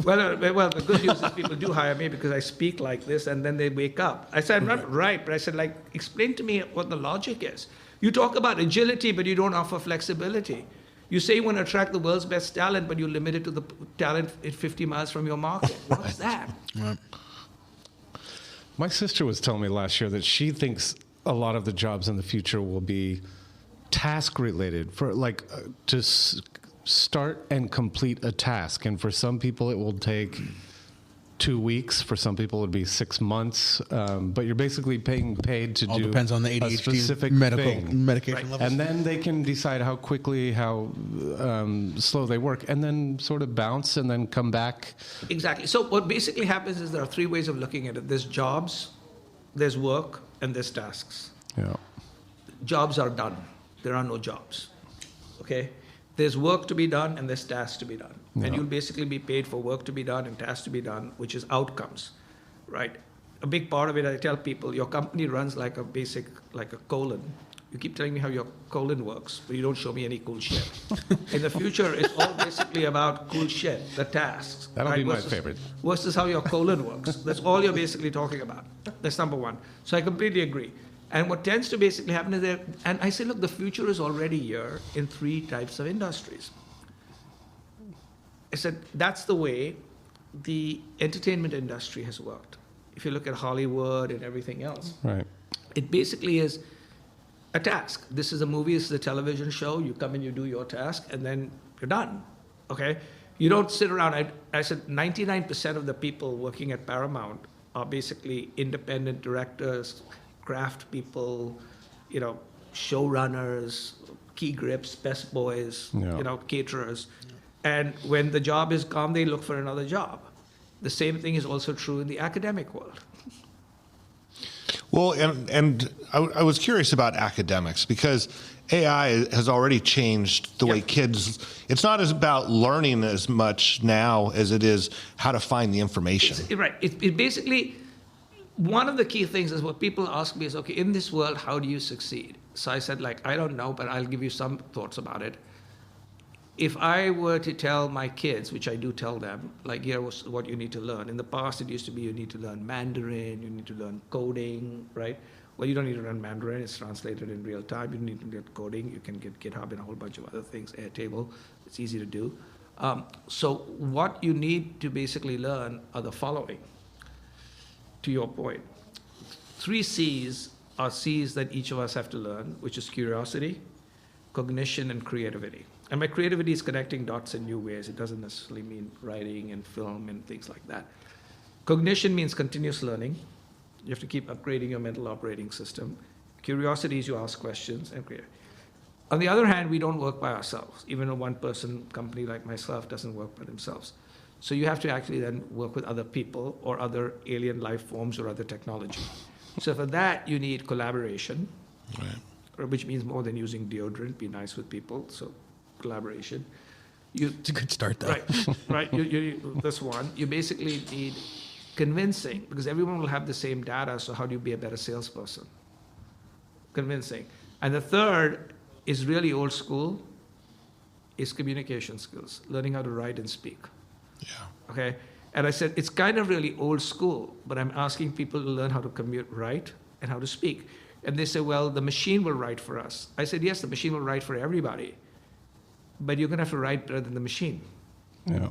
Well, the good news is people do hire me because I speak like this, and then they wake up. I said, I'm not right, but I said, like, explain to me what the logic is. You talk about agility, but you don't offer flexibility. You say you want to attract the world's best talent, but you limit it to the talent at 50 miles from your market. What's that? Right. My sister was telling me last year that she thinks a lot of the jobs in the future will be task related, for like to start and complete a task. And for some people, it will take 2 weeks. For some people, it would be 6 months. But you're basically paid to All do depends on the a ADHD specific medication Right. levels. and then they can decide how quickly, how slow they work, and then sort of bounce and then come back. Exactly. So what basically happens is there are 3 ways of looking at it. There's jobs, there's work, and there's tasks. Yeah. Jobs are done. There are no jobs. Okay? There's work to be done and there's tasks to be done. Yeah. And you'll basically be paid for work to be done and tasks to be done, which is outcomes, right? A big part of it, I tell people, your company runs like a colon. You keep telling me how your colon works, but you don't show me any cool shit. In the future, it's all basically about cool shit, the tasks. That'll right? be my favorite. Versus how your colon works. That's all you're basically talking about. That's number one. So I completely agree. And what tends to basically happen is that, and I say, look, the future is already here in 3 types of industries. I said, that's the way the entertainment industry has worked. If you look at Hollywood and everything else, Right. it basically is a task. This is a movie, this is a television show. You come in, you do your task, and then you're done. Okay? You don't sit around. I said 99% of the people working at Paramount are basically independent directors, craft people, showrunners, key grips, best boys, Yeah. caterers. And when the job is gone, they look for another job. The same thing is also true in the academic world. Well, and I was curious about academics because AI has already changed the way kids. It's not as about learning as much now as it is how to find the information. Right. It basically, one of the key things is what people ask me is, okay, in this world, how do you succeed? So I said, I don't know, but I'll give you some thoughts about it. if I were to tell my kids, which I do tell them, like, here's what you need to learn. In the past, it used to be you need to learn Mandarin, you need to learn coding, right? Well, you don't need to learn Mandarin. It's translated in real time. You need to get coding. You can get GitHub and a whole bunch of other things, Airtable. It's easy to do. So what you need to basically learn are the following, to your point. 3 C's are C's that each of us have to learn, which is curiosity, cognition, and creativity. And by creativity is connecting dots in new ways. It doesn't necessarily mean writing and film and things like that. Cognition means continuous learning. You have to keep upgrading your mental operating system. Curiosity is you ask questions and create. On the other hand, we don't work by ourselves. Even a one-person company like myself doesn't work by themselves. So you have to actually then work with other people or other alien life forms or other technology. So for that, you need collaboration, which means more than using deodorant. Be nice with people. So collaboration. It's a good start, though. Right. This one. You basically need convincing, because everyone will have the same data. So how do you be a better salesperson? Convincing. And the third is really old school. Is communication skills, learning how to write and speak. Yeah. Okay. And I said it's kind of really old school, but I'm asking people to learn how to write and how to speak. And they say, well, the machine will write for us. I said, yes, the machine will write for everybody. But you're going to have to write better than the machine. Yeah.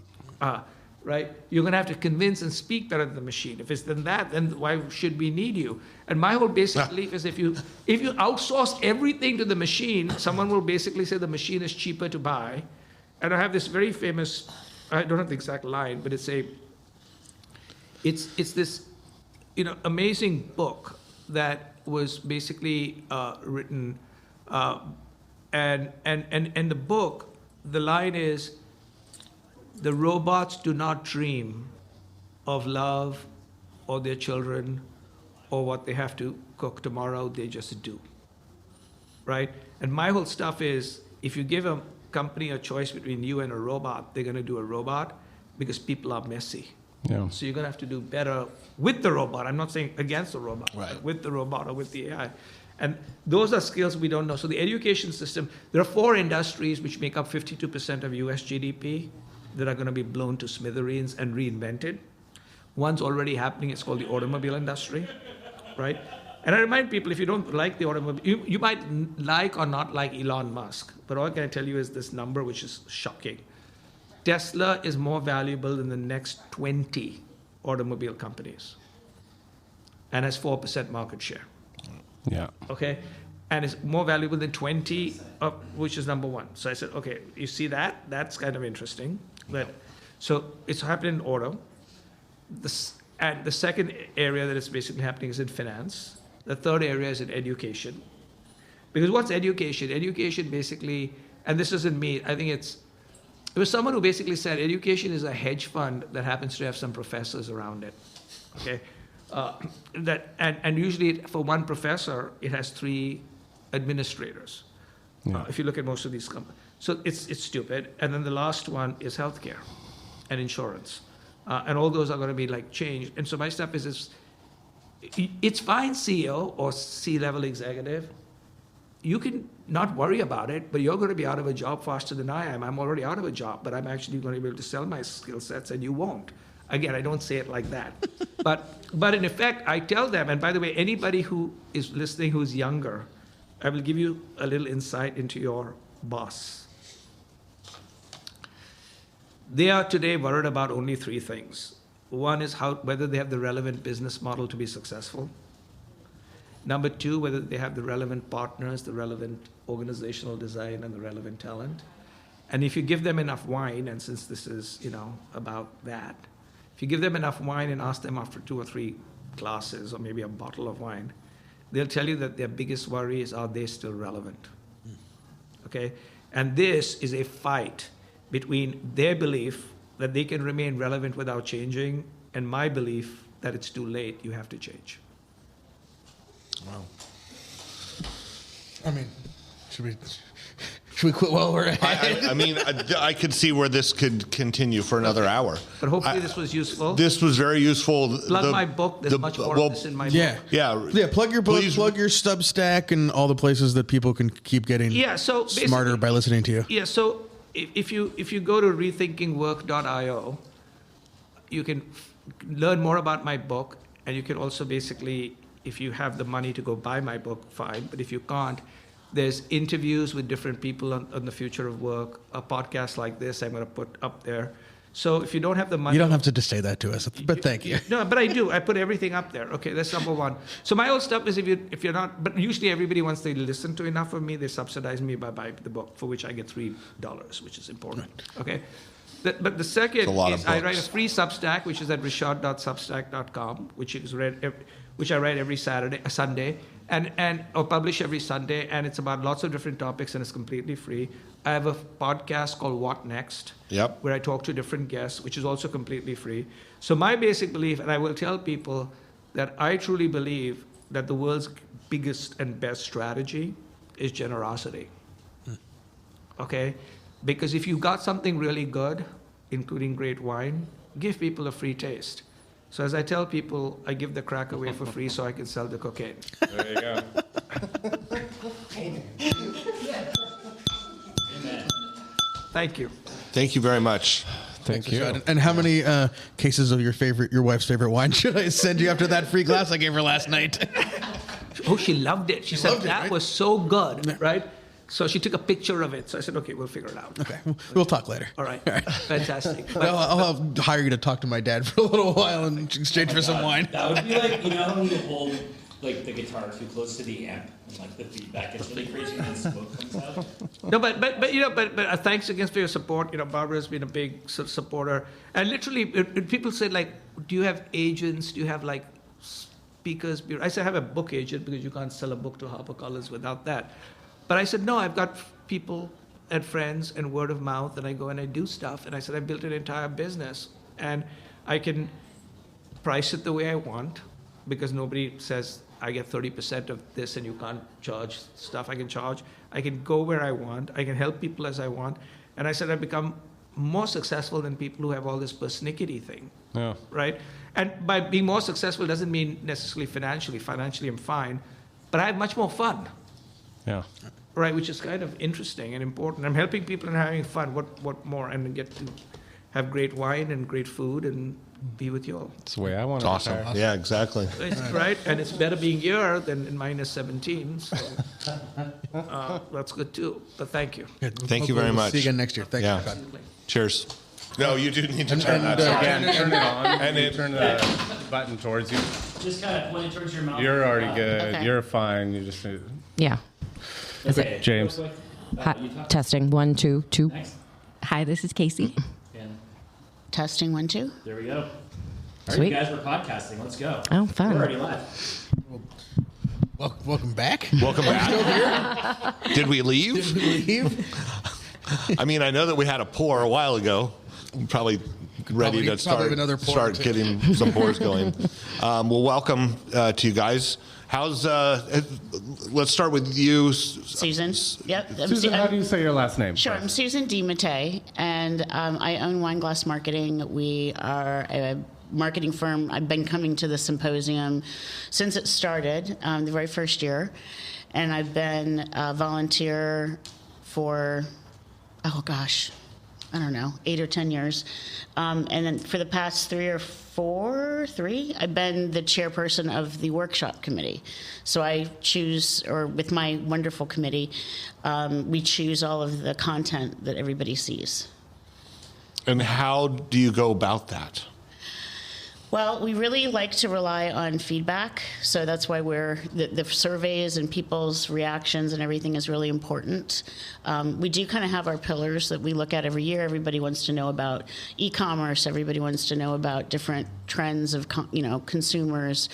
Right? You're going to have to convince and speak better than the machine. If it's than that, then why should we need you? And my whole basic belief is if you outsource everything to the machine, someone will basically say the machine is cheaper to buy. And I have this very famous, I don't have the exact line, but it's this amazing book that was basically written, and the book, the line is, the robots do not dream of love or their children or what they have to cook tomorrow, they just do, right? And my whole stuff is, if you give a company a choice between you and a robot, they're going to do a robot because people are messy. Yeah. So you're going to have to do better with the robot. I'm not saying against the robot, but with the robot or with the AI. And those are skills we don't know. So the education system, there are 4 industries which make up 52% of US GDP that are going to be blown to smithereens and reinvented. One's already happening. It's called the automobile industry, right? And I remind people, if you don't like the automobile, you might like or not like Elon Musk, but all I can tell you is this number, which is shocking. Tesla is more valuable than the next 20 automobile companies and has 4% market share. Yeah. Okay? And it's more valuable than 20, which is number 1. So I said, okay, you see that? That's kind of interesting. So it's happening in auto. And the second area that is basically happening is in finance. The third area is in education. Because what's education? Education basically, and this isn't me, I think it was someone who basically said education is a hedge fund that happens to have some professors around it. Okay? And usually for one professor, it has 3 administrators. Yeah. If you look at most of these companies. So it's stupid. And then the last one is healthcare and insurance. And all those are going to be like changed. And so my stuff is it's fine, CEO or C-level executive. You can not worry about it, but you're going to be out of a job faster than I am. I'm already out of a job, but I'm actually going to be able to sell my skill sets, and you won't. Again, I don't say it like that. But in effect, I tell them, and by the way, anybody who is listening who's younger, I will give you a little insight into your boss. They are today worried about only 3 things. One is whether they have the relevant business model to be successful. Number 2, whether they have the relevant partners, the relevant organizational design, and the relevant talent. And if you give them enough wine, and since this is, about that, if you give them enough wine and ask them after 2 or 3 glasses or maybe a bottle of wine, they'll tell you that their biggest worry is, are they still relevant? Okay? And this is a fight between their belief that they can remain relevant without changing and my belief that it's too late, you have to change. Wow. I mean, should we quit while we're ahead? I mean, I could see where this could continue for another hour. But hopefully this was useful. This was very useful. Plug my book. There's much more of this in my book. Yeah. Plug your book, plug your Substack, and all the places that people can keep getting smarter by listening to you. Yeah, so if you go to rethinkingwork.io, you can learn more about my book, and you can also basically, if you have the money to go buy my book, fine. But if you can't, there's interviews with different people on the future of work. A podcast like this, I'm going to put up there. So if you don't have the money, You don't have to just say that to us, but thank you. No, but I do. I put everything up there. Okay, that's number one. So my old stuff is if you're not, but usually everybody, once they listen to enough of me, they subsidize me by buying the book, for which I get $3, which is important. Okay. But the second is I write a free Substack, which is at rishad.substack.com, which I write every Sunday, or publish every Sunday, and it's about lots of different topics, and it's completely free. I have a podcast called What Next, where I talk to different guests, which is also completely free. So my basic belief, and I will tell people that I truly believe that the world's biggest and best strategy is generosity. Okay? Because if you've got something really good, including great wine, give people a free taste. So as I tell people, I give the crack away for free so I can sell the cocaine. There you go. Thank you. Thank you very much. Thank you. And how many cases of your wife's favorite wine should I send you after that free glass I gave her last night? Oh, she loved it. She said that was so good, right? So she took a picture of it. So I said, okay, we'll figure it out. Okay, we'll talk later. All right. Fantastic. I'll hire you to talk to my dad for a little while in exchange for some wine. That would be like, you know, when you hold like the guitar too close to the amp and like the feedback gets really crazy and smoke comes out. No, but you know, but thanks again for your support. You know, Barbara's been a big supporter. And literally, people say like, do you have agents? Do you have like speakers? I said I have a book agent because you can't sell a book to HarperCollins without that. But I said, no, I've got people and friends and word of mouth, and I go and I do stuff. And I said, I built an entire business, and I can price it the way I want, because nobody says I get 30% of this and you can't charge stuff I can charge. I can go where I want. I can help people as I want. And I said, I've become more successful than people who have all this persnickety thing, right? And by being more successful doesn't mean necessarily financially. Financially, I'm fine, but I have much more fun. Yeah. Right, which is kind of interesting and important. I'm helping people and having fun. What more? And get to have great wine and great food and be with you all. That's the way I want to retire. Awesome. Yeah, exactly. Right, and it's better being here than in -17. So that's good too. But thank you. Thank you very much. See you again next year. Thank you. Cheers. No, you do need to turn that again. Turn it on. And turn the button towards you. Just kind of point it towards your mouth. You're already good. Okay. You're fine. You just need... Yeah. Okay. James. Hi, testing 1 2 2. Thanks. Hi, this is Casey. And testing 1 2. There we go. All right, Sweet. you guys were podcasting. Let's go. Oh, fun. We're already live. Welcome back. Welcome back. Still here? Did we leave? Did we leave? I mean, I know that we had a pour a while ago. Probably ready to start getting some pours going. Well, welcome to you guys. How's let's start with you, Susan. Yep. Susan, how do you say your last name? Sure. I'm Susan DiMattei, and I own Wine Glass Marketing. We are a marketing firm. I've been coming to the symposium since it started, the very first year, and I've been a volunteer for, oh gosh, I don't know, 8 or 10 years. And then for the past 3, I've been the chairperson of the workshop committee. So I choose, or with my wonderful committee, we choose all of the content that everybody sees. And how do you go about that? Well, we really like to rely on feedback, so that's why the surveys and people's reactions and everything is really important. We do kind of have our pillars that we look at every year. Everybody wants to know about e-commerce. Everybody wants to know about different trends of consumers,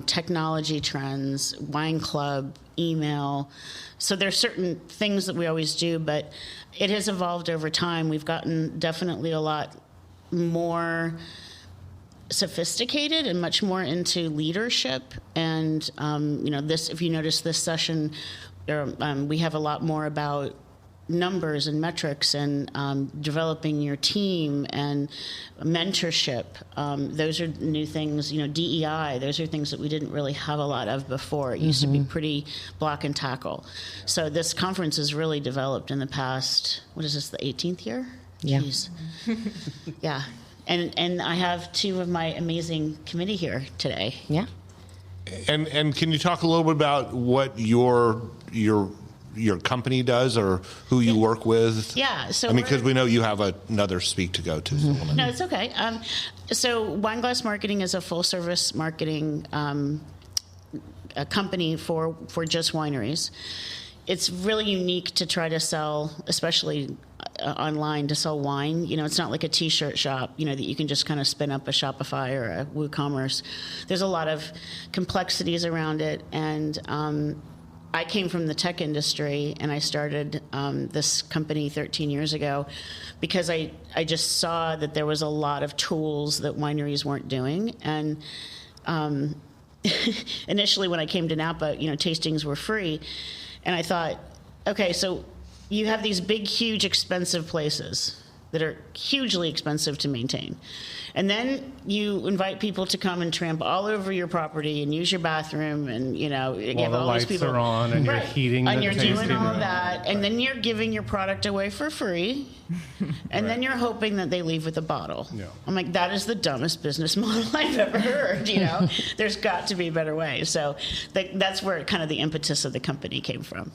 technology trends, wine club, email. So there's certain things that we always do, but it has evolved over time. We've gotten definitely a lot more sophisticated and much more into leadership. And, this, if you notice this session, we have a lot more about numbers and metrics and developing your team and mentorship. Those are new things, DEI, those are things that we didn't really have a lot of before. It used to be pretty block and tackle. So this conference has really developed in the past, what is this, the 18th year? Yeah. Jeez. Yeah. And I have two of my amazing committee here today. Yeah. And can you talk a little bit about what your company does or who you work with? Yeah. So because we know you have another speak to go to. So no, it's okay. So Wine Glass Marketing is a full-service marketing a company for just wineries. It's really unique to try to sell, especially online, to sell wine. It's not like a T-shirt shop, that you can just kind of spin up a Shopify or a WooCommerce. There's a lot of complexities around it, and I came from the tech industry, and I started this company 13 years ago because I just saw that there was a lot of tools that wineries weren't doing. And initially when I came to Napa, tastings were free. And I thought, okay, so you have these big, huge, expensive places that are hugely expensive to maintain. And then you invite people to come and tramp all over your property and use your bathroom, and you have all these people. While the lights are on and you're heating and the you're tasting doing all room. that, and then you're giving your product away for free, and then you're hoping that they leave with a bottle. Yeah. I'm like, that is the dumbest business model I've ever heard. There's got to be a better way. So that's where kind of the impetus of the company came from.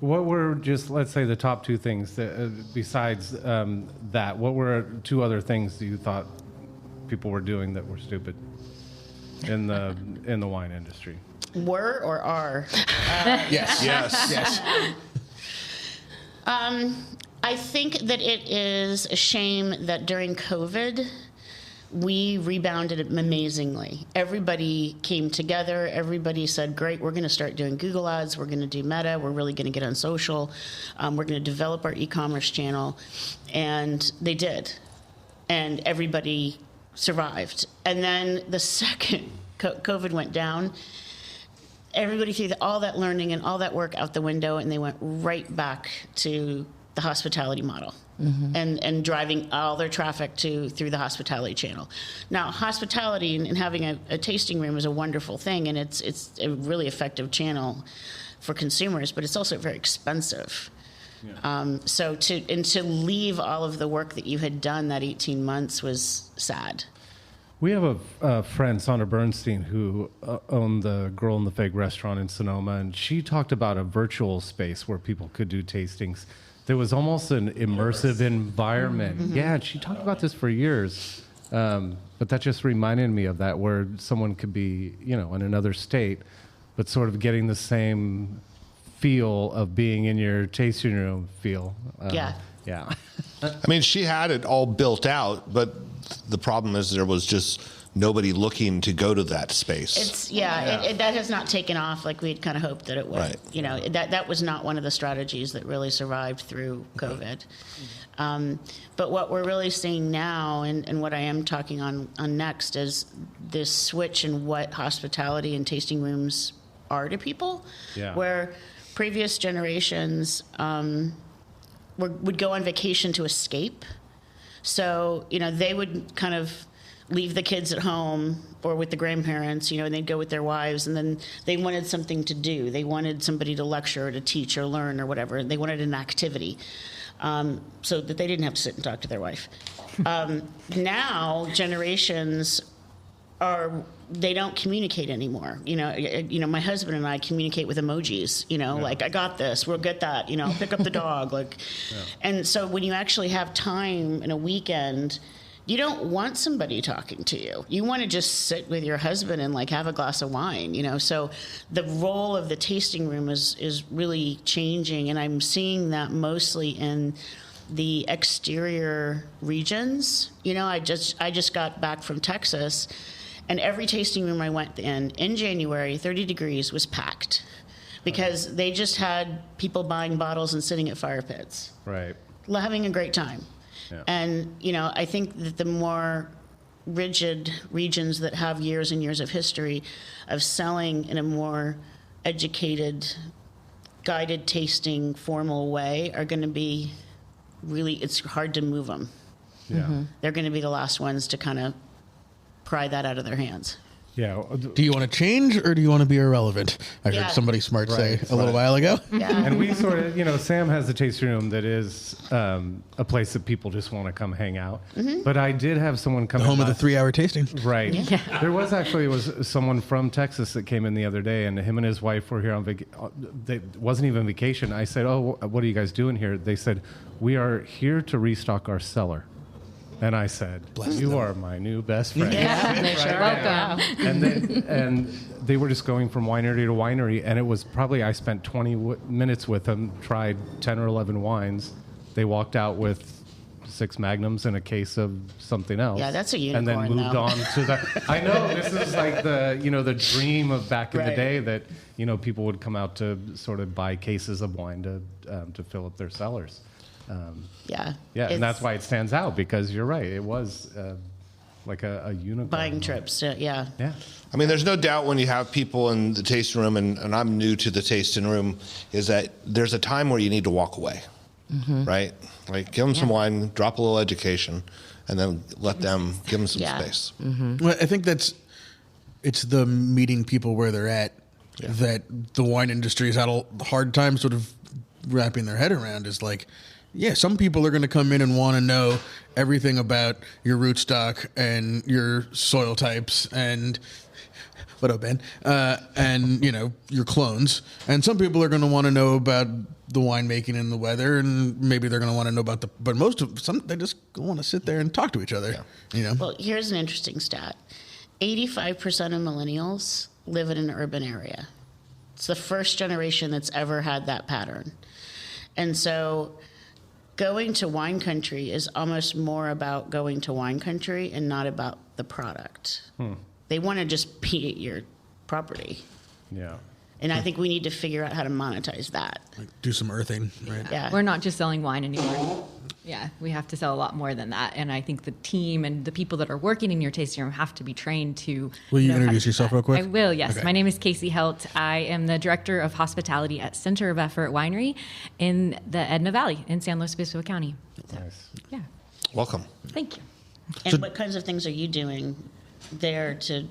What were just, let's say, the top two things that, besides that? What were two other things that you thought people were doing that were stupid in the wine industry? Were or are? Yes. I think that it is a shame that during COVID, we rebounded amazingly. Everybody came together. Everybody said, great, we're going to start doing Google ads. We're going to do Meta. We're really going to get on social. We're going to develop our e-commerce channel. And they did. And everybody survived. And then the second COVID went down, everybody threw all that learning and all that work out the window, and they went right back to the hospitality model. And driving all their traffic through the hospitality channel. Now, hospitality and having a tasting room is a wonderful thing, and it's a really effective channel for consumers, but it's also very expensive. Yeah. So to leave all of the work that you had done that 18 months was sad. We have a friend, Sandra Bernstein, who owned the Girl in the Fig restaurant in Sonoma, and she talked about a virtual space where people could do tastings. There was almost an immersive environment. Mm-hmm. Yeah, and she talked about this for years. But that just reminded me of that, where someone could be, in another state, but sort of getting the same feel of being in your tasting room feel. Yeah. I mean, she had it all built out, but the problem is there was just nobody looking to go to that space. That has not taken off like we'd kind of hoped that it would. Right. That was not one of the strategies that really survived through COVID. But what we're really seeing now, and what I am talking on next, is this switch in what hospitality and tasting rooms are to people. Yeah. Where previous generations would go on vacation to escape. So, they would kind of leave the kids at home or with the grandparents, and they'd go with their wives, and then they wanted something to do. They wanted somebody to lecture or to teach or learn or whatever. They wanted an activity so that they didn't have to sit and talk to their wife. Now, generations they don't communicate anymore. My husband and I communicate with emojis, like, I got this, we'll get that, pick up the dog. And so when you actually have time in a weekend, you don't want somebody talking to you. You want to just sit with your husband and have a glass of wine, So the role of the tasting room is really changing, and I'm seeing that mostly in the exterior regions. I just got back from Texas, and every tasting room I went in January, 30 degrees, was packed because they just had people buying bottles and sitting at fire pits. Right. Having a great time. Yeah. And, I think that the more rigid regions that have years and years of history of selling in a more educated guided tasting formal way are going to be really, it's hard to move them. Yeah. They're going to be the last ones to kind of pry that out of their hands. Yeah. Do you want to change or do you want to be irrelevant? I heard somebody smart say a little while ago. Yeah. And we sort of, Sam has a tasting room that is a place that people just want to come hang out. But I did have someone come The home of the 3-hour tasting. Right. Yeah. There was someone from Texas that came in the other day, and him and his wife were here on they wasn't even vacation. I said, "Oh, what are you guys doing here?" They said, "We are here to restock our cellar." And I said, "You are my new best friend." Yeah, they sure welcome. And they were just going from winery to winery, and it was probably I spent 20 minutes with them, tried 10 or 11 wines. They walked out with 6 magnums and a case of something else. Yeah, that's a unicorn. And then moved on to the. I know this is like the dream of back in the day that people would come out to sort of buy cases of wine to fill up their cellars. Yeah, and that's why it stands out, because you're right. It was like a unicorn. Buying trips, yeah. I mean, there's no doubt when you have people in the tasting room, and I'm new to the tasting room, is that there's a time where you need to walk away, right? Like, give them some wine, drop a little education, and then give them some space. Well, I think it's the meeting people where they're at that the wine industry has had a hard time sort of wrapping their head around. Is like, some people are going to come in and want to know everything about your rootstock and your soil types and what up, Ben? And your clones. And some people are going to want to know about the winemaking and the weather, and maybe they're going to want to know about but they just want to sit there and talk to each other. Well, here's an interesting stat: 85% of millennials live in an urban area. It's the first generation that's ever had that pattern, and so going to wine country is almost more about going to wine country and not about the product. They want to just be at your property. Yeah. And I think we need to figure out how to monetize that. Like do some earthing, right? Yeah. We're not just selling wine anymore. Yeah, we have to sell a lot more than that. And I think the team and the people that are working in your tasting room have to be trained to. Will you introduce yourself real quick? I will, yes. Okay. My name is Casey Helt. I am the Director of Hospitality at Center of Effort Winery in the Edna Valley in San Luis Obispo County. So, Nice. Yeah. Welcome. Thank you. And what kinds of things are you doing there to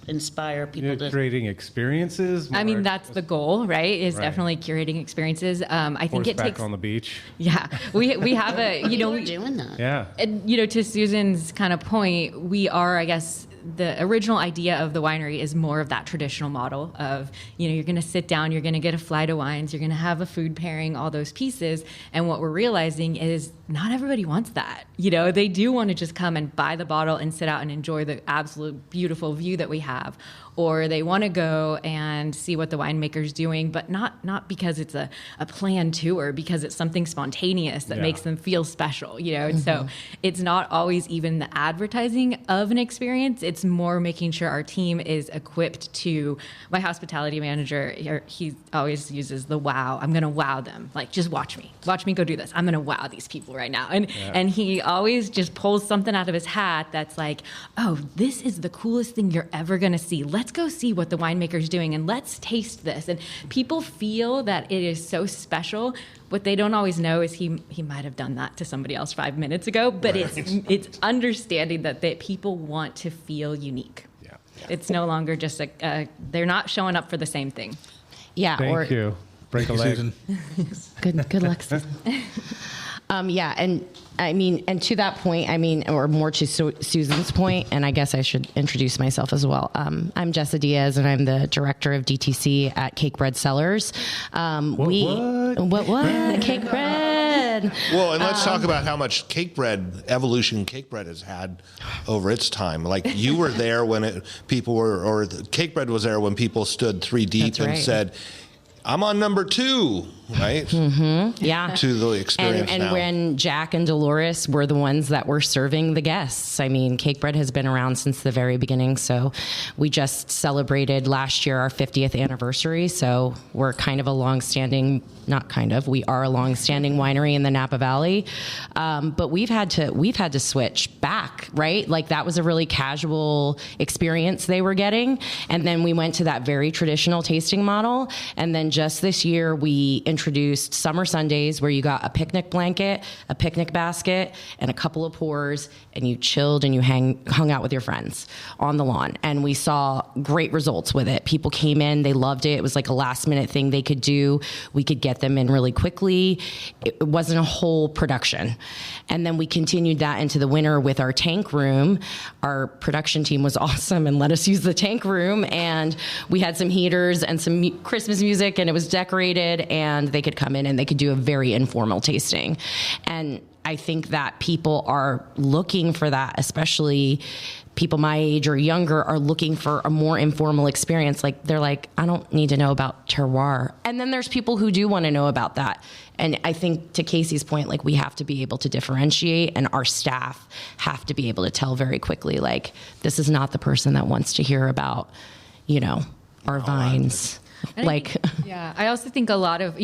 inspire people to creating experiences? I mean, that's the goal, right? Is definitely curating experiences. I think it takes on the beach. Yeah, we have a we're doing that. Yeah, and, to Susan's kind of point, we are, I guess, the original idea of the winery is more of that traditional model of, you're going to sit down, you're going to get a flight of wines, you're going to have a food pairing, all those pieces. And what we're realizing is not everybody wants that. They do want to just come and buy the bottle and sit out and enjoy the absolute beautiful view that we have. Or they want to go and see what the winemaker's doing, but not because it's a planned tour, because it's something spontaneous that makes them feel special, And so it's not always even the advertising of an experience. It's more making sure our team is equipped to. My hospitality manager, he always uses the wow. I'm going to wow them. Like, just watch me go do this. I'm going to wow these people right now. And he always just pulls something out of his hat that's like, oh, this is the coolest thing you're ever going to see. Let's go see what the winemaker's doing and let's taste this. And people feel that it is so special. What they don't always know is he might have done that to somebody else 5 minutes ago, but it's understanding that people want to feel unique. Yeah. It's no longer just they're not showing up for the same thing. Yeah. Thank you. Break a leg. Susan. Good luck, Susan. And to that point, or more to Susan's point, and I guess I should introduce myself as well. I'm Jessa Diaz, and I'm the director of DTC at Cakebread Cellars. What? Cakebread. Well, and let's talk about how much evolution Cakebread has had over its time. Like, you were there when Cakebread was there when people stood 3 deep and said, I'm on number 2. right? Mm-hmm. Yeah. To the experience and now. when Jack and Dolores were the ones that were serving the guests. I mean, Cakebread has been around since the very beginning. So we just celebrated last year our 50th anniversary. So we're kind of a long-standing, not kind of, we are a long-standing winery in the Napa Valley. But we've had to switch back, right? Like that was a really casual experience they were getting. And then we went to that very traditional tasting model. And then just this year, we introduced Summer Sundays, where you got a picnic blanket, a picnic basket, and a couple of pours, and you chilled and you hung out with your friends on the lawn. And we saw great results with it. People came in, they loved it. It was like a last minute thing they could do. We could get them in really quickly. It wasn't a whole production. And then we continued that into the winter with our tank room. Our production team was awesome and let us use the tank room. And we had some heaters and some Christmas music, and it was decorated, and they could come in and they could do a very informal tasting. And I think that people are looking for that, especially people my age or younger are looking for a more informal experience. Like they're like, I don't need to know about terroir. And then there's people who do want to know about that. And I think to Casey's point, like we have to be able to differentiate, and our staff have to be able to tell very quickly, like, this is not the person that wants to hear about, our vines. I also think a lot of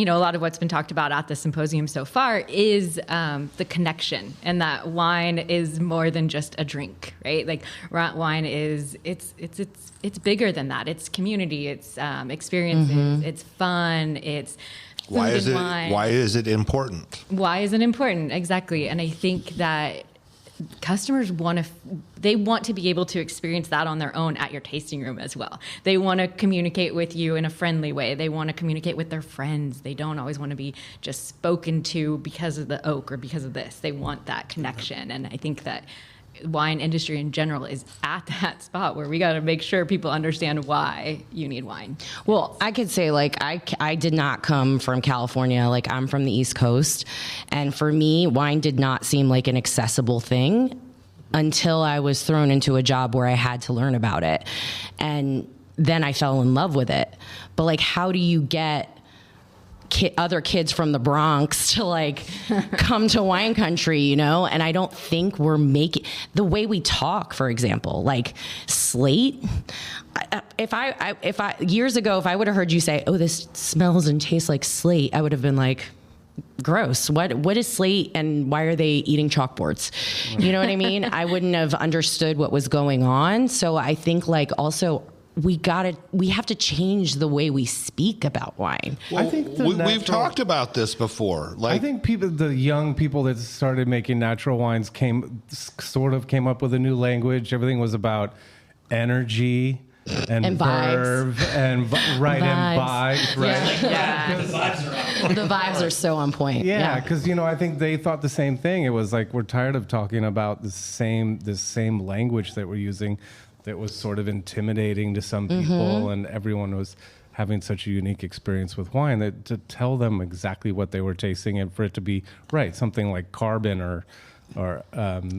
what's been talked about at the symposium so far is the connection, and that wine is more than just a drink, right? Like wine is it's bigger than that. It's community, it's experiences, it's fun, it's Why is it important? Why is it important? Exactly. And I think that customers want to be able to experience that on their own at your tasting room as well. They want to communicate with you in a friendly way. They want to communicate with their friends. They don't always want to be just spoken to because of the oak or because of this. They want that connection. And I think that wine industry in general is at that spot where we got to make sure people understand why you need wine. Well, I could say, like, I did not come from California. Like, I'm from the East Coast. And for me, wine did not seem like an accessible thing until I was thrown into a job where I had to learn about it. And then I fell in love with it. But, like, how do you get other kids from the Bronx to like come to wine country, And I don't think we're making the way we talk, for example, like Slate. If I years ago, if I would have heard you say, "Oh, this smells and tastes like Slate," I would have been like, gross. What is Slate, and why are they eating chalkboards? You know what I mean? I wouldn't have understood what was going on. So I think like also we have to change the way we speak about wine. Well, I think we've talked about this before. I think the young people that started making natural wines came up with a new language. Everything was about energy and verve and vibes, right? Yeah. The vibes are on. The vibes are so on point. Yeah, because I think they thought the same thing. It was like, we're tired of talking about the same language that we're using. That was sort of intimidating to some people, and everyone was having such a unique experience with wine that to tell them exactly what they were tasting and for it to be right, something like carbon or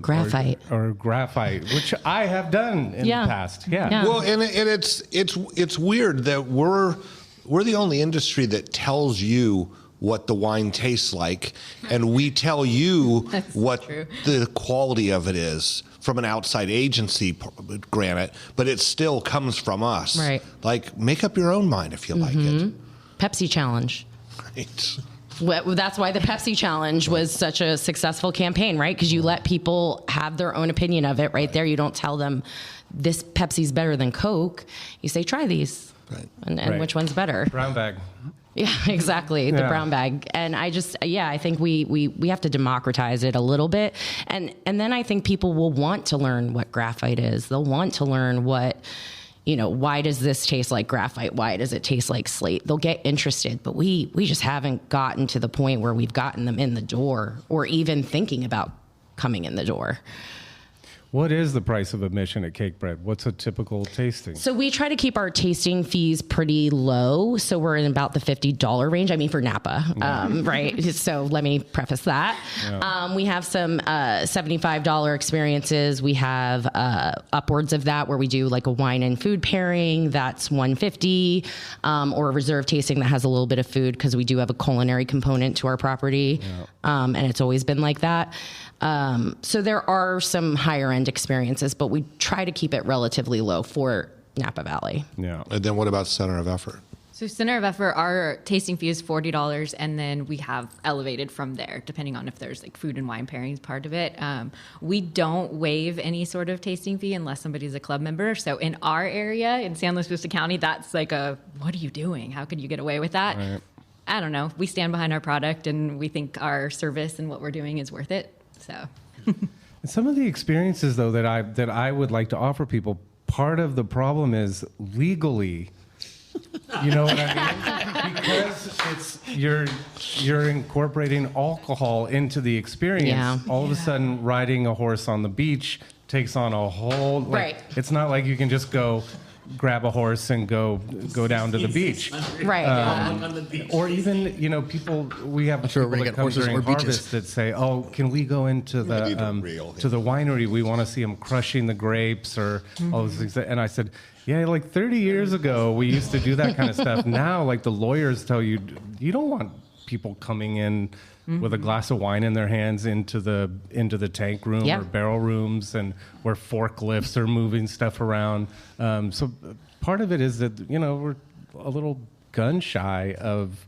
graphite or graphite, which I have done in the past. Yeah. Well, and it's weird that we're the only industry that tells you what the wine tastes like, and we tell you what the quality of it is from an outside agency, granted, but it still comes from us. Right. Like, make up your own mind if you like it. Pepsi Challenge. Right. Well, that's why the Pepsi Challenge was such a successful campaign, right? Because you let people have their own opinion of it right there. You don't tell them this Pepsi's better than Coke. You say, try these. Right. And which one's better? Brown bag. Yeah, exactly. The brown bag. And I think we have to democratize it a little bit. And then I think people will want to learn what graphite is. They'll want to learn what, why does this taste like graphite? Why does it taste like slate? They'll get interested, but we just haven't gotten to the point where we've gotten them in the door or even thinking about coming in the door. What is the price of admission at Cakebread? What's a typical tasting? So we try to keep our tasting fees pretty low. So we're in about the $50 range. I mean, for Napa, right? So let me preface that. Yeah. We have some $75 experiences. We have upwards of that where we do like a wine and food pairing. That's $150, or a reserve tasting that has a little bit of food because we do have a culinary component to our property, and it's always been like that. So there are some higher end experiences, but we try to keep it relatively low for Napa Valley. Yeah. And then what about Center of Effort? So Center of Effort, our tasting fee is $40, and then we have elevated from there, depending on if there's like food and wine pairings part of it. We don't waive any sort of tasting fee unless somebody's a club member. So in our area, in San Luis Obispo County, that's like what are you doing? How could you get away with that? Right. I don't know. We stand behind our product, and we think our service and what we're doing is worth it. So, some of the experiences though that I would like to offer people, part of the problem is legally. You know what I mean? Because you're incorporating alcohol into the experience. Yeah. All of a sudden, riding a horse on the beach takes on a whole. Right. It's not like you can just go grab a horse and go down to the beach. Right. Or even, people, we have people that come during harvest that say, oh, can we go into the to the winery? We want to see them crushing the grapes or all those things. And I said, yeah, like 30 years ago, we used to do that kind of stuff. Now, like the lawyers tell you, you don't want people coming in with a glass of wine in their hands into the tank room or barrel rooms, and where forklifts are moving stuff around. So part of it is that we're a little gun shy of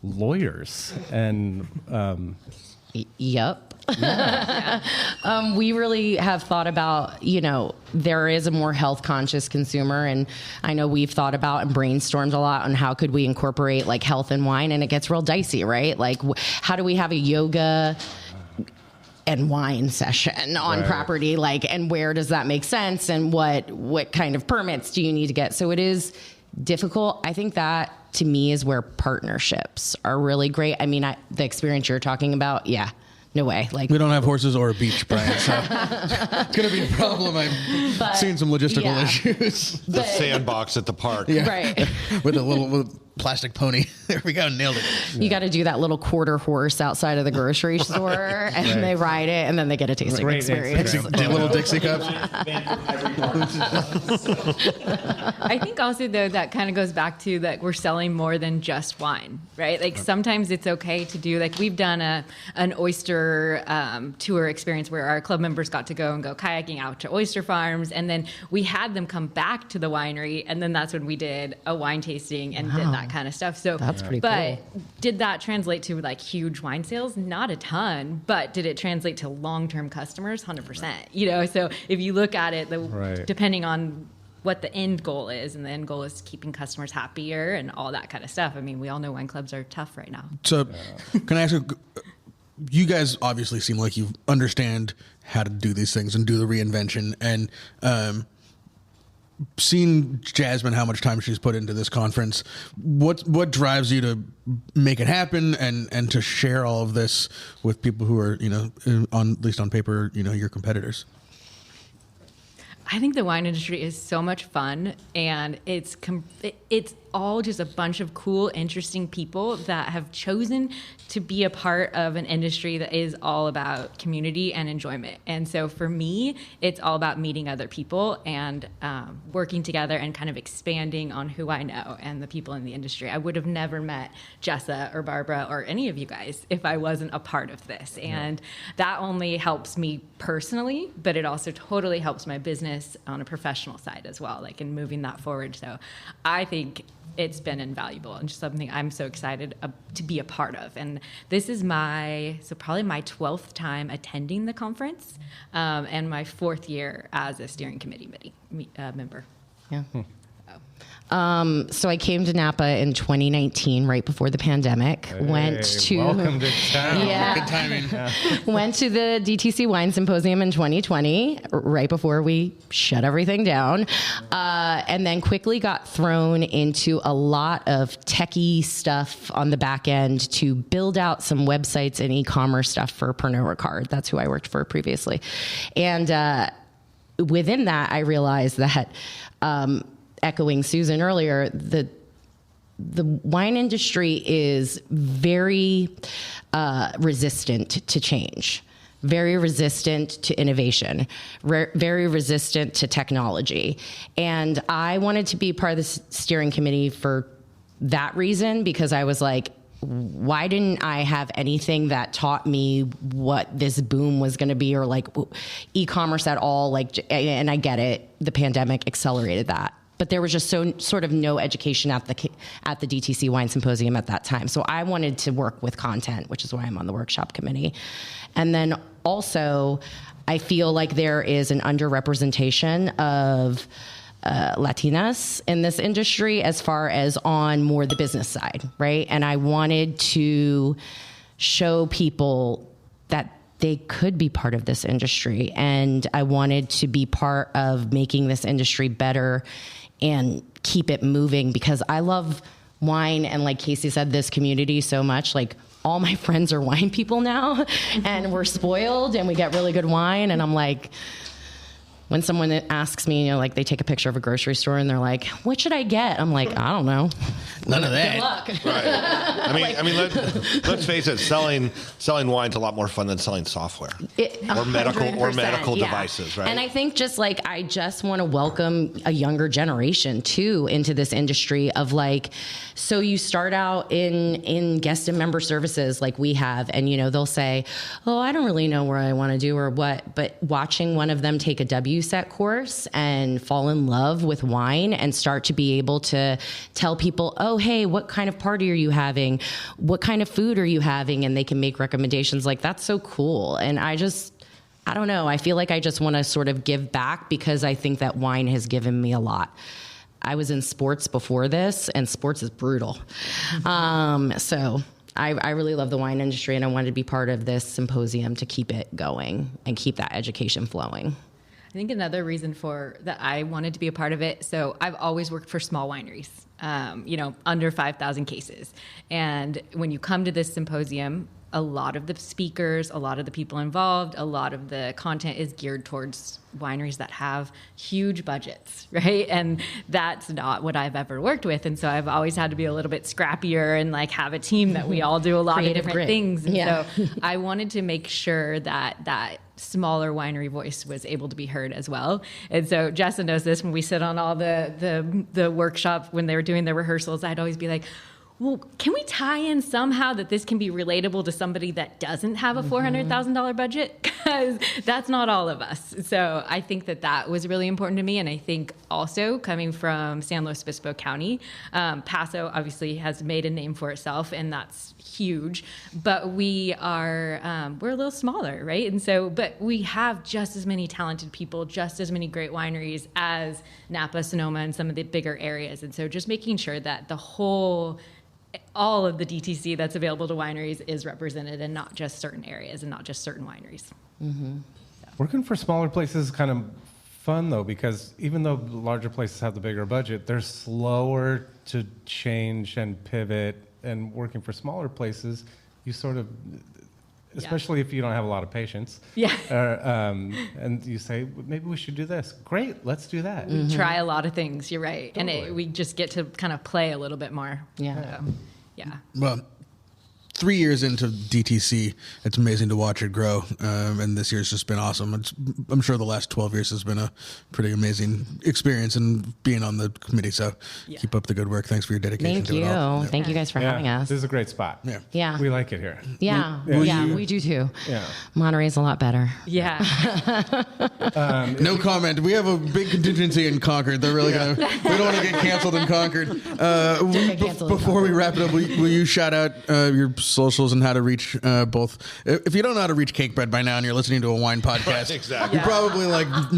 lawyers, and Yep. We really have thought about, there is a more health conscious consumer. And I know we've thought about and brainstormed a lot on how could we incorporate like health in wine, and it gets real dicey, right? Like how do we have a yoga and wine session on property? And where does that make sense? And what kind of permits do you need to get? So it is difficult. I think that to me is where partnerships are really great. I mean, the experience you're talking about, no way. We don't have horses or a beach, Brian, so it's going to be a problem. I've seen some logistical issues. The sandbox at the park. Yeah. Right. with a little plastic pony. There we go. Nailed it. You got to do that little quarter horse outside of the grocery store, and they ride it, and then they get a tasting experience. Little Dixie cups. I think also, though, that kind of goes back to that we're selling more than just wine, right? Sometimes it's okay to do, we've done an oyster tour experience where our club members got to go kayaking out to oyster farms, and then we had them come back to the winery, and then that's when we did a wine tasting and did that kind of stuff. So that's pretty cool. Did that translate to huge wine sales? Not a ton, but did it translate to long-term customers? 100%. So if you look at it, depending on what the end goal is, and the end goal is keeping customers happier and all that kind of stuff. I mean, we all know wine clubs are tough right now. So can I ask you guys obviously seem like you understand how to do these things and do the reinvention, and seen Jasmine, how much time she's put into this conference. What drives you to make it happen and to share all of this with people who are, at least on paper, your competitors? I think the wine industry is so much fun, and it's all just a bunch of cool, interesting people that have chosen to be a part of an industry that is all about community and enjoyment. And so for me, it's all about meeting other people and working together and kind of expanding on who I know and the people in the industry. I would have never met Jessa or Barbara or any of you guys if I wasn't a part of this. And that only helps me personally, but it also totally helps my business on a professional side as well, in moving that forward. So I think it's been invaluable and just something I'm so excited to be a part of. And this is probably my 12th time attending the conference, and my 4th year as a steering committee member. Yeah. So I came to Napa in 2019, right before the pandemic. Welcome to town. Yeah. Good timing. Went to the DTC Wine Symposium in 2020, right before we shut everything down. And then quickly got thrown into a lot of techie stuff on the back end to build out some websites and e-commerce stuff for Pernod Ricard. That's who I worked for previously. And within that, I realized that, echoing Susan earlier, the wine industry is very resistant to change, very resistant to innovation, very resistant to technology. And I wanted to be part of the steering committee for that reason, because I was like, why didn't I have anything that taught me what this boom was going to be, or like e-commerce at all? Like, and I get it, the pandemic accelerated that, but there was just sort of no education at the DTC Wine Symposium at that time. So I wanted to work with content, which is why I'm on the workshop committee. And then also, I feel like there is an underrepresentation of Latinas in this industry as far as on more the business side, right? And I wanted to show people that they could be part of this industry, and I wanted to be part of making this industry better and keep it moving, because I love wine, and like Casey said, this community so much. Like, all my friends are wine people now, and we're spoiled and we get really good wine, and I'm like, when someone asks me, like they take a picture of a grocery store and they're like, what should I get? I'm like, I don't know. None of that. Good luck. Right. I mean, let's face it, selling wine's a lot more fun than selling software or medical devices, right? And I think I just want to welcome a younger generation too into this industry of like, so you start out in guest and member services like we have, and they'll say, oh, I don't really know where I want to do or what, but watching one of them take a WSET course and fall in love with wine and start to be able to tell people, oh, hey, what kind of party are you having? What kind of food are you having? And they can make recommendations. Like, that's so cool. And I don't know. I feel like I just want to sort of give back, because I think that wine has given me a lot. I was in sports before this, and sports is brutal. So I really love the wine industry, and I wanted to be part of this symposium to keep it going and keep that education flowing. I think another reason for that I wanted to be a part of it, so I've always worked for small wineries, under 5,000 cases. And when you come to this symposium, a lot of the speakers, a lot of the people involved, a lot of the content is geared towards wineries that have huge budgets, right? And that's not what I've ever worked with. And so I've always had to be a little bit scrappier and like have a team that we all do a lot of different things. And so I wanted to make sure that smaller winery voice was able to be heard as well. And so Jessa knows this, when we sit on all the workshop, when they were doing the rehearsals, I'd always be like, well, can we tie in somehow that this can be relatable to somebody that doesn't have a $400,000 budget? Because that's not all of us. So I think that was really important to me. And I think also coming from San Luis Obispo County, Paso obviously has made a name for itself, and that's huge. But we're a little smaller, right? And so, but we have just as many talented people, just as many great wineries as Napa, Sonoma, and some of the bigger areas. And so just making sure that all of the DTC that's available to wineries is represented, and not just certain areas and not just certain wineries. Mm-hmm. Working for smaller places is kind of fun, though, because even though larger places have the bigger budget, they're slower to change and pivot. And working for smaller places, you sort of, especially if you don't have a lot of patience. Yeah. And you say, maybe we should do this. Great, let's do that. We try a lot of things, you're right. Totally. And we just get to kind of play a little bit more. Yeah. Yeah. Well, 3 years into DTC, it's amazing to watch it grow. And this year's just been awesome. I'm sure the last 12 years has been a pretty amazing experience and being on the committee. So keep up the good work. Thanks for your dedication to it all. Thank you. Thank you guys for having us. This is a great spot. Yeah. We like it here. Yeah. We do too. Yeah. Monterey's a lot better. Yeah. No comment. We have a big contingency in Concord. They're really we don't want to get canceled in Concord. Before we wrap it up, will you shout out your socials and how to reach both? If you don't know how to reach Cakebread by now and you're listening to a wine podcast, exactly. You probably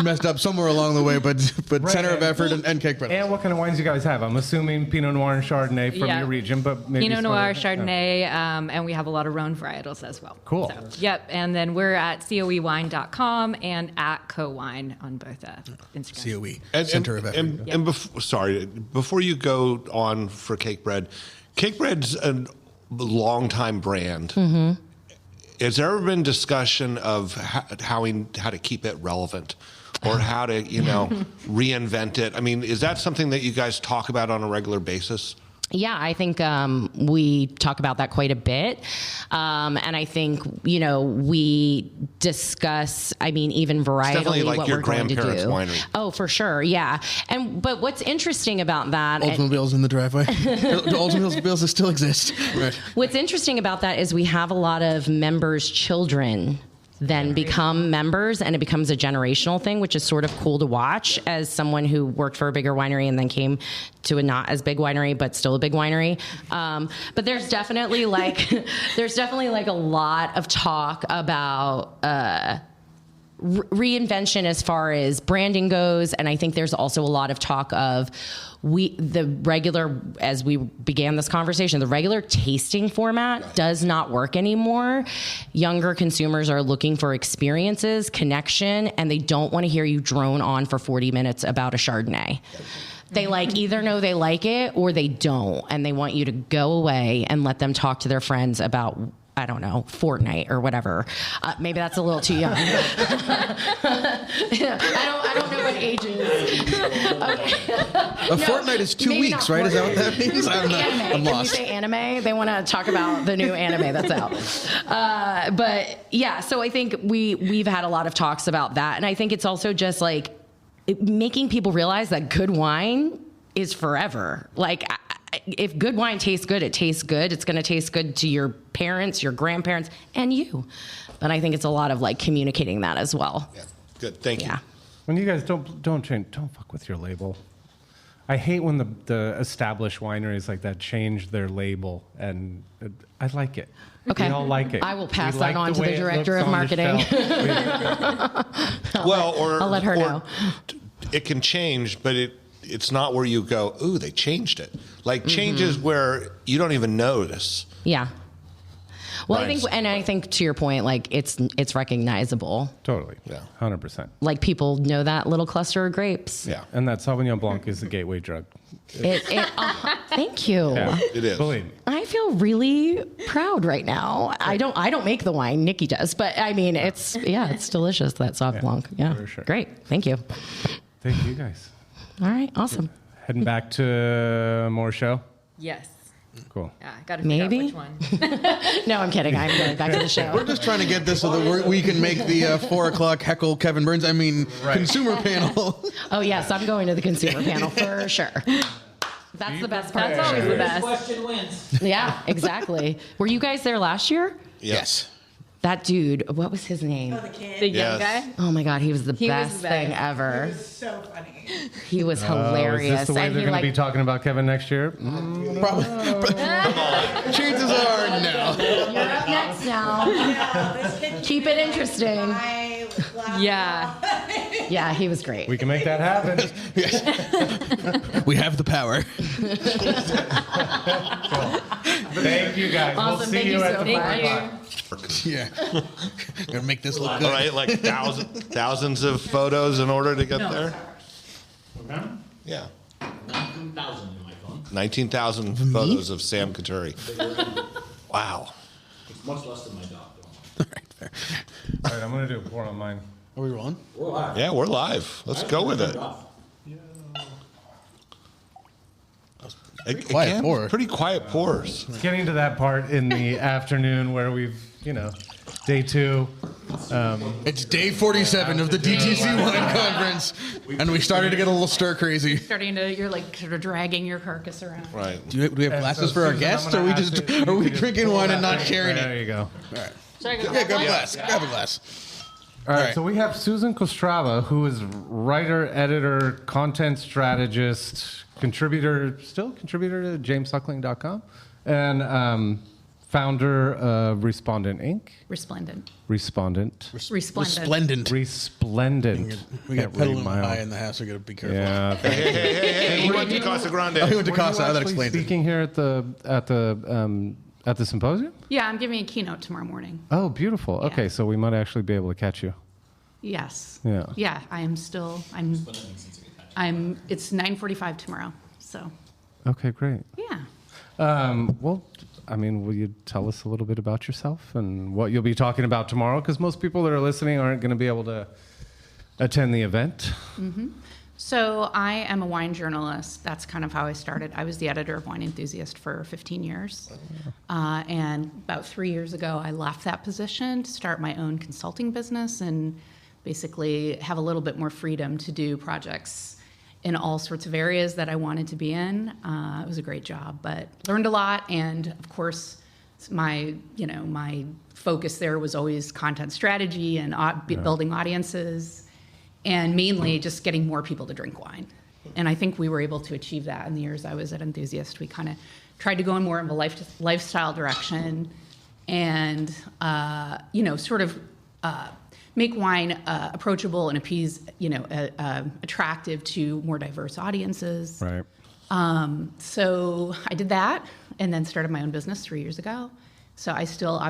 messed up somewhere along the way, but right. Center of effort and Cakebread. And what kind of wines you guys have? I'm assuming Pinot Noir and Chardonnay from your region, but maybe Pinot Noir, Chardonnay, and we have a lot of Rhone varietals as well. Cool. So, and then we're at coewine.com and at CoWine on both Instagram. COE, Center of Effort. And before you go on for Cakebread's a longtime brand. Has there ever been discussion of how to keep it relevant? or how to, reinvent it? I mean, is that something that you guys talk about on a regular basis? Yeah, I think we talk about that quite a bit. And I think, we discuss, even varietally what we're going to do. Winery. Oh, for sure. Yeah. But what's interesting about that... Oldsmobiles in the driveway. Oldsmobiles still exist. Right. What's interesting about that is we have a lot of members' children then become members, and it becomes a generational thing, which is sort of cool to watch as someone who worked for a bigger winery and then came to a not as big winery, but still a big winery. But there's definitely a lot of talk about reinvention as far as branding goes, and I think there's also a lot of talk of as we began this conversation, the regular tasting format does not work anymore. Younger consumers are looking for experiences, connection, and they don't want to hear you drone on for 40 minutes about a Chardonnay. They either know they like it or they don't, and they want you to go away and let them talk to their friends about, I don't know, Fortnite or whatever. Maybe that's a little too young. I don't know what age it is. Okay. Fortnite is 2 weeks, right? Is that what that means? I'm lost. Can you say anime? They want to talk about the new anime that's out. But yeah, so I think we've had a lot of talks about that. And I think it's also just making people realize that good wine is forever. If good wine tastes good, it tastes good. It's going to taste good to your parents, your grandparents, and you. But I think it's a lot of communicating that as well. Yeah, good. Thank you. When you guys don't change, don't fuck with your label. I hate when the established wineries like that change their label, and I like it. Okay. We all like it. I will pass that on to the director of marketing. I'll let her know. It can change, but it's not where you go, ooh, they changed it. Changes where you don't even notice. Yeah. Well, right. I think to your point, it's recognizable. Totally. Yeah. 100%. People know that little cluster of grapes. Yeah. And that Sauvignon Blanc is the gateway drug. Thank you. Yeah, it is. Believe me. I feel really proud right now. I don't make the wine, Nikki does, but it's delicious, that Sauv Blanc. Yeah. For sure. Great. Thank you. Thank you guys. All right. Awesome. Heading back to more show? Yes. Cool. Yeah, I got to figure out which one. No, I'm kidding. I'm going back to the show. We're just trying to get this so that we can make the 4 o'clock heckle Kevin Burns. Consumer panel. Oh, yes. I'm going to the consumer panel for sure. That's the best part. That's always the best. Question wins. Yeah, exactly. Were you guys there last year? Yes. That dude, what was his name? Oh, the kid. The young guy? Oh my God, he was the best thing ever. He was so funny. He was hilarious. Is this the way they're going to be talking about Kevin next year? Probably. Chances are no. You're up next now. Keep it interesting. Yeah. Yeah, he was great. We can make that happen. We have the power. Thank you guys. Awesome. We'll see you at the 5 o'clock. Yeah. Gonna make this look good. Right? Thousands of photos in order to get there? Okay. Yeah. 19,000 in my phone. 19,000 photos of Sam Coturri. Wow. It's much less than my dog. All right, fair. All right, I'm going to do a pour on mine. Are we rolling? We're live. Yeah, we're live. Let's go with it. Quiet pour. Pretty quiet pours. It's getting to that part in the afternoon where we've, day 2. It's day 47 of the DTC Wine Conference, and we started to get a little stir crazy. You're sort of dragging your carcass around. Right. Do we have glasses for our guests, or are we drinking wine and not sharing it? There you go. All right. Yeah, grab a glass. Grab a glass. All right, so we have Susan Kostrzewa, who is writer, editor, content strategist, contributor to jamessuckling.com, and founder of Respondent Inc. Resplendent. Resplendent. Resplendent. We got pedal high in the house. We got to be careful. Yeah. Hey, he went to Casa Grande. Oh, he went to Casa. That explains it. Speaking here at the symposium? Yeah, I'm giving a keynote tomorrow morning. Oh, beautiful. Yeah. Okay, so we might actually be able to catch you. Yes. Yeah. Yeah, I am still. It's 9:45 tomorrow. So. Okay, great. Yeah. Well, will you tell us a little bit about yourself and what you'll be talking about tomorrow? Because most people that are listening aren't going to be able to attend the event? Mm-hmm. So I am a wine journalist. That's kind of how I started. I was the editor of Wine Enthusiast for 15 years. And about 3 years ago, I left that position to start my own consulting business and basically have a little bit more freedom to do projects in all sorts of areas that I wanted to be in. It was a great job, but learned a lot. And of course, my focus there was always content strategy and building audiences, and mainly just getting more people to drink wine. And I think we were able to achieve that in the years I was at Enthusiast. We kind of tried to go in more of a lifestyle direction and, make wine approachable and appease, attractive to more diverse audiences. Right. So I did that and then started my own business 3 years ago. So I'm still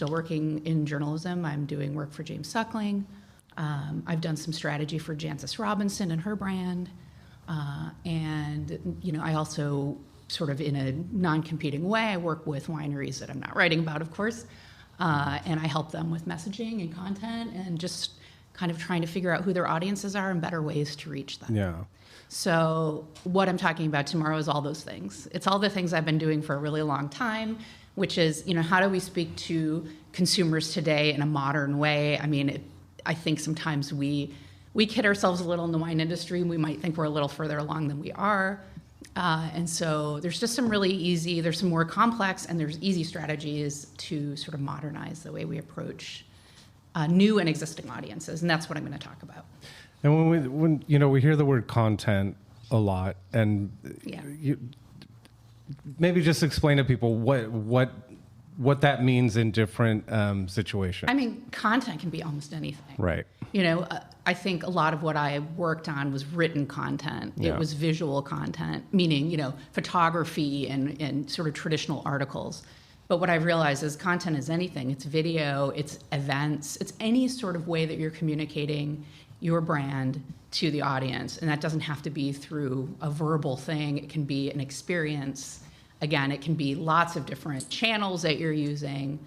working in journalism. I'm doing work for James Suckling. I've done some strategy for Jancis Robinson and her brand. I also sort of in a non-competing way, I work with wineries that I'm not writing about, of course. And I help them with messaging and content and just kind of trying to figure out who their audiences are and better ways to reach them. Yeah. So what I'm talking about tomorrow is all those things. It's all the things I've been doing for a really long time, which is, how do we speak to consumers today in a modern way? I mean, I think sometimes we kid ourselves a little in the wine industry. We might think we're a little further along than we are. And so there's just there's some more complex and there's easy strategies to sort of modernize the way we approach new and existing audiences. And that's what I'm going to talk about. And when we hear the word content a lot, and maybe just explain to people what that means in different situations. I mean, content can be almost anything. Right. I think a lot of what I worked on was written content. Yeah. It was visual content, meaning, photography and sort of traditional articles. But what I've realized is content is anything. It's video, it's events, it's any sort of way that you're communicating your brand to the audience. And that doesn't have to be through a verbal thing. It can be an experience. Again, it can be lots of different channels that you're using.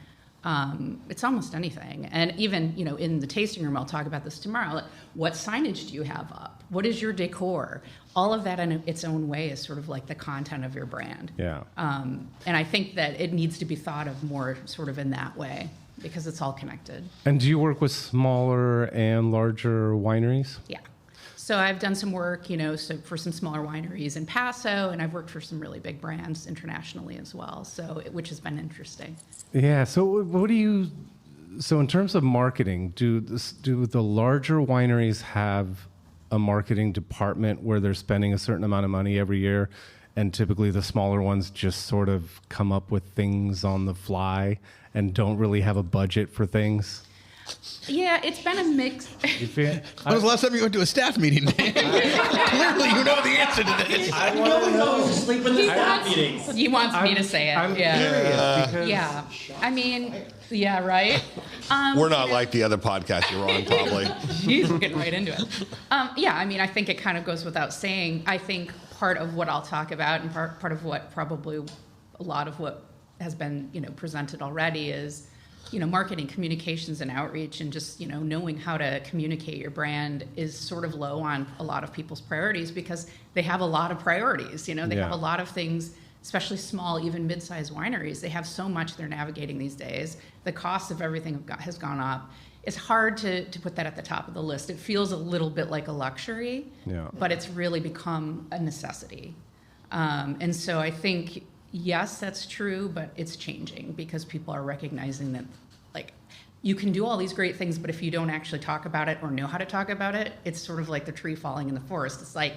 It's almost anything. And even, in the tasting room, I'll talk about this tomorrow. Like, what signage do you have up? What is your decor? All of that in its own way is sort of like the content of your brand. Yeah. And I think that it needs to be thought of more sort of in that way because it's all connected. And do you work with smaller and larger wineries? Yeah. So I've done some work, for some smaller wineries in Paso, and I've worked for some really big brands internationally as well, which has been interesting. Yeah. So so in terms of marketing, do the larger wineries have a marketing department where they're spending a certain amount of money every year, and typically the smaller ones just sort of come up with things on the fly and don't really have a budget for things? Yeah, it's been a mix. When was the last time you went to a staff meeting? Clearly, you know the answer to this. I want to know. Sleep in the staff meetings. He wants me to say it. I'm curious. Yeah. I mean, yeah, right? We're not like the other podcast you're on, probably. Jeez, we're getting right into it. I think it kind of goes without saying. I think part of what I'll talk about and part of what probably a lot of what has been, presented already is, marketing, communications, and outreach, and just, knowing how to communicate your brand is sort of low on a lot of people's priorities because they have a lot of priorities. They have a lot of things, especially small, even mid-sized wineries. They have so much they're navigating these days. The cost of everything has gone up. It's hard to put that at the top of the list. It feels a little bit like a luxury, but it's really become a necessity. And so I think, yes, that's true, but it's changing because people are recognizing that, you can do all these great things, but if you don't actually talk about it or know how to talk about it, it's sort of like the tree falling in the forest. It's like,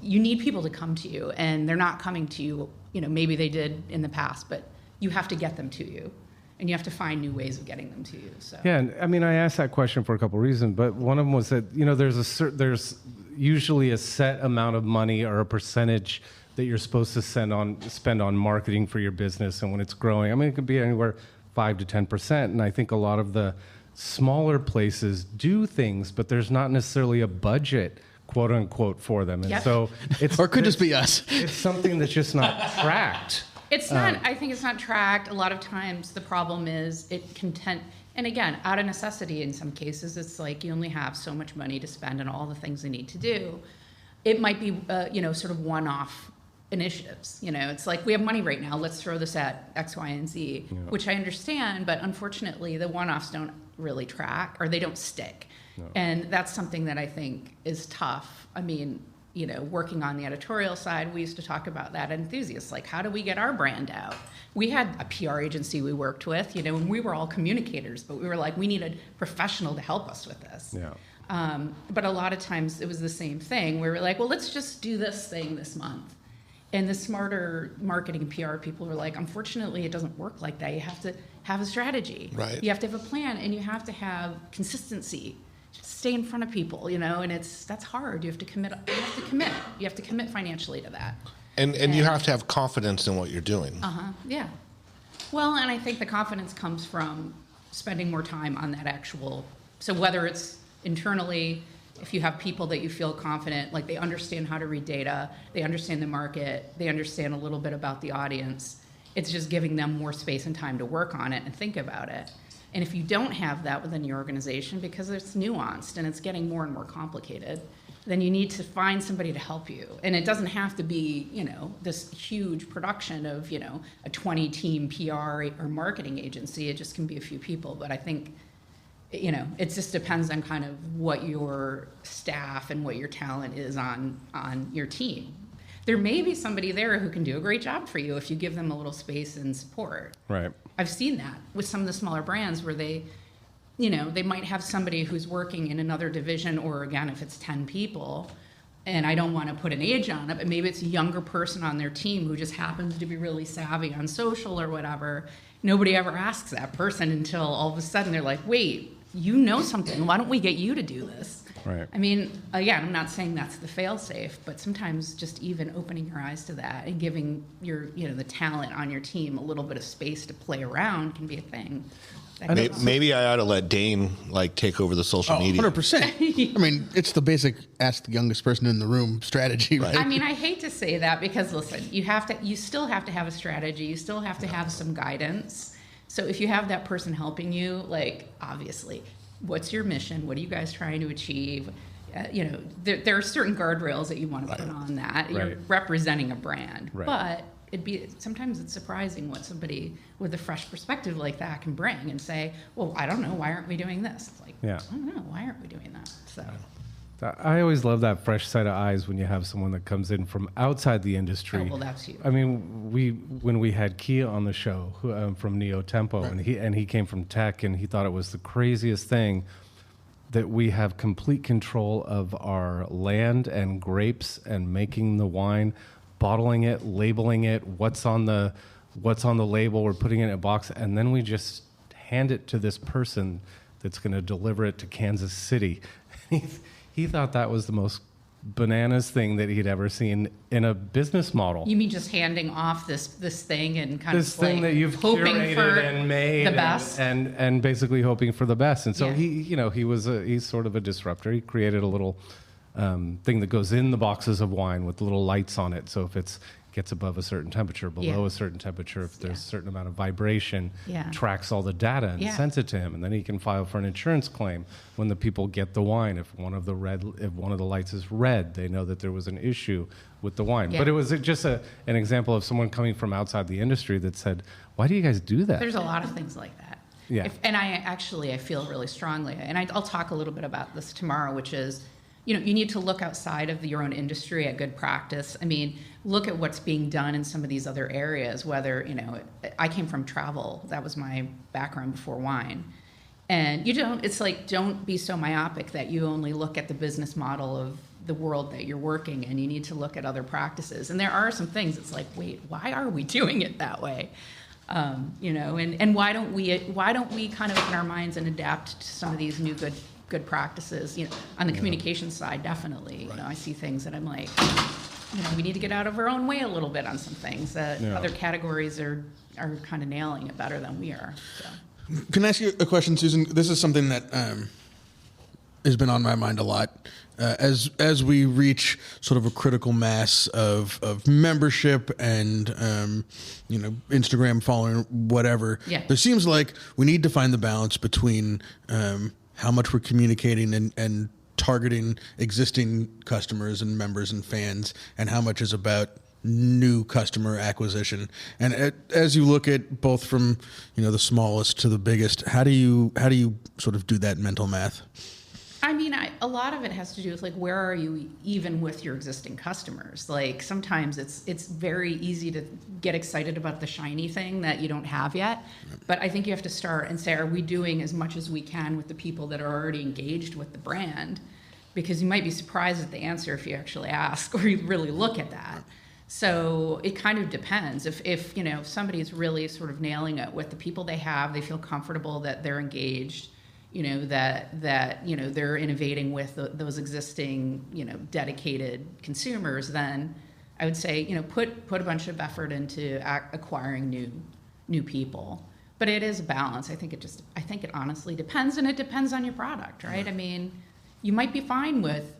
you need people to come to you, and they're not coming to you, maybe they did in the past, but you have to get them to you, and you have to find new ways of getting them to you. So. Yeah, and I mean, I asked that question for a couple of reasons, but one of them was that, there's usually a set amount of money or a percentage that you're supposed to spend on marketing for your business, and when it's growing, I mean, it could be anywhere 5 to 10%, and I think a lot of the smaller places do things, but there's not necessarily a budget, quote unquote, for them, and so it's or it could just be us. It's something that's just not tracked. It's not. I think it's not tracked. A lot of times, the problem is it can And again, out of necessity in some cases, it's like you only have so much money to spend on all the things you need to do. It might be, sort of one-off initiatives. It's like, we have money right now, let's throw this at X, Y, and Z, which I understand, but unfortunately the one-offs don't really track, or they don't stick. No. And that's something that I think is tough. I mean, working on the editorial side, we used to talk about that at Enthusiasts, like, how do we get our brand out? We had a PR agency we worked with, and we were all communicators, but we were like, we need a professional to help us with this. Yeah. But a lot of times it was the same thing. We were like, well, let's just do this thing this month. And the smarter marketing and PR people were like, unfortunately, it doesn't work like that. You have to have a strategy. Right. You have to have a plan, and you have to have consistency. Just stay in front of people, and that's hard. You have to commit. You have to commit financially to that. And you have to have confidence in what you're doing. Yeah. Well, and I think the confidence comes from spending more time on that actual. So whether it's internally, if you have people that you feel confident, like they understand how to read data, they understand the market, they understand a little bit about the audience, it's just giving them more space and time to work on it and think about it. And if you don't have that within your organization, because it's nuanced and it's getting more and more complicated, then you need to find somebody to help you. And it doesn't have to be, this huge production of, a 20-team PR or marketing agency. It just can be a few people. But I think, it just depends on kind of what your staff and what your talent is on your team. There may be somebody there who can do a great job for you if you give them a little space and support. Right. I've seen that with some of the smaller brands where they might have somebody who's working in another division, or again, if it's 10 people, and I don't want to put an age on it, but maybe it's a younger person on their team who just happens to be really savvy on social or whatever. Nobody ever asks that person until all of a sudden they're like, wait, you know something. Why don't we get you to do this? Right. I mean, again, I'm not saying that's the fail-safe, but sometimes just even opening your eyes to that and giving the talent on your team a little bit of space to play around can be a thing. Maybe I ought to let Dane take over the social media. 100%. I mean, it's the basic ask the youngest person in the room strategy, right? I mean, I hate to say that because listen, you still have to have a strategy. You still have to have some guidance. So if you have that person helping you, obviously, what's your mission? What are you guys trying to achieve? There are certain guardrails that you want to put on that. Right. You're representing a brand, but sometimes it's surprising what somebody with a fresh perspective like that can bring and say, well, I don't know, why aren't we doing this? It's like, I don't know, why aren't we doing that? So I always love that fresh set of eyes when you have someone that comes in from outside the industry. Oh, well, that's you. I mean, when we had Kia on the show from Neo Tempo, and he came from tech, and he thought it was the craziest thing that we have complete control of our land and grapes and making the wine, bottling it, labeling it, what's on the label, we're putting it in a box, and then we just hand it to this person that's going to deliver it to Kansas City. He thought that was the most bananas thing that he'd ever seen in a business model. You mean just handing off this thing and kind this thing that you've curated and made the best, and basically hoping for the best. And so he's sort of a disruptor. He created a little thing that goes in the boxes of wine with little lights on it. So if it gets above a certain temperature, below a certain temperature, if there's a certain amount of vibration, tracks all the data and sends it to him, and then he can file for an insurance claim when the people get the wine. If one of the lights is red, they know that there was an issue with the wine. But it was just an example of someone coming from outside the industry that said, "Why do you guys do that?" There's a lot of things like that. Yeah. And I feel really strongly, and I'll talk a little bit about this tomorrow, which is, you need to look outside of your own industry at good practice. I mean, look at what's being done in some of these other areas, whether, I came from travel. That was my background before wine. And don't be so myopic that you only look at the business model of the world that you're working in. You need to look at other practices. And there are some things, it's like, wait, why are we doing it that way? And why don't we kind of open our minds and adapt to some of these new good practices, on the communication side, definitely. Right. I see things that I'm like, we need to get out of our own way a little bit on some things that other categories are kind of nailing it better than we are. So. Can I ask you a question, Susan? This is something that has been on my mind a lot. As we reach sort of a critical mass of membership and Instagram following, whatever, there seems like we need to find the balance between how much we're communicating and targeting existing customers and members and fans, and how much is about new customer acquisition. And as you look at both from the smallest to the biggest, how do you sort of do that mental math? I mean, a lot of it has to do with, like, where are you even with your existing customers? Like, sometimes it's very easy to get excited about the shiny thing that you don't have yet. But I think you have to start and say, are we doing as much as we can with the people that are already engaged with the brand? Because you might be surprised at the answer if you actually ask or you really look at that. So it kind of depends. If somebody's really sort of nailing it with the people they have, they feel comfortable that they're engaged, that they're innovating with those existing, dedicated consumers, then I would say, put a bunch of effort into acquiring new people. But it is a balance. I think it honestly depends, and it depends on your product, right? I mean, you might be fine with,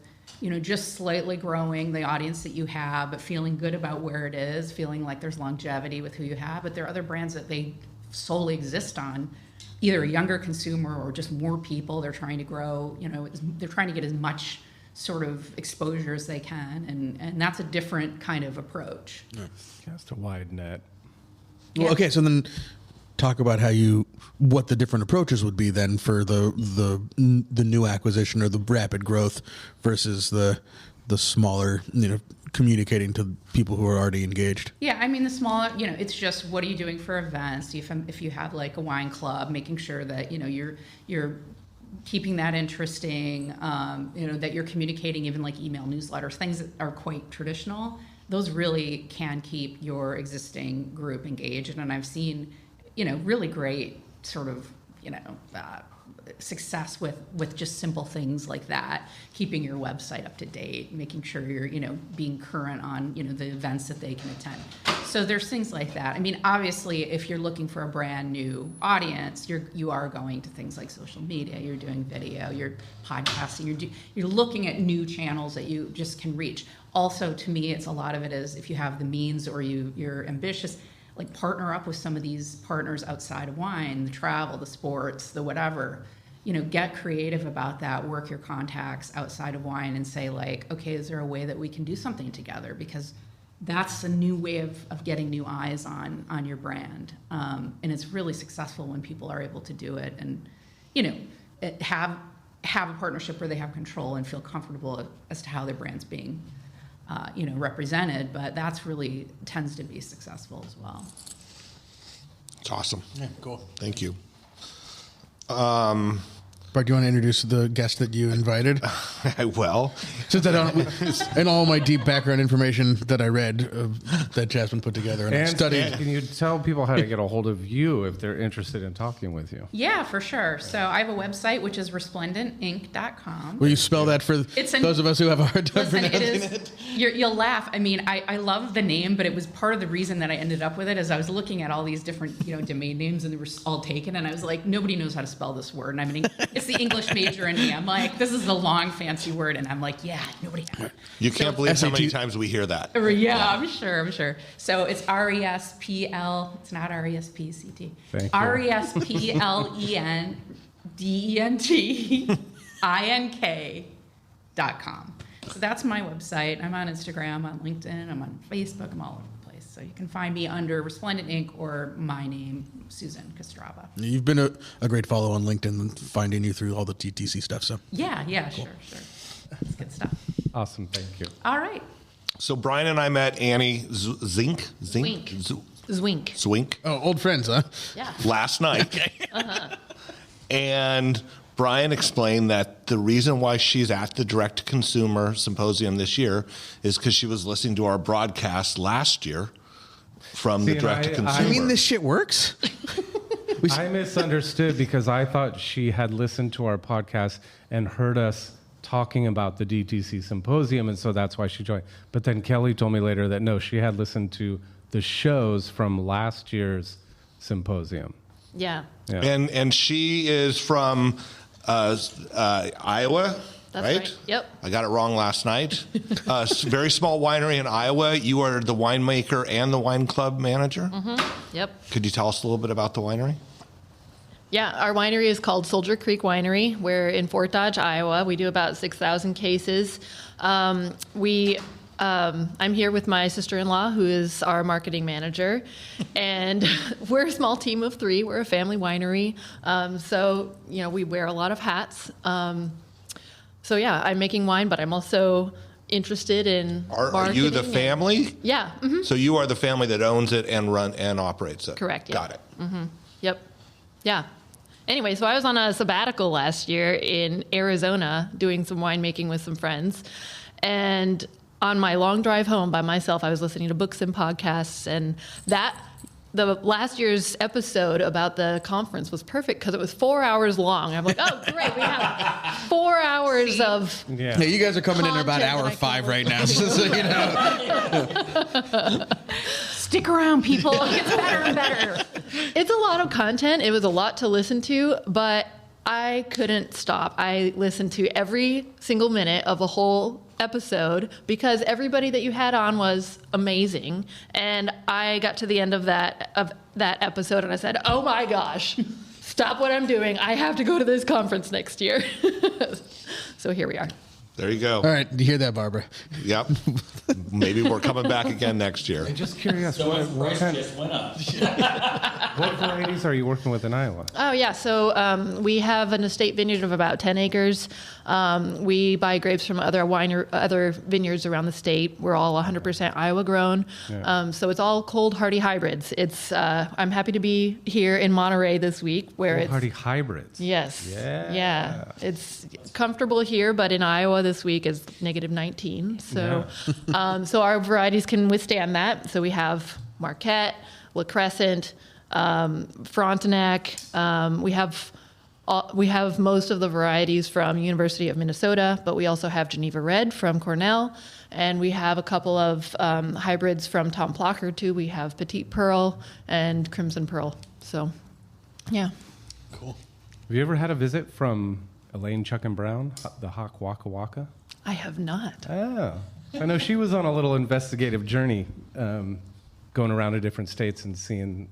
just slightly growing the audience that you have, but feeling good about where it is, feeling like there's longevity with who you have. But there are other brands that they solely exist on either a younger consumer or just more people. They're trying to grow, they're trying to get as much sort of exposure as they can. And that's a different kind of approach. Yeah. Cast a wide net. Well, okay, so then talk about what the different approaches would be then for the new acquisition or the rapid growth versus the smaller, communicating to people who are already engaged. Yeah, I mean, the smaller, it's just, what are you doing for events? If you have like a wine club, making sure that you're keeping that interesting, that you're communicating, even like email newsletters, things that are quite traditional. Those really can keep your existing group engaged, and I've seen really great sort of, success with just simple things like that, keeping your website up to date, making sure you're, being current on, the events that they can attend. So there's things like that. I mean, obviously, if you're looking for a brand new audience, you are going to things like social media, you're doing video, you're podcasting, you're looking at new channels that you just can reach. Also, to me, a lot of it is, if you have the means or you're ambitious, like, partner up with some of these partners outside of wine, the travel, the sports, the whatever, get creative about that, work your contacts outside of wine and say, like, okay, is there a way that we can do something together? Because that's a new way of getting new eyes on your brand. And it's really successful when people are able to do it and, have a partnership where they have control and feel comfortable as to how their brand's being represented, but that's really tends to be successful as well. It's awesome. Yeah, cool. Thank you. Bart, do you want to introduce the guest that you invited? Well, since I don't, and all my deep background information that I read that Jasmine put together and studied. Can you tell people how to get a hold of you if they're interested in talking with you? Yeah, for sure. So I have a website, which is resplendentinc.com. Will you spell that for those of us who have a hard time pronouncing it? You'll laugh. I mean, I love the name, but it was part of the reason that I ended up with it. As I was looking at all these different domain names, and they were all taken, and I was like, nobody knows how to spell this word. And I mean, it's the English major in me. I'm like, this is a long, fancy word, and I'm like, yeah, nobody has it. You can't believe how many times we hear that. Yeah, I'm sure. So it's RESPL. It's not RESPCT. RESPLENDENTINK.com. So that's my website. I'm on Instagram, on LinkedIn, I'm on Facebook, I'm all over the place. So you can find me under Resplendent Inc. or my name, Susan Kostrzewa. You've been a great follow on LinkedIn and finding you through all the DTC stuff. So yeah, cool. Sure. That's good stuff. Awesome, thank you. All right. So Brian and I met Annie Zwink. Oh, old friends, huh? Yeah. Last night. And Brian explained that the reason why she's at the direct-to-consumer symposium this year is because she was listening to our broadcast last year from the direct-to-consumer. I mean, this shit works? I misunderstood because I thought she had listened to our podcast and heard us talking about the DTC Symposium, and so that's why she joined. But then Kelly told me later that no, she had listened to the shows from last year's symposium. Yeah. And she is from Iowa. That's right. Yep. I got it wrong last night. Very small winery in Iowa. You are the winemaker and the wine club manager. Mm-hmm. Yep. Could you tell us a little bit about the winery? Yeah, our winery is called Soldier Creek Winery. We're in Fort Dodge, Iowa. We do about 6,000 cases. I'm here with my sister-in-law, who is our marketing manager, and we're a small team of 3. We're a family winery, so we wear a lot of hats. So yeah, I'm making wine, but I'm also interested in Are you the family? Yeah. Mm-hmm. So you are the family that owns it and operates it. Correct. Yeah. Got it. Mm-hmm. Yep. Yeah. Anyway, so I was on a sabbatical last year in Arizona doing some winemaking with some friends, and on my long drive home by myself, I was listening to books and podcasts, and the last year's episode about the conference was perfect because it was 4 hours long. I'm like, oh, great, we have 4 hours of Yeah, you guys are coming in at about hour 5 right now, so you know. Stick around, people. It gets better and better. It's a lot of content. It was a lot to listen to, but I couldn't stop. I listened to every single minute of the whole episode because everybody that you had on was amazing. And I got to the end of that episode and I said, oh my gosh, stop what I'm doing. I have to go to this conference next year. So here we are. There you go. All right, you hear that, Barbara? Yep. Maybe we're coming back again next year. I'm just curious. So what just went up. What varieties are you working with in Iowa? Oh, yeah. So we have an estate vineyard of about 10 acres. We buy grapes from other vineyards around the state. We're all 100% Iowa grown. Yeah. So it's all cold hardy hybrids. It's I'm happy to be here in Monterey this week where cold hardy hybrids. Yes. Yeah. Yeah. It's comfortable here, but in Iowa this week is -19. So so our varieties can withstand that. So we have Marquette, La Crescent, Frontenac. We have most of the varieties from University of Minnesota, but we also have Geneva Red from Cornell, and we have a couple of hybrids from Tom Plocker too. We have Petite Pearl and Crimson Pearl. So, yeah. Cool. Have you ever had a visit from Elaine Chuck and Brown, the Hawk Waka Waka? I have not. Oh, I know she was on a little investigative journey, going around to different states and seeing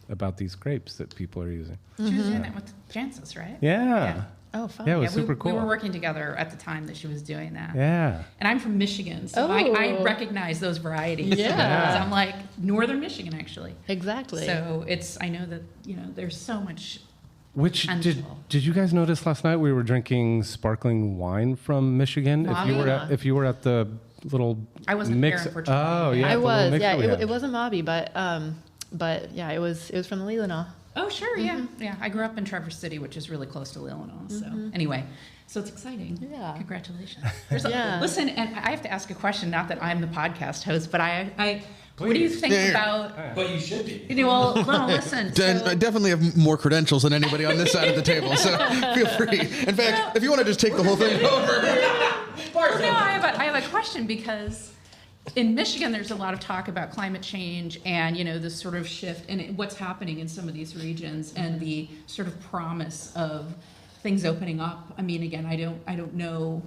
about these grapes that people are using. She was doing that with Jancis, right? Yeah. Oh, fun. Yeah, it was super cool. We were working together at the time that she was doing that. Yeah. And I'm from Michigan, so I recognize those varieties. Yeah. I'm like, northern Michigan, actually. Exactly. So I know that, there's so much Which potential. did you guys notice last night we were drinking sparkling wine from Michigan? If you were at the little I wasn't mix. there, unfortunately. Oh, yeah. I was. Yeah, it wasn't Mobby, but yeah, it was from the Leelanau. Oh, sure, yeah. Yeah, I grew up in Traverse City, which is really close to Leelanau. So anyway, so it's exciting. Yeah. Congratulations. Yeah. Listen, and I have to ask a question, not that I'm the podcast host, but what do you think about... But you should be. Well, no, listen. I definitely have more credentials than anybody on this side of the table, so feel free. In fact, if you want to just take the whole thing over. No, I have a question because in Michigan, there's a lot of talk about climate change and, this sort of shift and what's happening in some of these regions and the sort of promise of things opening up. I mean, again, I don't know.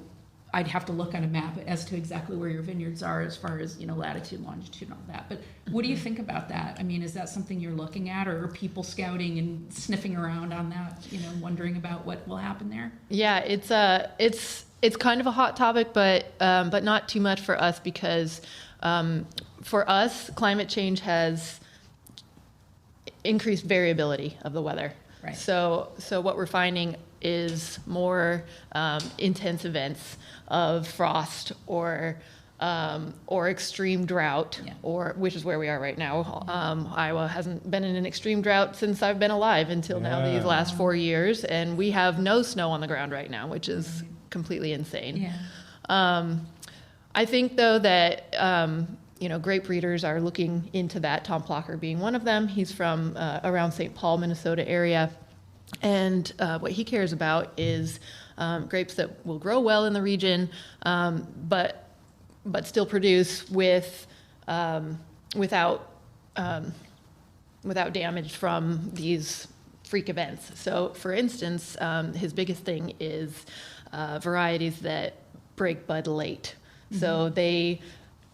I'd have to look on a map as to exactly where your vineyards are as far as, latitude, longitude, and all that. But what do you think about that? I mean, is that something you're looking at, or are people scouting and sniffing around on that, wondering about what will happen there? Yeah, it's kind of a hot topic, but not too much for us because for us, climate change has increased variability of the weather. Right. So what we're finding is more intense events of frost or extreme drought, which is where we are right now. Iowa hasn't been in an extreme drought since I've been alive until now, these last 4 years, and we have no snow on the ground right now, which is completely insane. Yeah. I think though that grape breeders are looking into that. Tom Plocker being one of them. He's from around St. Paul, Minnesota area. And what he cares about is grapes that will grow well in the region, but still produce without damage from these freak events. So, for instance, his biggest thing is varieties that break bud late. So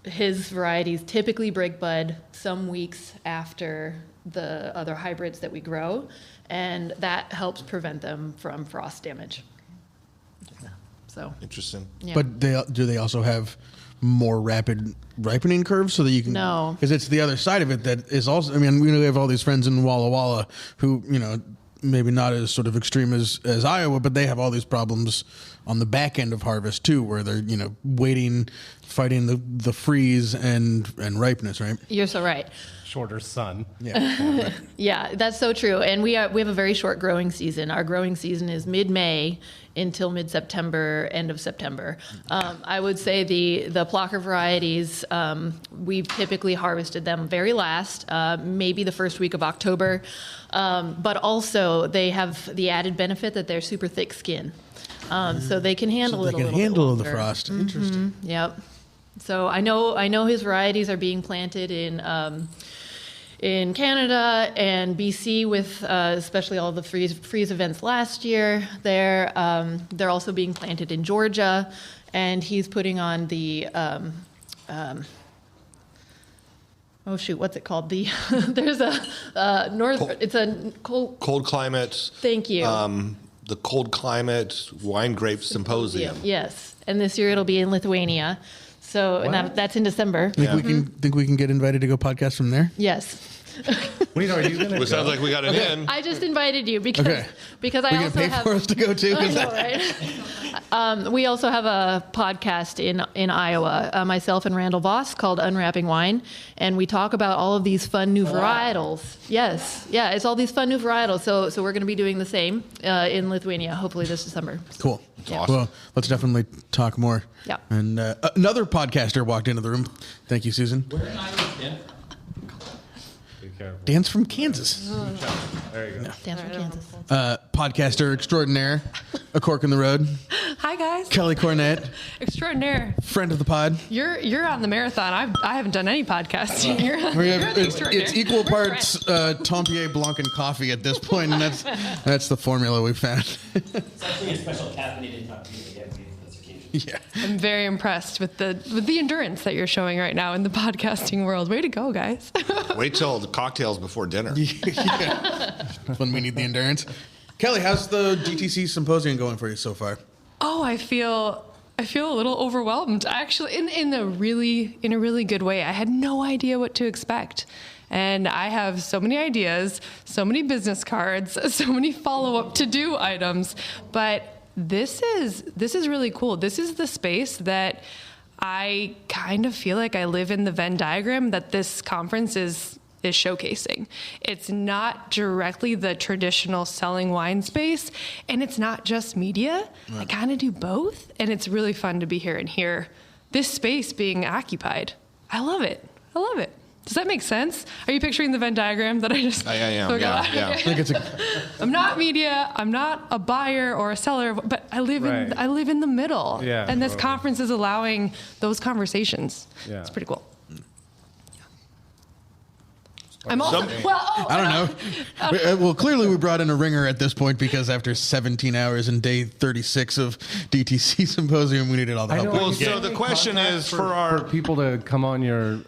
his varieties typically break bud some weeks after the other hybrids that we grow, and that helps prevent them from frost damage. So interesting. Yeah. But do they also have more rapid ripening curves so that you can? No, because it's the other side of it that is also. I mean, we have all these friends in Walla Walla who maybe not as sort of extreme as Iowa, but they have all these problems on the back end of harvest too, where they're waiting, fighting the freeze and ripeness. Right. You're so right. Shorter sun. Yeah. Yeah, that's so true. And we have a very short growing season. Our growing season is mid-May until mid-September, end of September. I would say the Plocker varieties, we've typically harvested them very last, maybe the first week of October. But also they have the added benefit that they're super thick skin. So they can handle it a little bit. They can handle the longer. frost. Interesting. Yep. So I know his varieties are being planted in Canada and BC with especially all the freeze events last year. They're also being planted in Georgia, and he's putting on the what's it called? There's a it's a cold climate. Thank you. The Cold Climate Wine Grape Symposium. Yes, and this year it'll be in Lithuania. So that's in December. Think we can get invited to go podcast from there? Yes. Wait, are you gonna? It sounds like we got it in. I just invited you because I also pay have. for us to go too. I know, right? We also have a podcast in Iowa, myself and Randall Voss, called Unwrapping Wine, and we talk about all of these fun new varietals. Yes, yeah, it's all these fun new varietals. So we're going to be doing the same in Lithuania, hopefully this December. Cool. Yeah. Awesome. Well, let's definitely talk more. Yeah. And another podcaster walked into the room. Thank you, Susan. Where in Iowa, Dan? Dan's from Kansas. There you go. Dan's from Kansas. Podcaster extraordinaire, A Cork in the Road. Hi guys. Kelly Cornett, Extraordinaire. friend of the pod. You're on the marathon. I haven't done any podcasting. It's equal parts Tempier, Blanc, and coffee at this point, and that's the formula we found. It's actually a special caffeinated coffee that you have for this occasion. Yeah. I'm very impressed with the endurance that you're showing right now in the podcasting world. Way to go, guys. Wait till the cocktails before dinner. Yeah. When we need the endurance. Kelly, how's the DTC Symposium going for you so far? Oh, I feel a little overwhelmed. Actually, in a really good way. I had no idea what to expect. And I have so many ideas, so many business cards, so many follow-up to-do items. But this is really cool. This is the space that I kind of feel like I live in the Venn diagram that this conference is showcasing. It's not directly the traditional selling wine space, and it's not just media. Right. I kind of do both, and it's really fun to be here and hear this space being occupied. I love it. Does that make sense? Are you picturing the Venn diagram that I just... I am, yeah. I think it's I'm not media, I'm not a buyer or a seller, but I live in the middle. Yeah, and this totally. conference is allowing those conversations. Yeah. It's pretty cool. I'm also, I don't know. Well, clearly we brought in a ringer at this point because after 17 hours and day 36 of DTC Symposium, we needed all the help. Well, so the question is for people to come on your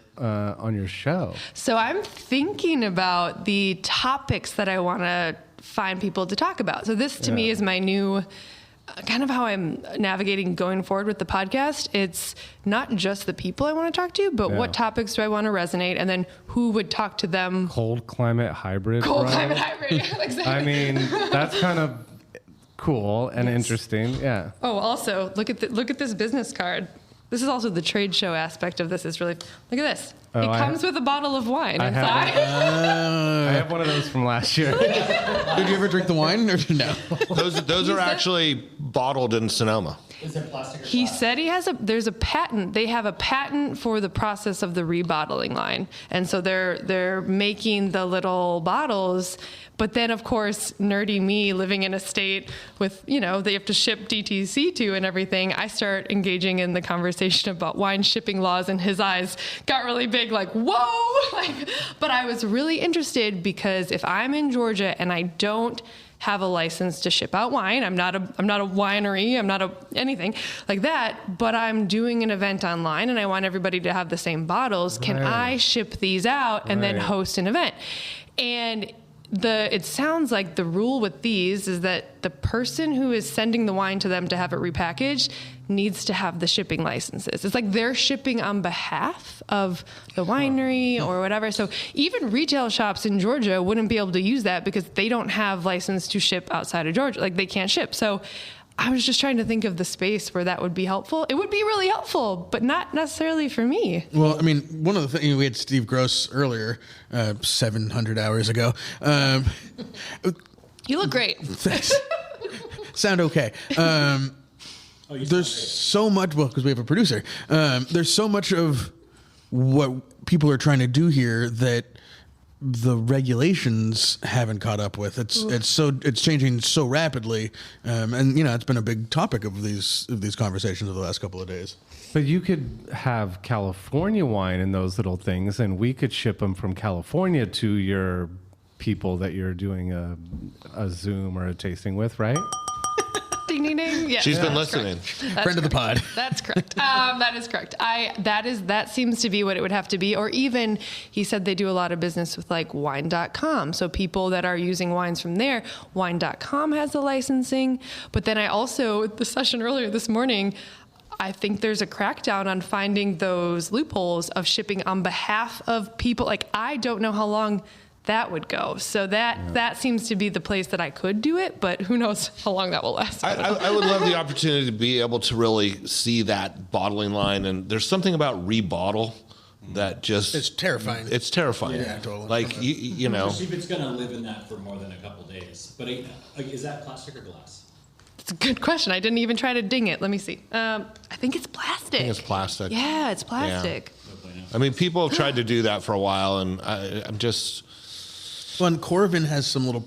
show. So I'm thinking about the topics that I want to find people to talk about. So this to me is my new kind of how I'm navigating going forward with the podcast. It's not just the people I want to talk to, but what topics do I want to resonate, and then who would talk to them. Cold climate hybrid. Climate hybrid. Exactly. I mean, that's kind of cool and interesting. Yeah. Oh, also look at this business card. This is also the trade show aspect of this. Is really look at this. It comes with a bottle of wine inside. I have one of those from last year. Did you ever drink the wine or no? Those are actually bottled in Sonoma. Is it plastic or He glass? said there's a patent. They have a patent for the process of the rebottling line. And so they're making the little bottles. But then, of course, nerdy me living in a state with, they have to ship DTC to and everything, I start engaging in the conversation about wine shipping laws, and his eyes got really big, like, whoa! But I was really interested because if I'm in Georgia and I don't have a license to ship out wine, I'm not a winery, I'm not anything like that, but I'm doing an event online and I want everybody to have the same bottles. Can I ship these out and then host an event? And it sounds like the rule with these is that the person who is sending the wine to them to have it repackaged needs to have the shipping licenses. It's like they're shipping on behalf of the winery or whatever. So even retail shops in Georgia wouldn't be able to use that because they don't have license to ship outside of Georgia. Like, they can't ship. So I was just trying to think of the space where that would be helpful. It would be really helpful, but not necessarily for me. Well, I mean, one of the things, we had Steve Gross earlier, 700 hours ago. You look great. Thanks. Sound okay. There's so much, because we have a producer, there's so much of what people are trying to do here that the regulations haven't caught up with. It's changing so rapidly, and it's been a big topic of these conversations over the last couple of days. But you could have California wine in those little things, and we could ship them from California to your people that you're doing a Zoom or a tasting with, right? Ding, ding, ding. Yeah, She's been listening. Friend of the pod. That's correct. That is correct. That seems to be what it would have to be. Or even, he said they do a lot of business with like wine.com. So people that are using wines from there, wine.com has the licensing. But then I also, the session earlier this morning, I think there's a crackdown on finding those loopholes of shipping on behalf of people. Like, I don't know how long that would go. So that seems to be the place that I could do it, but who knows how long that will last. I would love the opportunity to be able to really see that bottling line. And there's something about rebottle that just... It's terrifying. It's terrifying. Yeah, totally. Like, you know... Especially if it's going to live in that for more than a couple days. But is that plastic or glass? It's a good question. I didn't even try to ding it. Let me see. I think it's plastic. I think it's plastic. Yeah, it's plastic. Yeah. I mean, people have tried to do that for a while, and I'm just... Well, and Corvin has some little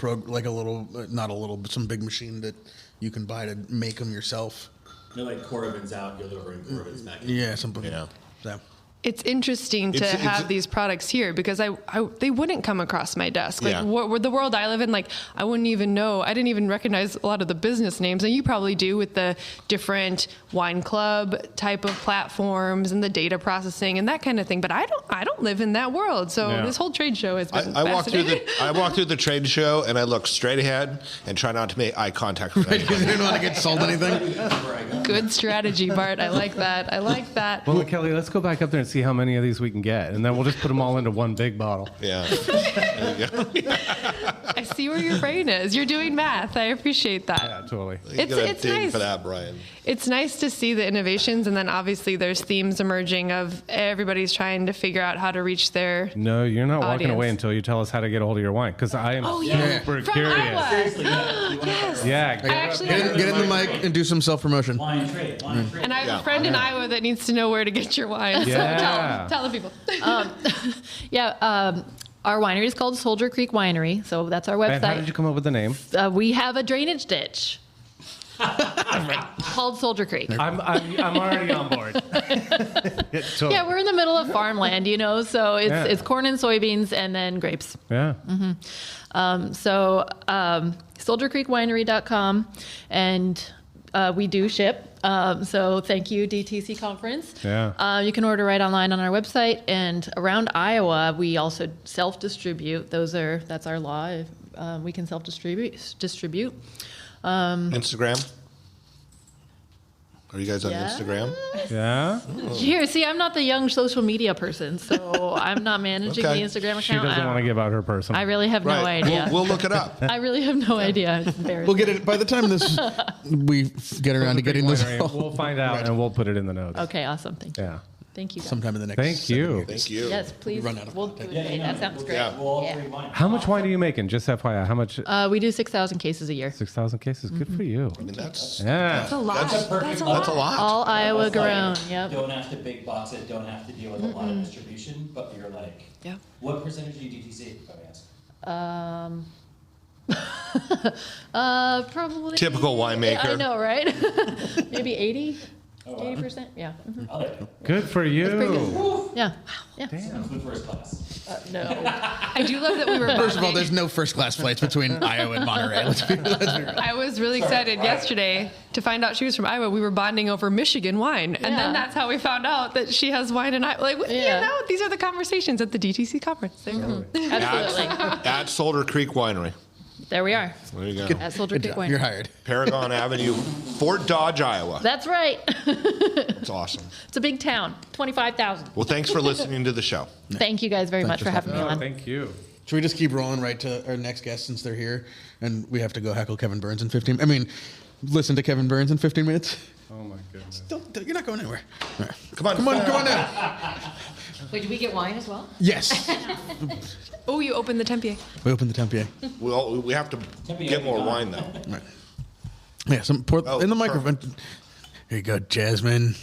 some big machine that you can buy to make them yourself. They're like Corvin's out, you're delivering Corvin's back in. Yeah, something. Yeah. So. It's interesting to have these products here because they wouldn't come across my desk. Like the world I live in, like I wouldn't even know. I didn't even recognize a lot of the business names, and you probably do with the different wine club type of platforms and the data processing and that kind of thing. But I don't live in that world. So this whole trade show has been fascinating. I walk through the trade show and I look straight ahead and try not to make eye contact with anyone. You didn't want to get sold anything. Good strategy, Bart. I like that. Well, Kelly, let's go back up there and see how many of these we can get, and then we'll just put them all into one big bottle. Yeah. There you go. I see where your brain is. You're doing math. I appreciate that. Yeah, totally. It's nice for that, Brian. It's nice to see the innovations, and then obviously there's themes emerging of everybody's trying to figure out how to reach their No, you're not walking audience. away until you tell us how to get a hold of your wine, because I am super From curious. Iowa. Seriously, Yes. Yeah, Get in the mic and do some self-promotion. Wine trade. And I have a friend in Iowa that needs to know where to get your wine. Yeah. So tell the people. Our winery is called Soldier Creek Winery, so that's our website. And how did you come up with the name? We have a drainage ditch called Soldier Creek. I'm already on board. Totally. Yeah, we're in the middle of farmland, so it's corn and soybeans and then grapes. Yeah. SoldierCreekWinery.com, and we do ship. So thank you, DTC Conference. Yeah. You can order right online on our website, and around Iowa, we also self-distribute. That's our law. We can self-distribute. Instagram? Are you guys on Instagram? Yeah. Here, see, I'm not the young social media person, so I'm not managing the Instagram account. She doesn't want to give out her personal. I really have no idea. We'll look it up. I really have no idea. It's embarrassing. We'll get it by the time we get around to getting this. We'll find out and we'll put it in the notes. Okay, awesome. Thank you. Yeah. Thank you, guys. sometime in the next. Thank 7 you. years. Thank you. Yes, please. Run out of We'll, content. that sounds great. Yeah. We'll all Yeah. three wine. How much wine are you making? Just FYI, how much? We do 6,000 cases a year. 6,000 cases. Good for you. I mean, that's Yeah. That's a lot. That's a perfect that's a lot. All Iowa It's like, grown. Yep. Don't have to big box it, don't have to deal with a lot of distribution, but you're like, Yeah. what percentage do you DTC, if I may ask? Probably. Typical winemaker. I know, right? Maybe 80? 80%? Yeah. Mhm. Oh, there you go. Good for Pretty you. good. Yeah. Yeah. Sounds good first class. No. I do love that we were First of all, bonding. there's no first class flights between Iowa and Monterey. Let's be real. I was really excited yesterday to find out she was from Iowa. We were bonding over Michigan wine. And then that's how we found out that she has wine in Iowa. Like, you know, these are the conversations at the DTC conference. There you go. Absolutely. At Soldier Creek Winery. There we are. There you go. At Soldier Good Creek job. Wine. You're hired. Paragon Avenue, Fort Dodge, Iowa. That's right. It's awesome. It's a big town. 25,000. Well, thanks for listening to the show. Thank you guys very much for having me Oh, on. thank you. Should we just keep rolling right to our next guest since they're here, and we have to go heckle Kevin Burns in 15? I mean, listen to Kevin Burns in 15 minutes. Oh my goodness. You're not going anywhere. All right. Come on. Come on now. Wait, do we get wine as well? Yes, Oh, you opened the Tempier. we opened the Tempier. Well, we have to get more wine, though. Right. Yeah, some pour Oh, in the microphone. Here you go, Jasmine.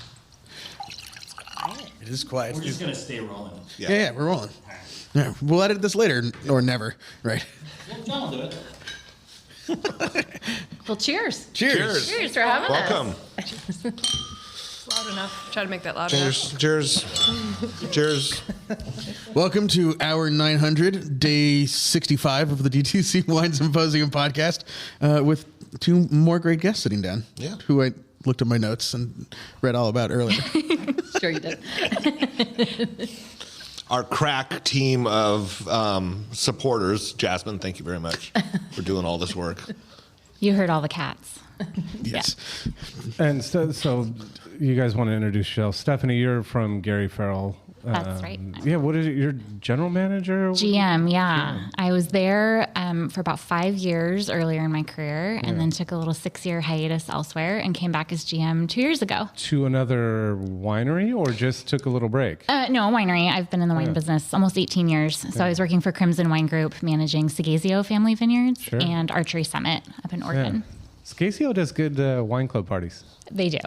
It is quiet. We're just gonna stay rolling. Yeah, we're rolling. Yeah, we'll edit this later or never. Right. No, I'll do it. Well, cheers. Cheers. Cheers for having Welcome. us. Loud enough. Try to make that loud Cheers. enough. Cheers. Cheers. Welcome to hour 900, day 65 of the DTC Wine Symposium podcast, with two more great guests sitting down. Yeah. Who I looked at my notes and read all about earlier. Sure you did. Our crack team of supporters. Jasmine, thank you very much for doing all this work. You heard all the cats. Yes. And so you guys want to introduce yourself. Stephanie, you're from Gary Farrell. That's right. Yeah, what is it? You're general manager? GM, yeah. I was there for about 5 years earlier in my career, and then took a little 6-year hiatus elsewhere and came back as GM 2 years ago. To another winery, or just took a little break? No, a winery. I've been in the wine business almost 18 years. So I was working for Crimson Wine Group, managing Sagazio Family Vineyards and Archery Summit up in Oregon. Scasio does good wine club parties. They do.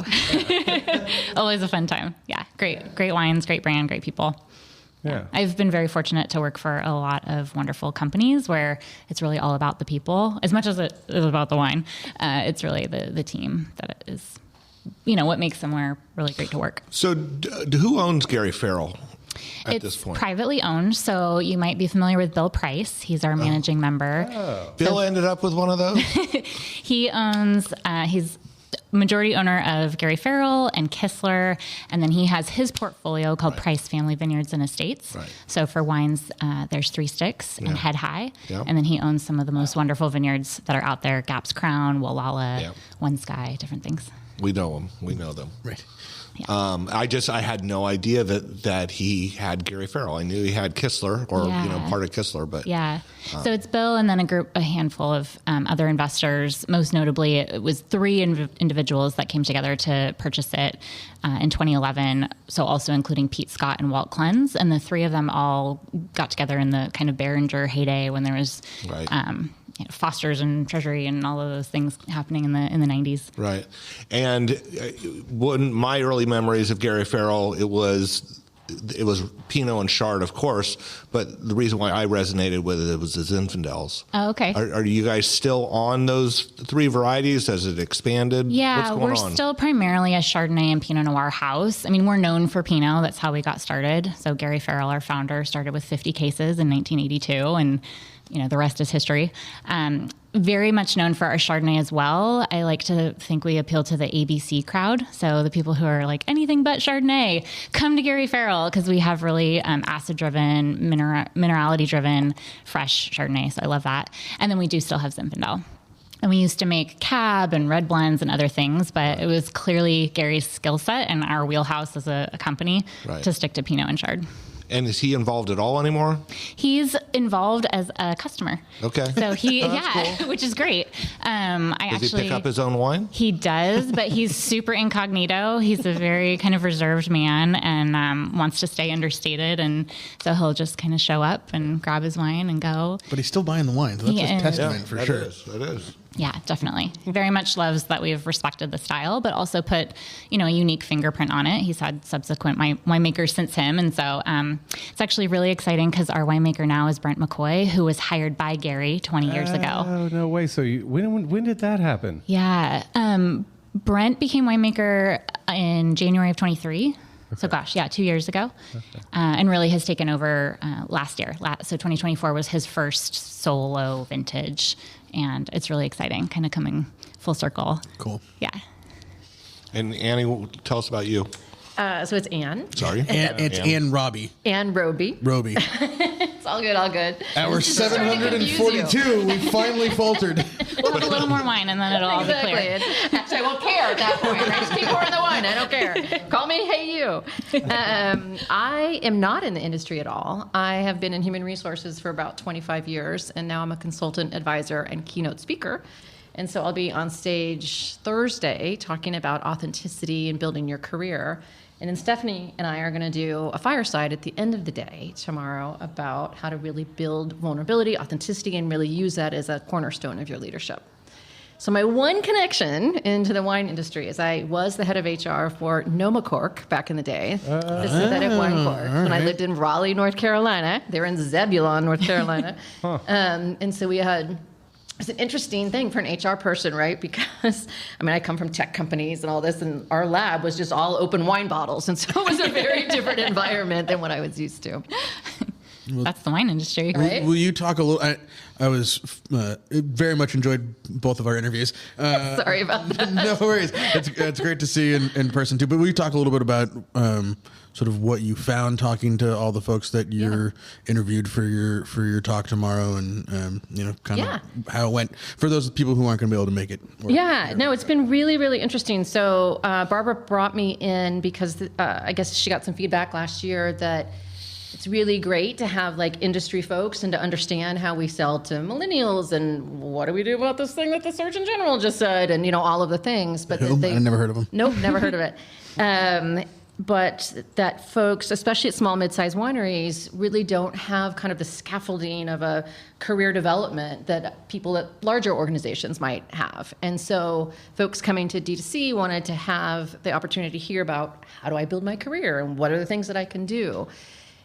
Always a fun time. Yeah, great wines, great brand, great people. Yeah. I've been very fortunate to work for a lot of wonderful companies where it's really all about the people. As much as it is about the wine, it's really the team that is, what makes somewhere really great to work. So who owns Gary Farrell at this point? It's privately owned, so you might be familiar with Bill Price. He's our managing member. Oh. Bill ended up with one of those? He owns, he's majority owner of Gary Farrell and Kistler, and then he has his portfolio called Price Family Vineyards and Estates. Right. So for wines, there's Three Sticks and Head High, Yep. and then he owns some of the most wonderful vineyards that are out there: Gaps Crown, Wallala, Yep. One Sky, different things. We know them. We know them. Right. I had no idea that he had Gary Farrell. I knew he had Kistler or part of Kistler, but Yeah. So it's Bill and then a handful of other investors. Most notably, it was 3 individuals that came together to purchase it in 2011. So also including Pete Scott and Walt Cleanse. And the 3 of them all got together in the kind of Behringer heyday when there was Foster's and Treasury and all of those things happening in the 90s. Right. And one my early memories of Gary Farrell, it was Pinot and Chard, of course, but the reason why I resonated with it was his Zinfandels. Oh, okay. Are you guys still on those 3 varieties? Has it expanded? Yeah, What's going we're on? still primarily a Chardonnay and Pinot Noir house. I mean, we're known for Pinot. That's how we got started. So Gary Farrell, our founder, started with 50 cases in 1982, and the rest is history. Very much known for our Chardonnay as well. I like to think we appeal to the ABC crowd. So the people who are like, anything but Chardonnay, come to Gary Farrell, because we have really acid-driven, minerality-driven, fresh Chardonnay. So I love that. And then we do still have Zinfandel. And we used to make cab and red blends and other things, but it was clearly Gary's skill set and our wheelhouse as a company to stick to Pinot and Chard. And is he involved at all anymore? He's involved as a customer. Okay. So he, Cool. which is great. Does he pick up his own wine? He does, but he's super incognito. He's a very kind of reserved man and wants to stay understated. And so he'll just kind of show up and grab his wine and go. But he's still buying the wine. So that's a testament for sure. That is. Yeah, definitely. He very much loves that we've respected the style, but also put, a unique fingerprint on it. He's had subsequent winemakers since him. And so it's actually really exciting because our winemaker now is Brent McCoy, who was hired by Gary 20 years ago. Oh, no way. So when did that happen? Yeah. Brent became winemaker in January of 23. So 2 years ago. Okay. And really has taken over last year. So 2024 was his first solo vintage. And it's really exciting, kind of coming full circle. Cool. Yeah. And Annie, tell us about you. So it's Anne. Sorry. It's Anne Robbie. Anne Roby. Roby. It's all good, all good. Our 742, we finally faltered. We'll have a little more wine and then it'll all be clear. Actually, I won't care at that point. Right? Just keep pouring the wine. I don't care. Call me Hey You. I am not in the industry at all. I have been in human resources for about 25 years, and now I'm a consultant, advisor, and keynote speaker. And so I'll be on stage Thursday talking about authenticity and building your career. And then Stephanie and I are going to do a fireside at the end of the day tomorrow about how to really build vulnerability, authenticity, and really use that as a cornerstone of your leadership. So my one connection into the wine industry is I was the head of HR for Noma Cork back in the day, the synthetic wine cork, when I lived in Raleigh, North Carolina. They were in Zebulon, North Carolina. And so we had... It's an interesting thing for an HR person, right? Because, I come from tech companies and all this, and our lab was just all open wine bottles. And so it was a very different environment than what I was used to. That's the wine industry, right? Will you talk a little? I was very much enjoyed both of our interviews. Sorry about that. No worries. It's great to see you in person too. But will you talk a little bit about sort of what you found talking to all the folks that you're interviewed for your talk tomorrow, and kind of how it went for those people who aren't going to be able to make it? No, it's been really, really interesting. So Barbara brought me in because I guess she got some feedback last year that it's really great to have industry folks and to understand how we sell to millennials and what do we do about this thing that the Surgeon General just said, and all of the things. But I never heard of them. Nope, never heard of it. But that folks, especially at small, mid-sized wineries, really don't have kind of the scaffolding of a career development that people at larger organizations might have. And so folks coming to DTC wanted to have the opportunity to hear about how do I build my career and what are the things that I can do.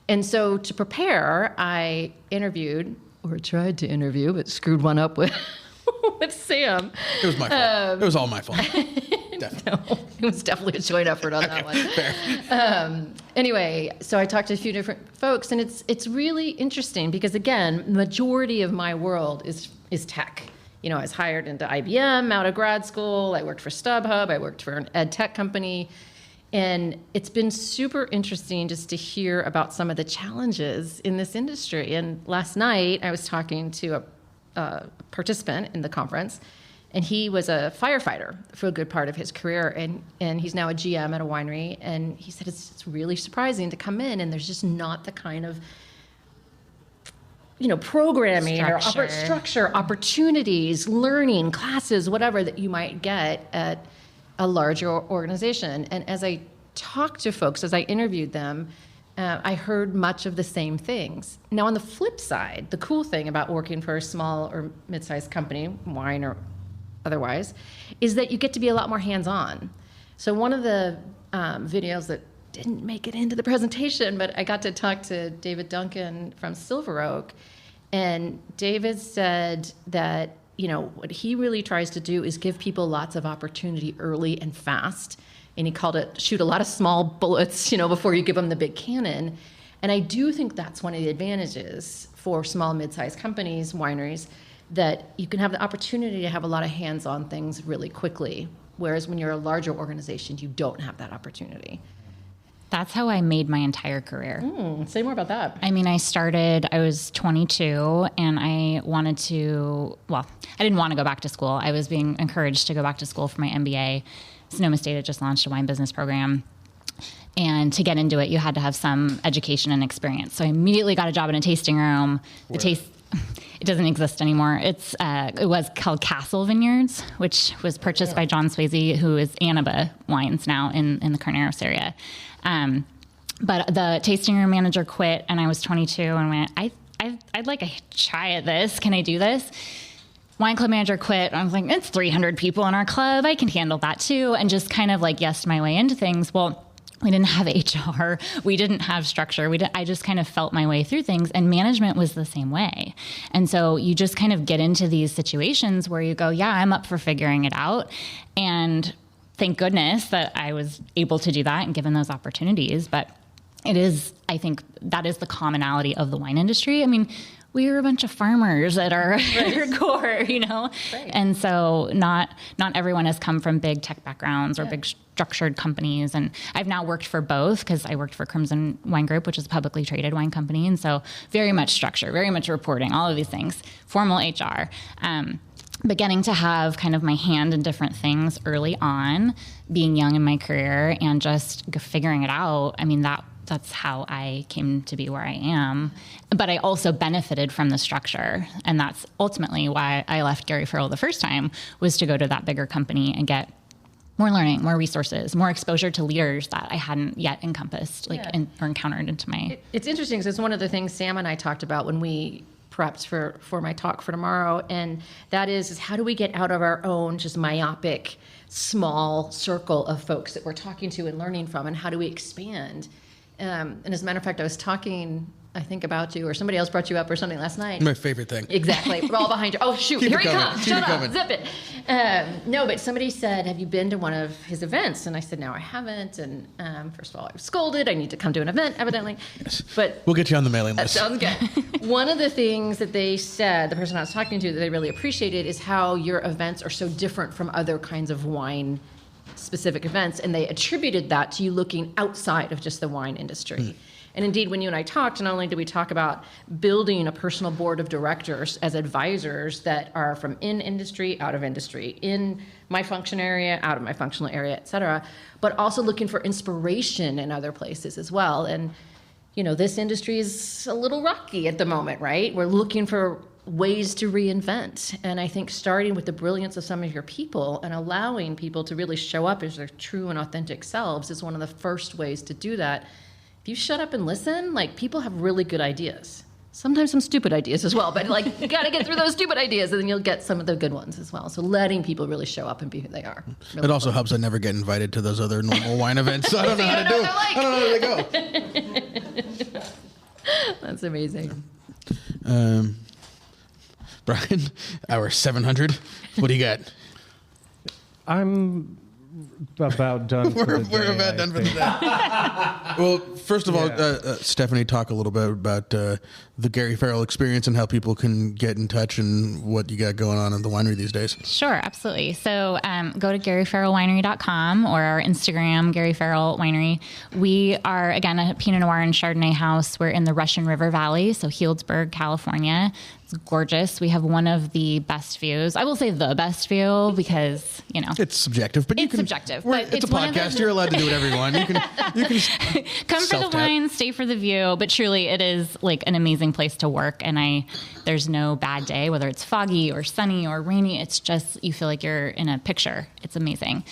And so to prepare, I interviewed, or tried to interview, but screwed one up with Sam. It was my fault. It was all my fault. No, it was definitely a joint effort on that one. Fair. Anyway, so I talked to a few different folks, and it's really interesting because, again, the majority of my world is tech. I was hired into IBM out of grad school. I worked for StubHub. I worked for an ed tech company. And it's been super interesting just to hear about some of the challenges in this industry. And last night, I was talking to a participant in the conference, and he was a firefighter for a good part of his career, and he's now a GM at a winery. And he said it's really surprising to come in, and there's just not the kind of programming or structure, opportunities, learning, classes, whatever that you might get at a larger organization. And as I talked to folks, as I interviewed them, I heard much of the same things. Now, on the flip side, the cool thing about working for a small or mid-sized company, wine or otherwise, is that you get to be a lot more hands-on. So one of the videos that didn't make it into the presentation, but I got to talk to David Duncan from Silver Oak, and David said that what he really tries to do is give people lots of opportunity early and fast. And he called it shoot a lot of small bullets, before you give them the big cannon. And I do think that's one of the advantages for small, mid-sized companies, wineries, that you can have the opportunity to have a lot of hands-on things really quickly. Whereas when you're a larger organization, you don't have that opportunity. That's how I made my entire career. Say more about that. I was 22 and I didn't want to go back to school. I was being encouraged to go back to school for my MBA. Sonoma State had just launched a wine business program. And to get into it, you had to have some education and experience. So I immediately got a job in a tasting room. It doesn't exist anymore. It was called Castle Vineyards, which was purchased by John Swayze, who is Annaba Wines now in the Carneros area. But the tasting room manager quit, and I was 22 and went, I'd like a try at this. Can I do this? Wine club manager quit. I was like, it's 300 people in our club. I can handle that too. And just kind of like yesed my way into things. Well, we didn't have HR. We didn't have structure. I just kind of felt my way through things, and management was the same way. And so you just kind of get into these situations where you go, yeah, I'm up for figuring it out. And thank goodness that I was able to do that and given those opportunities. But I think that is the commonality of the wine industry. I mean, we are a bunch of farmers at our core, you know? Right. And so not everyone has come from big tech backgrounds or big structured companies. And I've now worked for both, because I worked for Crimson Wine Group, which is a publicly traded wine company. And so very much structure, very much reporting, all of these things, formal HR. But getting to have kind of my hand in different things early on, being young in my career and just figuring it out, I mean, that's how I came to be where I am. But I also benefited from the structure. And that's ultimately why I left Gary Farrell the first time, was to go to that bigger company and get more learning, more resources, more exposure to leaders that I hadn't yet encompassed or encountered into my... It's interesting because it's one of the things Sam and I talked about when we prepped for my talk for tomorrow. And that is how do we get out of our own just myopic, small circle of folks that we're talking to and learning from, and how do we expand? And as a matter of fact, I was talking, I think, about you, or somebody else brought you up or something last night. My favorite thing. Exactly. We're all behind you. Oh, shoot. Keep Here it he coming. comes. Keep Shut it up. coming. Zip it. No, but somebody said, have you been to one of his events? And I said, no, I haven't. And first of all, I was scolded. I need to come to an event, evidently. Yes. But we'll get you on the mailing list. That sounds good. One of the things that they said, the person I was talking to, that they really appreciated is how your events are so different from other kinds of wine specific events. And they attributed that to you looking outside of just the wine industry. And indeed, when you and I talked, not only did we talk about building a personal board of directors as advisors that are from in industry, out of industry, in my function area, out of my functional area, et cetera, but also looking for inspiration in other places as well. And, you know, this industry is a little rocky at the moment, right? We're looking for ways to reinvent. And I think starting with the brilliance of some of your people and allowing people to really show up as their true and authentic selves is one of the first ways to do that. If you shut up and listen, like, people have really good ideas. Sometimes some stupid ideas as well, but like, you got to get through those stupid ideas and then you'll get some of the good ones as well. So letting people really show up and be who they are. Really it also helps I never get invited to those other normal wine events, so I don't know how to do it. I don't know how they go. That's amazing. Brian, hour 700. What do you got? I'm about done for the day. We're about done for the day. Well, first of all, Stephanie, talk a little bit about the Gary Farrell experience and how people can get in touch and what you got going on at the winery these days. Sure, absolutely. So go to GaryFarrellWinery.com or our Instagram, Gary Farrell Winery. We are, again, a Pinot Noir and Chardonnay house. We're in the Russian River Valley, so Healdsburg, California. It's gorgeous. We have one of the best views. I will say the best view because, you know. It's subjective, but it's subjective. But it's a podcast. You're allowed to do whatever you want. You can come for the wine, stay for the view. But truly, it is like an amazing place to work. And there's no bad day, whether it's foggy or sunny or rainy. It's just, you feel like you're in a picture. It's amazing.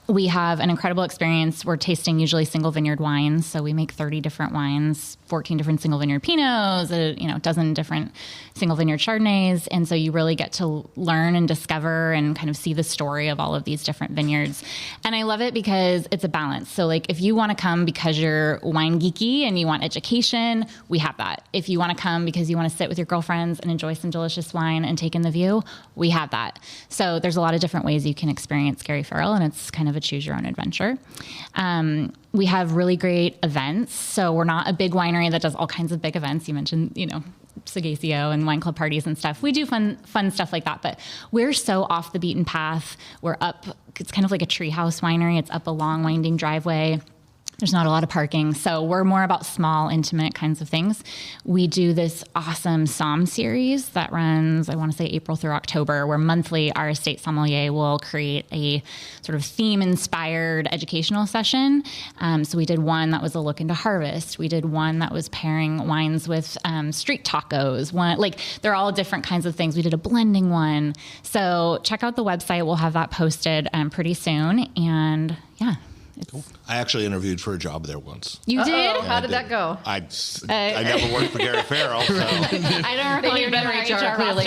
We have an incredible experience. We're tasting usually single vineyard wines. So we make 30 different wines, 14 different single vineyard Pinots, a dozen different single vineyard Chardonnays. And so you really get to learn and discover and kind of see the story of all of these different vineyards. And I love it because it's a balance. So like, if you want to come because you're wine geeky and you want education, we have that. If you want to come because you want to sit with your girlfriends and enjoy some delicious wine and take in the view, we have that. So there's a lot of different ways you can experience Gary Farrell, and it's kind of a choose your own adventure. We have really great events. So we're not a big winery that does all kinds of big events. You mentioned, Sagacio and wine club parties and stuff. We do fun stuff like that, but we're so off the beaten path. We're up, it's kind of like a treehouse winery. It's up a long winding driveway. There's not a lot of parking. So we're more about small, intimate kinds of things. We do this awesome somm series that runs, I want to say April through October, where monthly our estate sommelier will create a sort of theme-inspired educational session. So we did one that was a look into harvest. We did one that was pairing wines with street tacos. They're all different kinds of things. We did a blending one. So check out the website. We'll have that posted pretty soon. And yeah. Cool. I actually interviewed for a job there once. You did? Yeah, How did that go? I never worked for Gary Farrell, so. I don't recall you better HR clearly.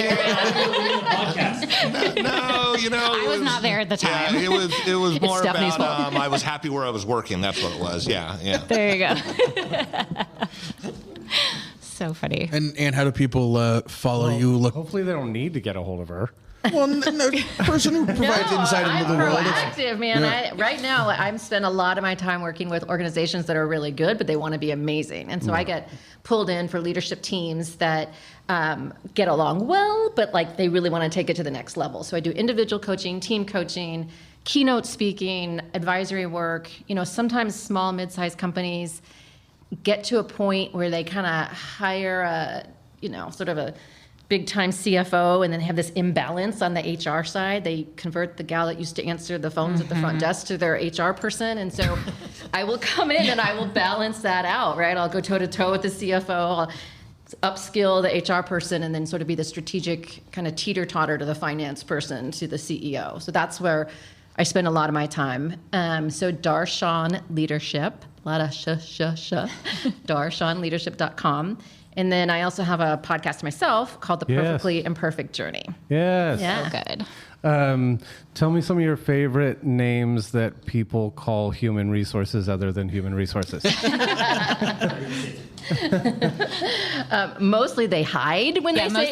No, I was not there at the time. Yeah, it was more Stephanie's about I was happy where I was working. That's what it was. Yeah. There you go. So funny. And how do people follow you? Hopefully they don't need to get a hold of her. Well, no, person who provides insight into the world. I'm proactive, man. Yeah. Right now, I'm spend a lot of my time working with organizations that are really good, but they want to be amazing. And so I get pulled in for leadership teams that get along well, but they really want to take it to the next level. So I do individual coaching, team coaching, keynote speaking, advisory work. Sometimes small, mid-sized companies get to a point where they kind of hire sort of a big-time CFO, and then have this imbalance on the HR side. They convert the gal that used to answer the phones at the front desk to their HR person, and so I will come in and I will balance that out, right? I'll go toe-to-toe with the CFO, I'll upskill the HR person, and then sort of be the strategic kind of teeter-totter to the finance person, to the CEO. So that's where I spend a lot of my time. So Darshan Leadership, a lot of darshanleadership.com. And then I also have a podcast myself called The Perfectly Imperfect Journey. Yes. Yeah. So good. Tell me some of your favorite names that people call human resources other than human resources. Mostly they hide when they say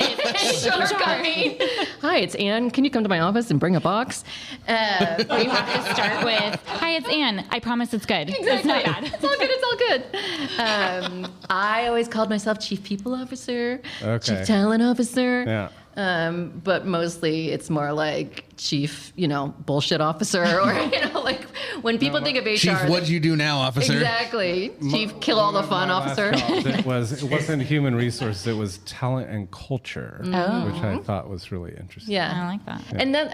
hi, it's Anne. Can you come to my office and bring a box? We have to start with, hi, it's Anne. I promise it's good. Exactly. It's not bad. It's all good. It's all good. I always called myself Chief People Officer, Chief Talent Officer. Yeah. But mostly it's more like Chief, bullshit officer, or when people think of HR. Chief, what do you do now, officer? Exactly. Chief, kill all the fun officer. It wasn't human resources, it was talent and culture, which I thought was really interesting. Yeah. I like that. And then,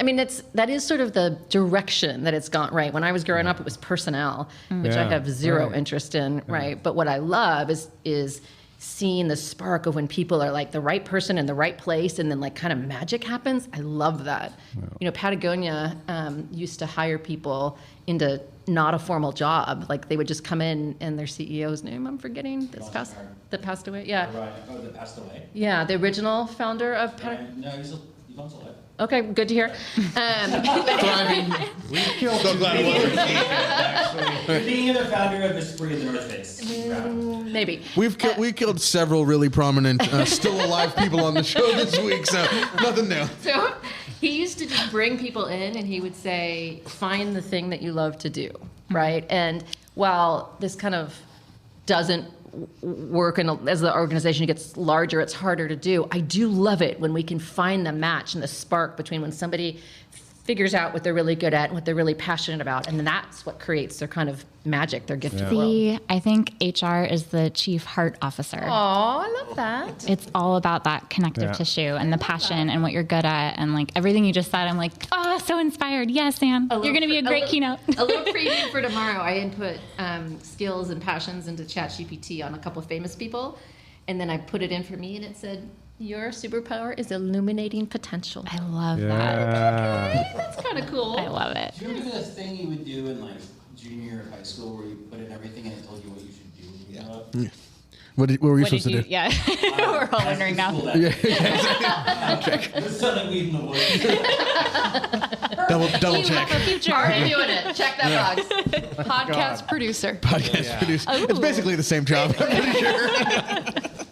that is sort of the direction that it's gone, right? When I was growing up, it was personnel, which I have zero interest in, right? But what I love is seeing the spark of when people are the right person in the right place, and then kind of magic happens. I love that. Yeah. Patagonia used to hire people into not a formal job. They would just come in, and their CEO's name I'm forgetting that passed away. Yeah. Right. Oh, that passed away. Yeah, the original founder of Patagonia. No, he's on alive. Okay, good to hear. Thriving. We killed So glad it wasn't me. Being the founder of Esprit of the North Face. Maybe. We killed several really prominent, still alive people on the show this week, so nothing new. So he used to just bring people in, and he would say, find the thing that you love to do, right? And while this kind of doesn't work, and as the organization gets larger, it's harder to do, I do love it when we can find the match and the spark between when somebody figures out what they're really good at and what they're really passionate about, and that's what creates their kind of magic, their gift to the world. I think HR is the chief heart officer. Oh, I love that. It's all about that connective tissue and the passion and what you're good at, and everything you just said. I'm so inspired. Yes, Anne, you're going to be a great keynote. A little preview for tomorrow. I input skills and passions into ChatGPT on a couple of famous people, and then I put it in for me, and it said, your superpower is illuminating potential. I love that. Okay, that's kind of cool. I love it. Do you remember this thing you would do in junior year of high school where you put in everything and it told you what you should do when you grow up? Yeah. What were you supposed to do? Yeah, we're all wondering now. Check. It's something weed in the woods. Double check. Already doing it. Check that box. Podcast producer. Podcast producer. It's basically the same job, I'm pretty sure.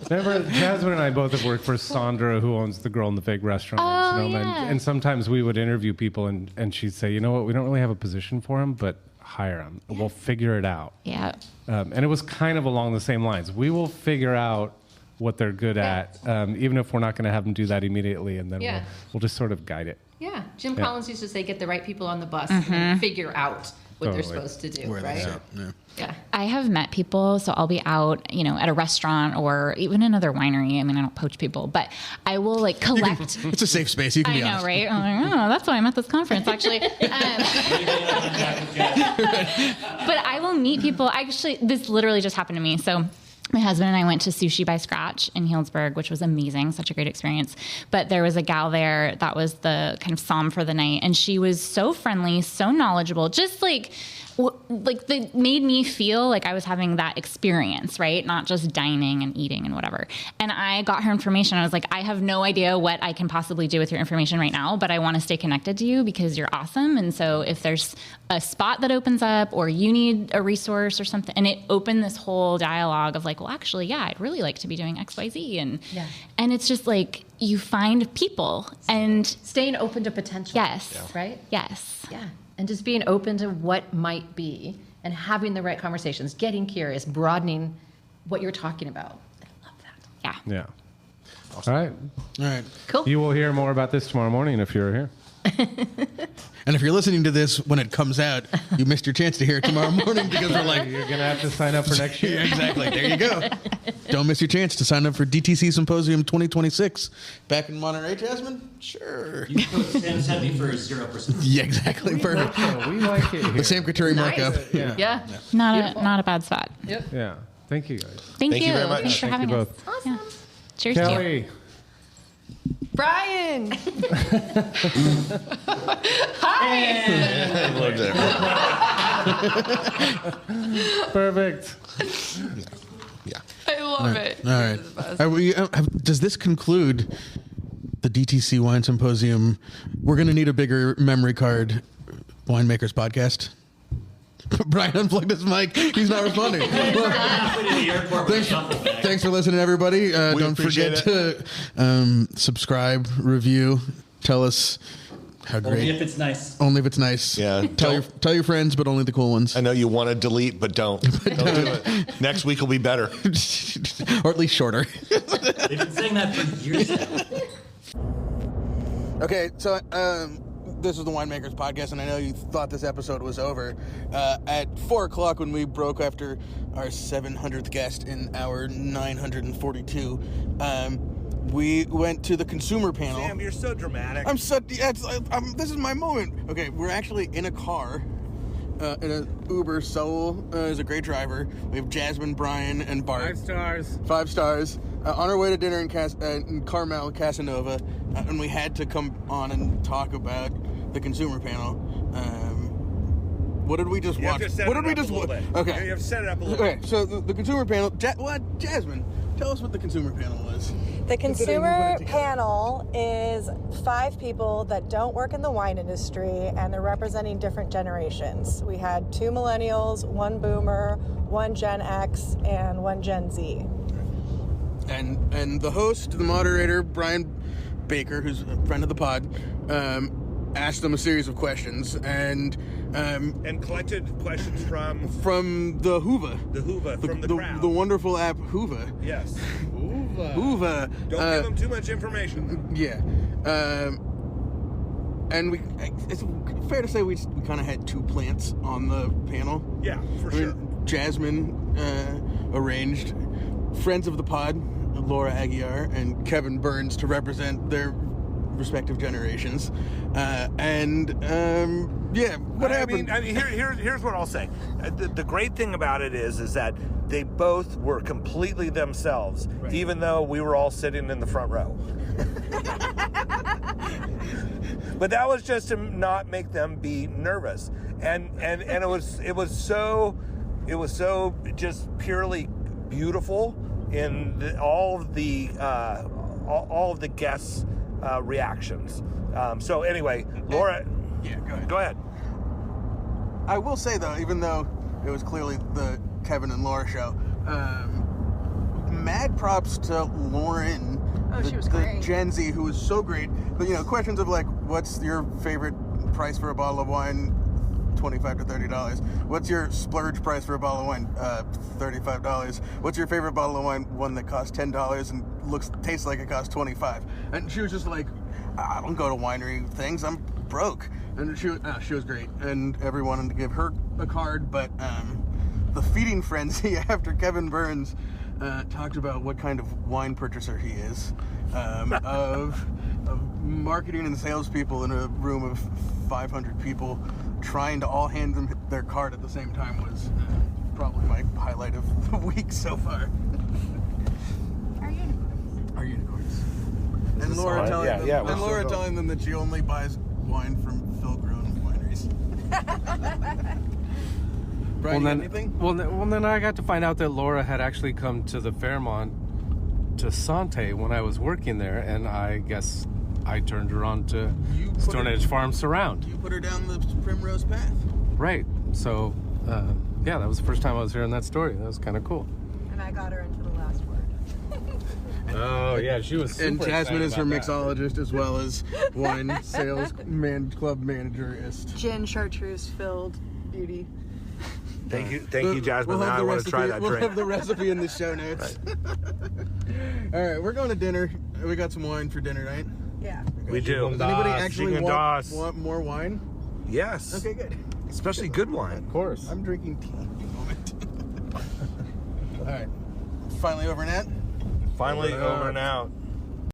Remember, Jasmine and I both have worked for Sandra, who owns the Girl in the Fig restaurant in Sonoma. And sometimes we would interview people, and she'd say, you know what, we don't really have a position for them, but hire them. We'll figure it out. Yeah. And it was kind of along the same lines. We will figure out what they're good at, even if we're not going to have them do that immediately, and then we'll just sort of guide it. Yeah. Jim Collins used to say, get the right people on the bus and figure out what they're supposed to do, right? Yeah. I have met people, so I'll be out, at a restaurant or even another winery. I mean, I don't poach people, but I will like collect. It's a safe space. You can be honest. Right? I'm like, oh, that's why I'm at this conference, actually. But I will meet people. Actually, this literally just happened to me. So my husband and I went to Sushi by Scratch in Healdsburg, which was amazing. Such a great experience. But there was a gal there that was the kind of somm for the night. And she was so friendly, so knowledgeable, just like that made me feel like I was having that experience, right? Not just dining and eating and whatever. And I got her information. I was like, I have no idea what I can possibly do with your information right now, but I want to stay connected to you because you're awesome. And so if there's a spot that opens up or you need a resource or something, and it opened this whole dialogue of like, well, actually, yeah, I'd really like to be doing X, Y, Z. And it's just like, you find people and staying open to potential. Yes. Right? Yes. Yeah. And just being open to what might be and having the right conversations, getting curious, broadening what you're talking about. I love that. Yeah. Awesome. All right. Cool. You will hear more about this tomorrow morning if you're here. And if you're listening to this when it comes out, you missed your chance to hear it tomorrow morning because we're like, you're going to have to sign up for next year. Yeah, exactly. There you go. Don't miss your chance to sign up for DTC Symposium 2026. Back in Monterey, Jasmine? Sure. You can put Sam Semi for 0%. Yeah, exactly. Perfect. We like it here. The Sam Couturier markup. Yeah. Not a bad spot. Yep. Yeah. Thank you, guys. Thank you very much. Thanks for Thank having you us. both. Awesome. Yeah. Cheers to Kelly. you. Brian. Perfect. Yeah. I love it. All right. Are we, does this conclude the DTC Wine Symposium? We're going to need a bigger memory card Winemakers podcast. Brian unplugged his mic. He's not responding. Thanks for listening, everybody. Don't forget to subscribe, review, tell us how great. Only if it's nice. Only if it's nice. Yeah. Tell your friends, but only the cool ones. I know you want to delete, but don't. Don't do it. Next week will be better. Or at least shorter. They've been saying that for years now. Okay, so this is the Winemakers podcast, and I know you thought this episode was over. At 4 o'clock, when we broke after our 700th guest in our 942, we went to the consumer panel. Sam, you're so dramatic. This is my moment. Okay, we're actually in a car. In an Uber. Saul is a great driver. We have Jasmine, Brian, and Bart. 5 stars. 5 stars. On our way to dinner in Carmel, Casanova, and we had to come on and talk about the consumer panel. What did we just watch? What did we just watch? Okay. You have to set it up a little bit. Okay, so the consumer panel. Jasmine, tell us what the consumer panel was. The consumer panel is 5 people that don't work in the wine industry, and they're representing different generations. We had 2 millennials, 1 boomer, 1 Gen X, and 1 Gen Z. And the host, the moderator, Brian Baker, who's a friend of the pod, asked them a series of questions and collected questions from the Hoova. The Hoova, from the crowd. The wonderful app Hoova. Yes. Hoova. Don't give them too much information. Yeah. And it's fair to say we kind of had 2 plants on the panel. Yeah, for sure. Jasmine arranged friends of the pod, Laura Aguiar and Kevin Burns, to represent their respective generations. What happened? I mean, here's what I'll say. The great thing about it is that they both were completely themselves, right, even though we were all sitting in the front row. But that was just to not make them be nervous, and it was so just purely beautiful in all of the guests' reactions. So anyway, Laura, go ahead. I will say though, even though it was clearly the Kevin and Laura show, mad props to Lauren, she was great. The Gen Z, who was so great. But questions of like, what's your favorite price for a bottle of wine? $25 to $30. What's your splurge price for a bottle of wine? $35. What's your favorite bottle of wine? One that costs $10 and tastes like it costs $25. And she was just like, I don't go to winery things. I'm broke. And she was great. And everyone wanted to give her a card, but the feeding frenzy after Kevin Burns talked about what kind of wine purchaser he is, of marketing and salespeople in a room of 500 people trying to all hand them their card at the same time was probably my highlight of the week so far. Our unicorns. And Laura telling them that she only buys wine from Phil-grown wineries. Brian, anything? Well, then I got to find out that Laura had actually come to the Fairmont to Sante when I was working there, and I guess I turned her on to Stone Edge Farm Surround. You put her down the Primrose Path. Right. So, yeah, that was the first time I was hearing that story. That was kind of cool. And I got her into the last word. Oh, yeah, she was super And Jasmine is her excited about mixologist as well as wine sales club managerist. Gin chartreuse filled beauty. Thank you, Jasmine. Now I want to try that We'll drink. have the recipe in the show notes. All right, we're going to dinner. We got some wine for dinner, right? Yeah. We do. Does anybody actually want more wine? Yes. Okay, good. Especially good wine. Of course. I'm drinking tea at the moment. All right. Finally over and out? Finally over and out.